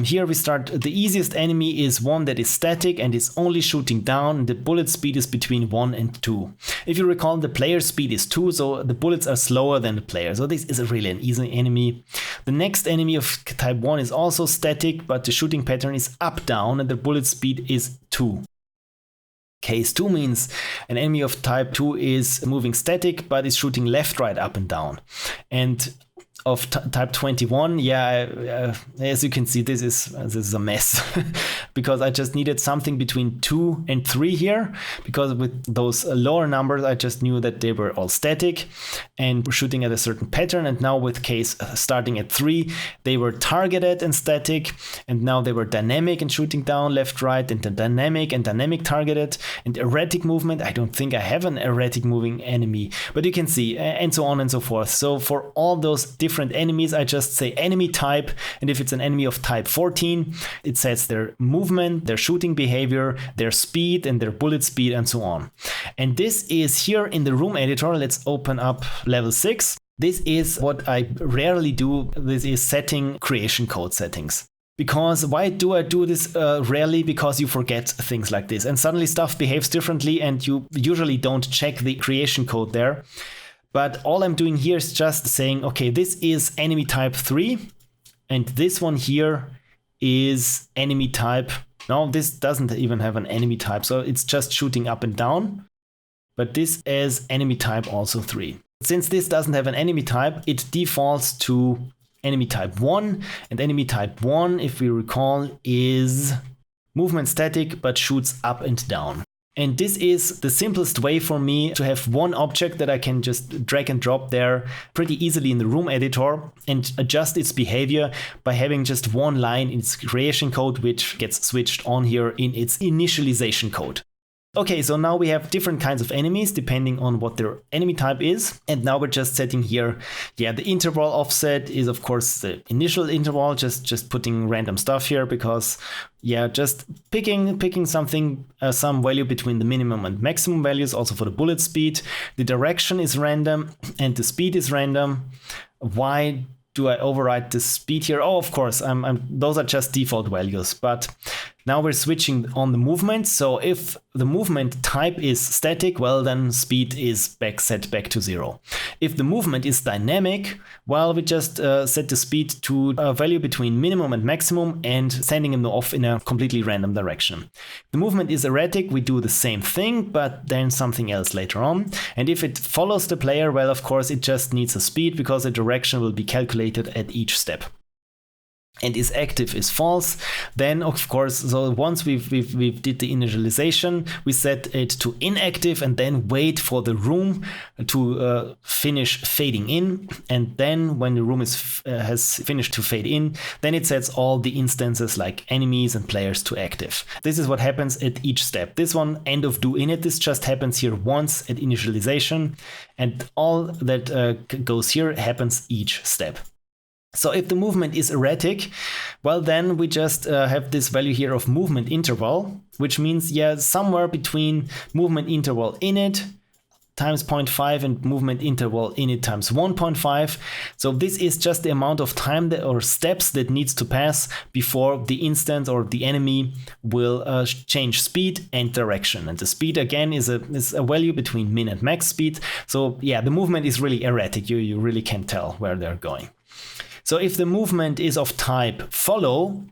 Speaker 1: here we start, the easiest enemy is one that is static and is only shooting down. The bullet speed is between 1 and 2. If you recall, the player speed is 2, so the bullets are slower than the player. So this is really an easy enemy. The next enemy of type 1 is also static, but the shooting pattern is up-down and the bullet speed is 2. Case 2 means an enemy of type 2 is moving static, but is shooting left, right, up and down. And of type 21, as you can see, this is a mess because I just needed something between 2 and 3 here, because with those lower numbers I just knew that they were all static and were shooting at a certain pattern. And now with case starting at 3, they were targeted and static, and now they were dynamic and shooting down left, right, and then dynamic targeted, and erratic movement. I don't think I have an erratic moving enemy, but you can see, and so on and so forth. So for all those different enemies, I just say enemy type, and if it's an enemy of type 14, it sets their movement, their shooting behavior, their speed, and their bullet speed, and so on. And this is here in the room editor. Let's open up level 6. This is what I rarely do. This is setting creation code settings. Because why do I do this rarely? Because you forget things like this, and suddenly stuff behaves differently, and you usually don't check the creation code there. But all I'm doing here is just saying, okay, this is enemy type 3, and this one here is enemy type. No, this doesn't even have an enemy type, so it's just shooting up and down. But this is enemy type also 3. Since this doesn't have an enemy type, it defaults to enemy type 1, and enemy type 1, if we recall, is movement static but shoots up and down. And this is the simplest way for me to have one object that I can just drag and drop there pretty easily in the room editor and adjust its behavior by having just one line in its creation code, which gets switched on here in its initialization code. Okay, so now we have different kinds of enemies depending on what their enemy type is. And now we're just setting here, the interval offset is of course the initial interval, just putting random stuff here because, just picking something, some value between the minimum and maximum values, also for the bullet speed. The direction is random and the speed is random. Why do I override the speed here? Oh, of course, those are just default values, but now we're switching on the movement. So if the movement type is static, well, then speed is set back to 0. If the movement is dynamic, well, we just set the speed to a value between minimum and maximum and sending them off in a completely random direction. If the movement is erratic, we do the same thing, but then something else later on. And if it follows the player, well, of course, it just needs a speed because the direction will be calculated at each step. And is active is false, then of course, so once we've did the initialization, we set it to inactive and then wait for the room to finish fading in. And then when the room has finished to fade in, then it sets all the instances like enemies and players to active. This is what happens at each step. This one, end of do init, this just happens here once at initialization, and all that goes here happens each step. So if the movement is erratic, well, then we just have this value here of movement interval, which means, yeah, somewhere between movement interval init times 0.5 and movement interval init times 1.5. So this is just the amount of time or steps that needs to pass before the instance or the enemy will change speed and direction. And the speed again is a value between min and max speed. So yeah, the movement is really erratic. You really can't tell where they're going. So if the movement is of type follow,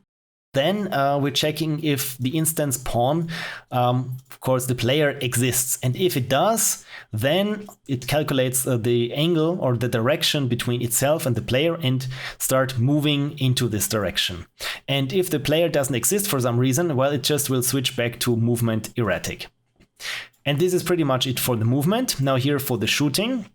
Speaker 1: then we're checking if the instance pawn, of course, the player exists. And if it does, then it calculates the angle or the direction between itself and the player and start moving into this direction. And if the player doesn't exist for some reason, well, it just will switch back to movement erratic. And this is pretty much it for the movement. Now here for the shooting.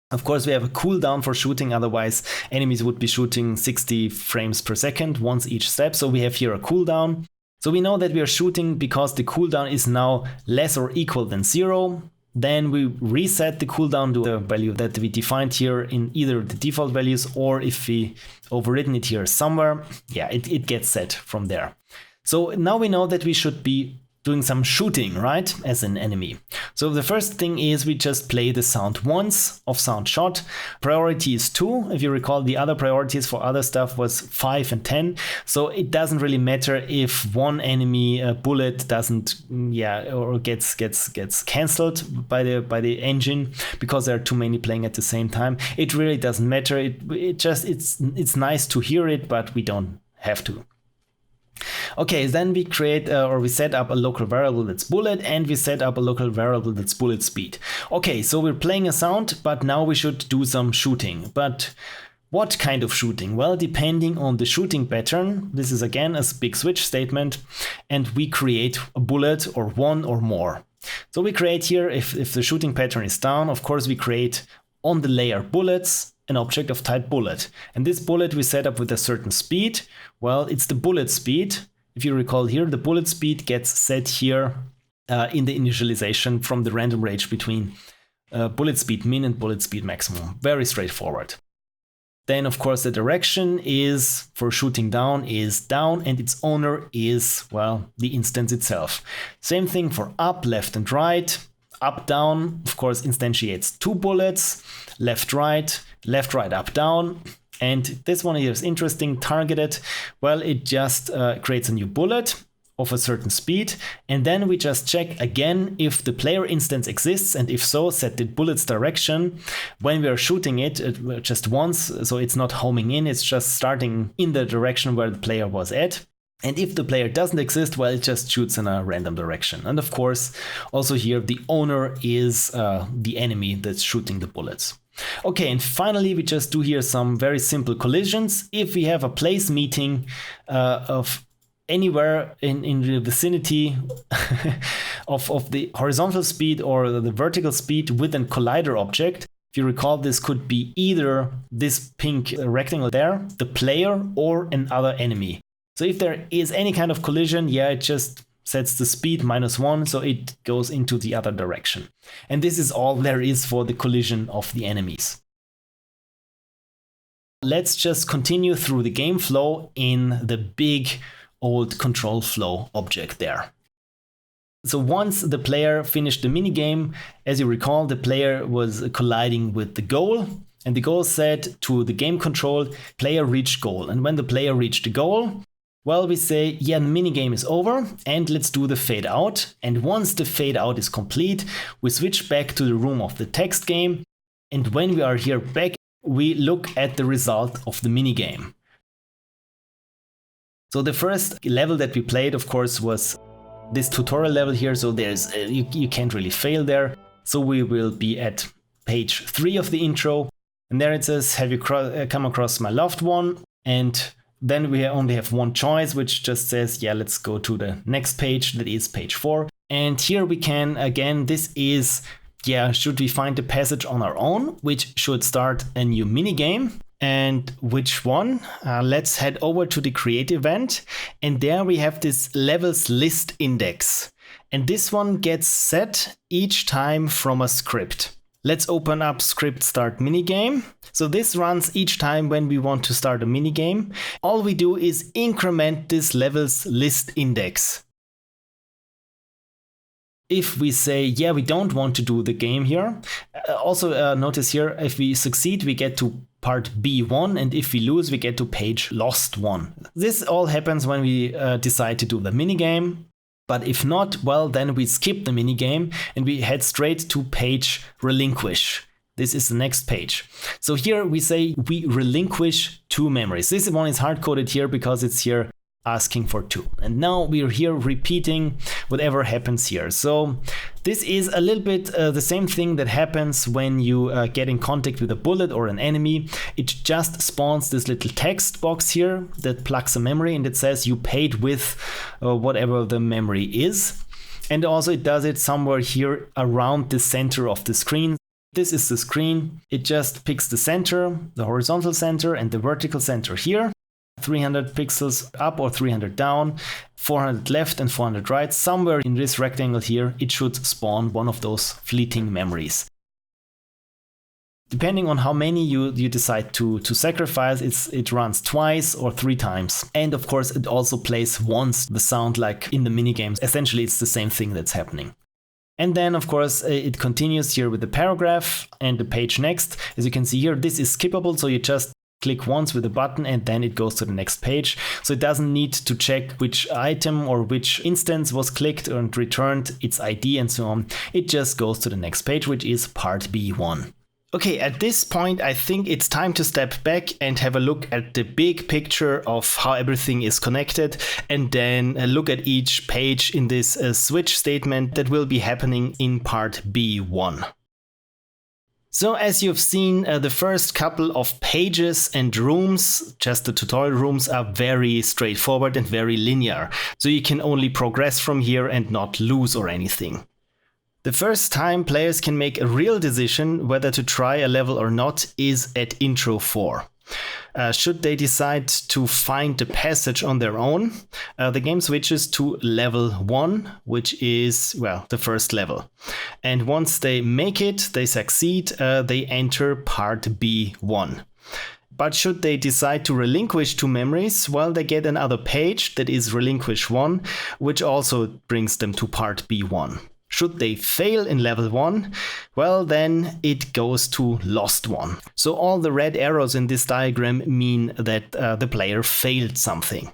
Speaker 1: Of course, we have a cooldown for shooting, otherwise enemies would be shooting 60 frames per second once each step. So we have here a cooldown. So we know that we are shooting because the cooldown is now less or equal than 0. Then we reset the cooldown to the value that we defined here in either the default values, or if we overwritten it here somewhere, yeah, it gets set from there. So now we know that we should be doing some shooting, right, as an enemy. So the first thing is we just play the sound once of sound shot. Priority is 2. If you recall, the other priorities for other stuff was 5 and 10. So it doesn't really matter if one enemy bullet doesn't, or gets cancelled by the engine because there are too many playing at the same time. It really doesn't matter. It's nice to hear it, but we don't have to. Okay, then we create or we set up a local variable that's bullet, and we set up a local variable that's bullet speed. Okay, so we're playing a sound, but now we should do some shooting. But what kind of shooting? Well, depending on the shooting pattern, this is again a big switch statement, and we create a bullet or one or more. So we create here, if the shooting pattern is down, of course we create on the layer bullets an object of type bullet. And this bullet we set up with a certain speed. Well, it's the bullet speed. If you recall here, the bullet speed gets set here in the initialization from the random range between bullet speed min and bullet speed maximum. Very straightforward. Then, of course, the direction is for shooting down is down, and its owner is, well, the instance itself. Same thing for up, left, and right. Up, down, of course, instantiates 2 bullets. Left, right, up, down. And this one here is interesting, targeted. Well, it just creates a new bullet of a certain speed. And then we just check again if the player instance exists. And if so, set the bullet's direction. When we are shooting it just once, so it's not homing in, it's just starting in the direction where the player was at. And if the player doesn't exist, well, it just shoots in a random direction. And of course, also here, the owner is the enemy that's shooting the bullets. Okay, and finally, we just do here some very simple collisions. If we have a place meeting of anywhere in the vicinity of the horizontal speed or the vertical speed with a collider object, if you recall, this could be either this pink rectangle there, the player, or another enemy. So if there is any kind of collision, yeah, it just sets the speed -1, so it goes into the other direction. And this is all there is for the collision of the enemies. Let's just continue through the game flow in the big old control flow object there. So once the player finished the minigame, as you recall, the player was colliding with the goal. and the goal said to the game control, player reached goal. And when the player reached the goal, well, we say, yeah, the minigame is over and let's do the fade out. And once the fade out is complete, we switch back to the room of the text game. And when we are here back, we look at the result of the minigame. So the first level that we played, of course, was this tutorial level here. So there's you can't really fail there. So we will be at page 3 of the intro. And there it says, have you come across my loved one? And then we only have one choice, which just says, yeah, let's go to the next page. That is page 4. And here we can, again, this is, yeah, should we find the passage on our own, which should start a new minigame. And which one? Let's head over to the create event. And there we have this levels list index. And this one gets set each time from a script. Let's open up script start minigame. So this runs each time when we want to start a minigame. All we do is increment this levels list index. If we say, yeah, we don't want to do the game here, also notice here, if we succeed, we get to part B1, and if we lose, we get to page lost 1. This all happens when we decide to do the minigame. But if not, well, then we skip the minigame and we head straight to page relinquish. This is the next page. So here we say we relinquish 2 memories. This one is hard-coded here because it's here asking for 2. And now we're here repeating whatever happens here. So this is a little bit the same thing that happens when you get in contact with a bullet or an enemy. It just spawns this little text box here that plugs a memory, and it says you paid with whatever the memory is. And also it does it somewhere here around the center of the screen. This is the screen. It just picks the center, the horizontal center and the vertical center here. 300 pixels up or 300 down, 400 left and 400 right. Somewhere in this rectangle here, it should spawn one of those fleeting memories. Depending on how many you decide to sacrifice, it runs twice or 3 times. And of course, it also plays once the sound like in the minigames. Essentially, it's the same thing that's happening. And then, of course, it continues here with the paragraph and the page next. As you can see here, this is skippable, so you just click once with a button and then it goes to the next page. So it doesn't need to check which item or which instance was clicked and returned its ID and so on. It just goes to the next page, which is part B1. Okay, at this point, I think it's time to step back and have a look at the big picture of how everything is connected, and then look at each page in this switch statement that will be happening in part B1. So as you've seen, the first couple of pages and rooms, just the tutorial rooms, are very straightforward and very linear. So you can only progress from here and not lose or anything. The first time players can make a real decision whether to try a level or not is at intro 4. Should they decide to find the passage on their own, the game switches to level 1, which is, well, the first level. And once they make it, they succeed, they enter part B1. But should they decide to relinquish 2 memories, well, they get another page that is relinquish 1, which also brings them to part B1. Should they fail in level 1, well, then it goes to lost 1. So all the red arrows in this diagram mean that the player failed something.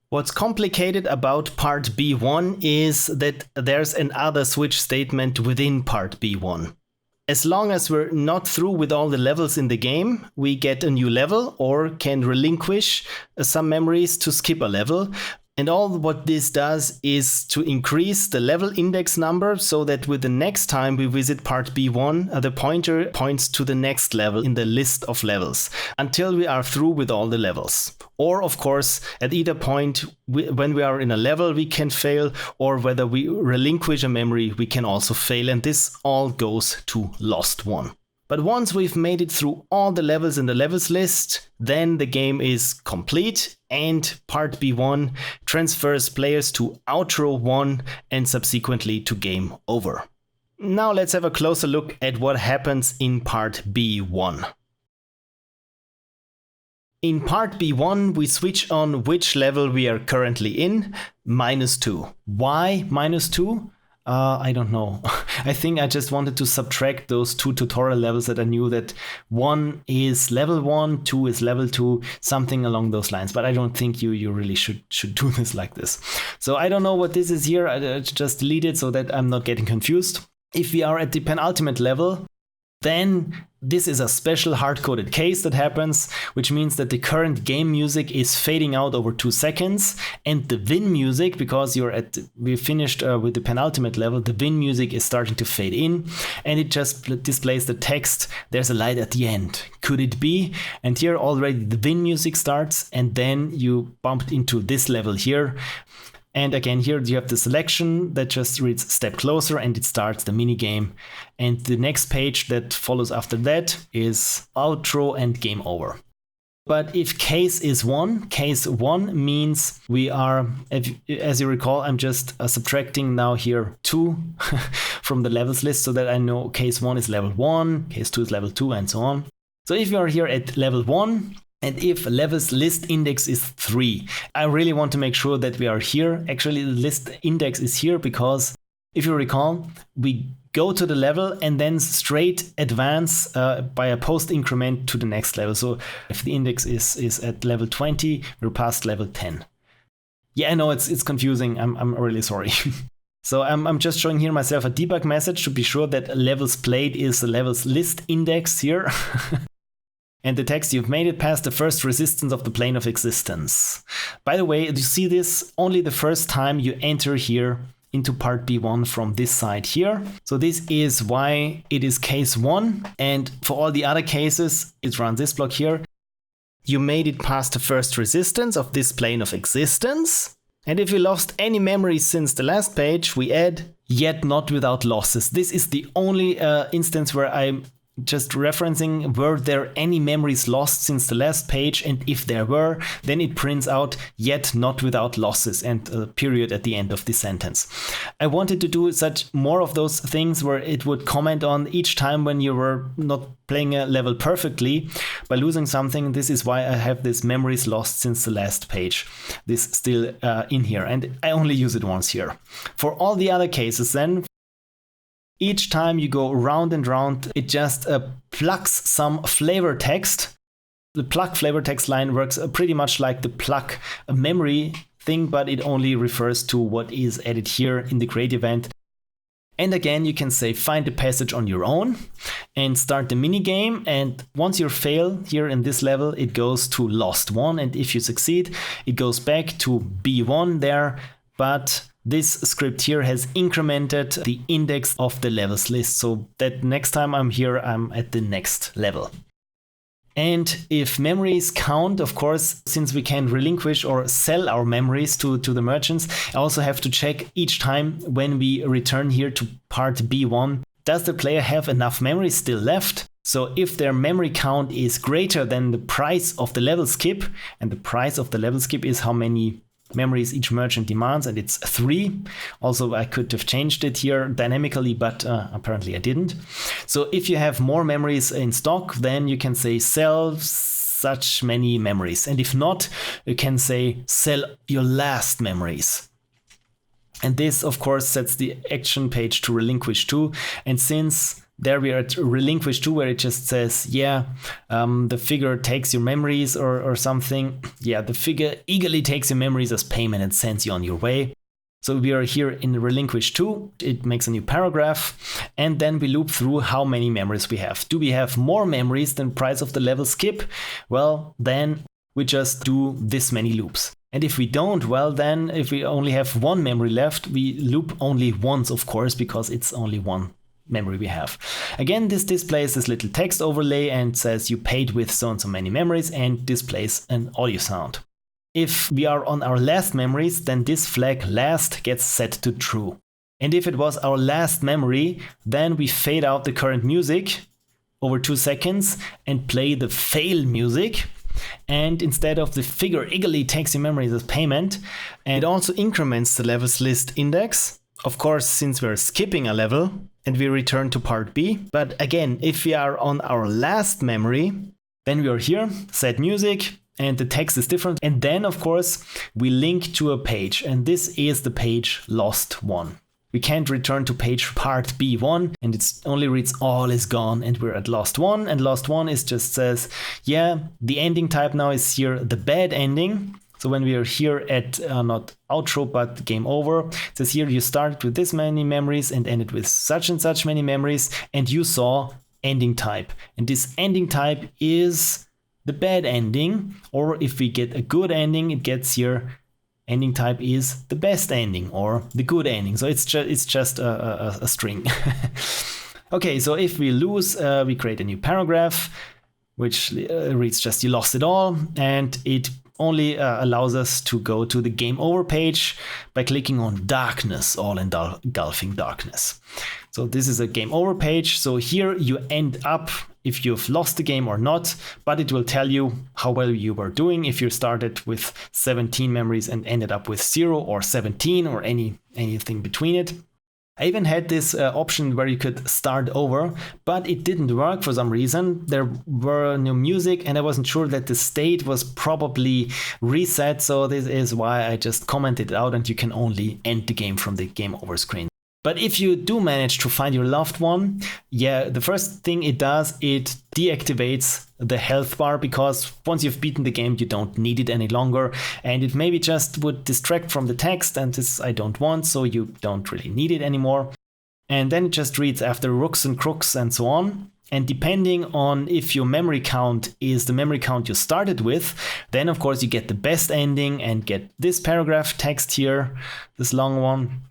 Speaker 1: What's complicated about part B1 is that there's another switch statement within part B1. As long as we're not through with all the levels in the game, we get a new level or can relinquish some memories to skip a level. And all what this does is to increase the level index number so that with the next time we visit part B1, the pointer points to the next level in the list of levels until we are through with all the levels. Or of course, at either point when we are in a level we can fail, or whether we relinquish a memory we can also fail, and this all goes to lost 1. But once we've made it through all the levels in the levels list, then the game is complete and part B1 transfers players to outro 1 and subsequently to game over. Now let's have a closer look at what happens in part B1. In part B1, we switch on which level we are currently in, -2. Why -2? I don't know. I think I just wanted to subtract those 2 tutorial levels that I knew that 1 is level 1, 2 is level 2, something along those lines. But I don't think you really should do this like this. So I don't know what this is here. I just delete it so that I'm not getting confused. If we are at the penultimate level, then this is a special hard-coded case that happens, which means that the current game music is fading out over 2 seconds, and the win music, because we finished with the penultimate level, the win music is starting to fade in, and it just displays the text, there's a light at the end. Could it be? And here already the win music starts, and then you bumped into this level here. And again, here you have the selection that just reads step closer and it starts the mini game. And the next page that follows after that is outro and game over. But if case is 1, case 1 means we are, as you recall, I'm just subtracting now here 2 from the levels list so that I know case 1 is level 1, case 2 is level 2, and so on. So if you are here at level 1, and if levels list index is 3, I really want to make sure that we are here. Actually, the list index is here because if you recall, we go to the level and then straight advance by a post increment to the next level. So if the index is at level 20, we're past level 10. Yeah, I know it's confusing. I'm really sorry. So I'm just showing here myself a debug message to be sure that levels played is the levels list index here. And the text, you've made it past the first resistance of the plane of existence. By the way, you see this only the first time you enter here into part B1 from this side here. So this is why it is case 1. And for all the other cases, it runs this block here. You made it past the first resistance of this plane of existence. And if we lost any memories since the last page, we add yet not without losses. This is the only instance where I'm just referencing were there any memories lost since the last page, and if there were, then it prints out yet not without losses and a period at the end of the sentence. I wanted to do such more of those things where it would comment on each time when you were not playing a level perfectly by losing something. This is why I have this memories lost since the last page, this still in here, and I only use it once here. For all the other cases then, each time you go round and round, it just plucks some flavor text. The pluck flavor text line works pretty much like the pluck memory thing, but it only refers to what is added here in the create event. And again, you can say find the passage on your own and start the mini game. And once you fail here in this level, it goes to lost 1. And if you succeed, it goes back to B1 there. But this script here has incremented the index of the levels list, so that next time I'm here, I'm at the next level. And if memories count, of course, since we can relinquish or sell our memories to the merchants, I also have to check each time when we return here to part B1, does the player have enough memories still left? So if their memory count is greater than the price of the level skip, and the price of the level skip is how many memories each merchant demands, and it's 3. Also, I could have changed it here dynamically, but apparently I didn't. So if you have more memories in stock, then you can say sell such many memories. And if not, you can say sell your last memories. And this, of course, sets the action page to relinquish to. And since there we are at relinquish to, where it just says, yeah, the figure takes your memories or something. Yeah, the figure eagerly takes your memories as payment and sends you on your way. So we are here in relinquish to, it makes a new paragraph, and then we loop through how many memories we have. Do we have more memories than price of the level skip? Well, then we just do this many loops. And if we don't, well, then if we only have 1 memory left, we loop only once, of course, because it's only 1 memory we have. Again, this displays this little text overlay and says you paid with so and so many memories, and displays an audio sound. If we are on our last memories, then this flag last gets set to true. And if it was our last memory, then we fade out the current music over 2 seconds and play the fail music. And instead of the figure eagerly takes your memories as payment, and it also increments the levels list index. Of course, since we're skipping a level, and we return to part B. But again, if we are on our last memory, then we are here, set music, and the text is different. And then, of course, we link to a page, and this is the page lost 1. we can't return to page part B1, and it only reads all is gone, and we're at lost one, and lost one is just says, yeah, the ending type now is here the bad ending. So when we are here at not outro but game over, it says here you started with this many memories and ended with such and such many memories, and you saw ending type, and this ending type is the bad ending, or if we get a good ending, it gets here ending type is the best ending or the good ending. So it's just a string. Okay, so if we lose, we create a new paragraph, which reads just you lost it all, and it only allows us to go to the game over page by clicking on darkness, all engulfing darkness. So this is a game over page. So here you end up if you've lost the game or not, but it will tell you how well you were doing if you started with 17 memories and ended up with 0 or 17 or anything between it. I even had this option where you could start over, but it didn't work for some reason. There were no music and I wasn't sure that the state was probably reset. So this is why I just commented it out, and you can only end the game from the game over screen. But if you do manage to find your loved one, yeah, the first thing it does, it deactivates the health bar, because once you've beaten the game, you don't need it any longer. And it maybe just would distract from the text, and this I don't want, so you don't really need it anymore. And then it just reads after rooks and crooks and so on. And depending on if your memory count is the memory count you started with, then of course you get the best ending and get this paragraph text here, this long one.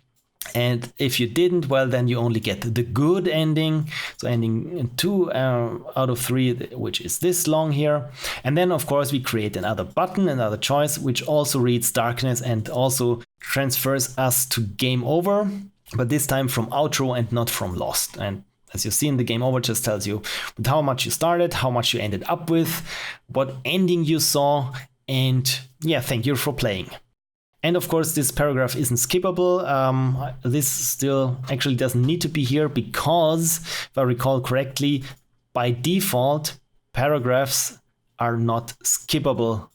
Speaker 1: And if you didn't, well, then you only get the good ending. So ending in 2 out of 3, which is this long here. And then, of course, we create another button, another choice, which also reads darkness and also transfers us to game over, but this time from outro and not from lost. And as you see in the game over, just tells you with how much you started, how much you ended up with, what ending you saw, and yeah, thank you for playing. And of course, this paragraph isn't skippable. This still actually doesn't need to be here because, if I recall correctly, by default, paragraphs are not skippable.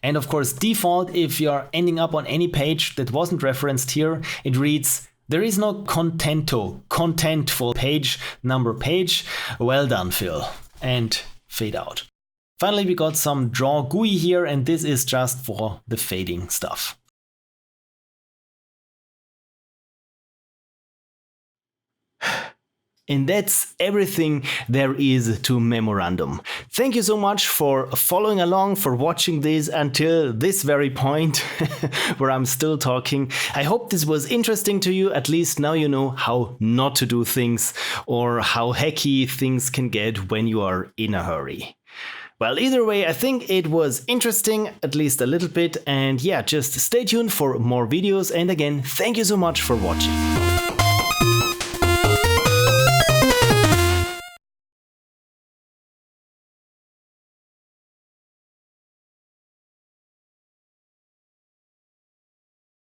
Speaker 1: And of course, default, if you're ending up on any page that wasn't referenced here, it reads, there is no contentful page, number page. Well done, Phil. And fade out. Finally, we got some draw GUI here, and this is just for the fading stuff. And that's everything there is to Memorandum. Thank you so much for following along, for watching this until this very point where I'm still talking. I hope this was interesting to you. At least now you know how not to do things or how hacky things can get when you are in a hurry. Well, either way, I think it was interesting, at least a little bit. And yeah, just stay tuned for more videos. And again, thank you so much for watching.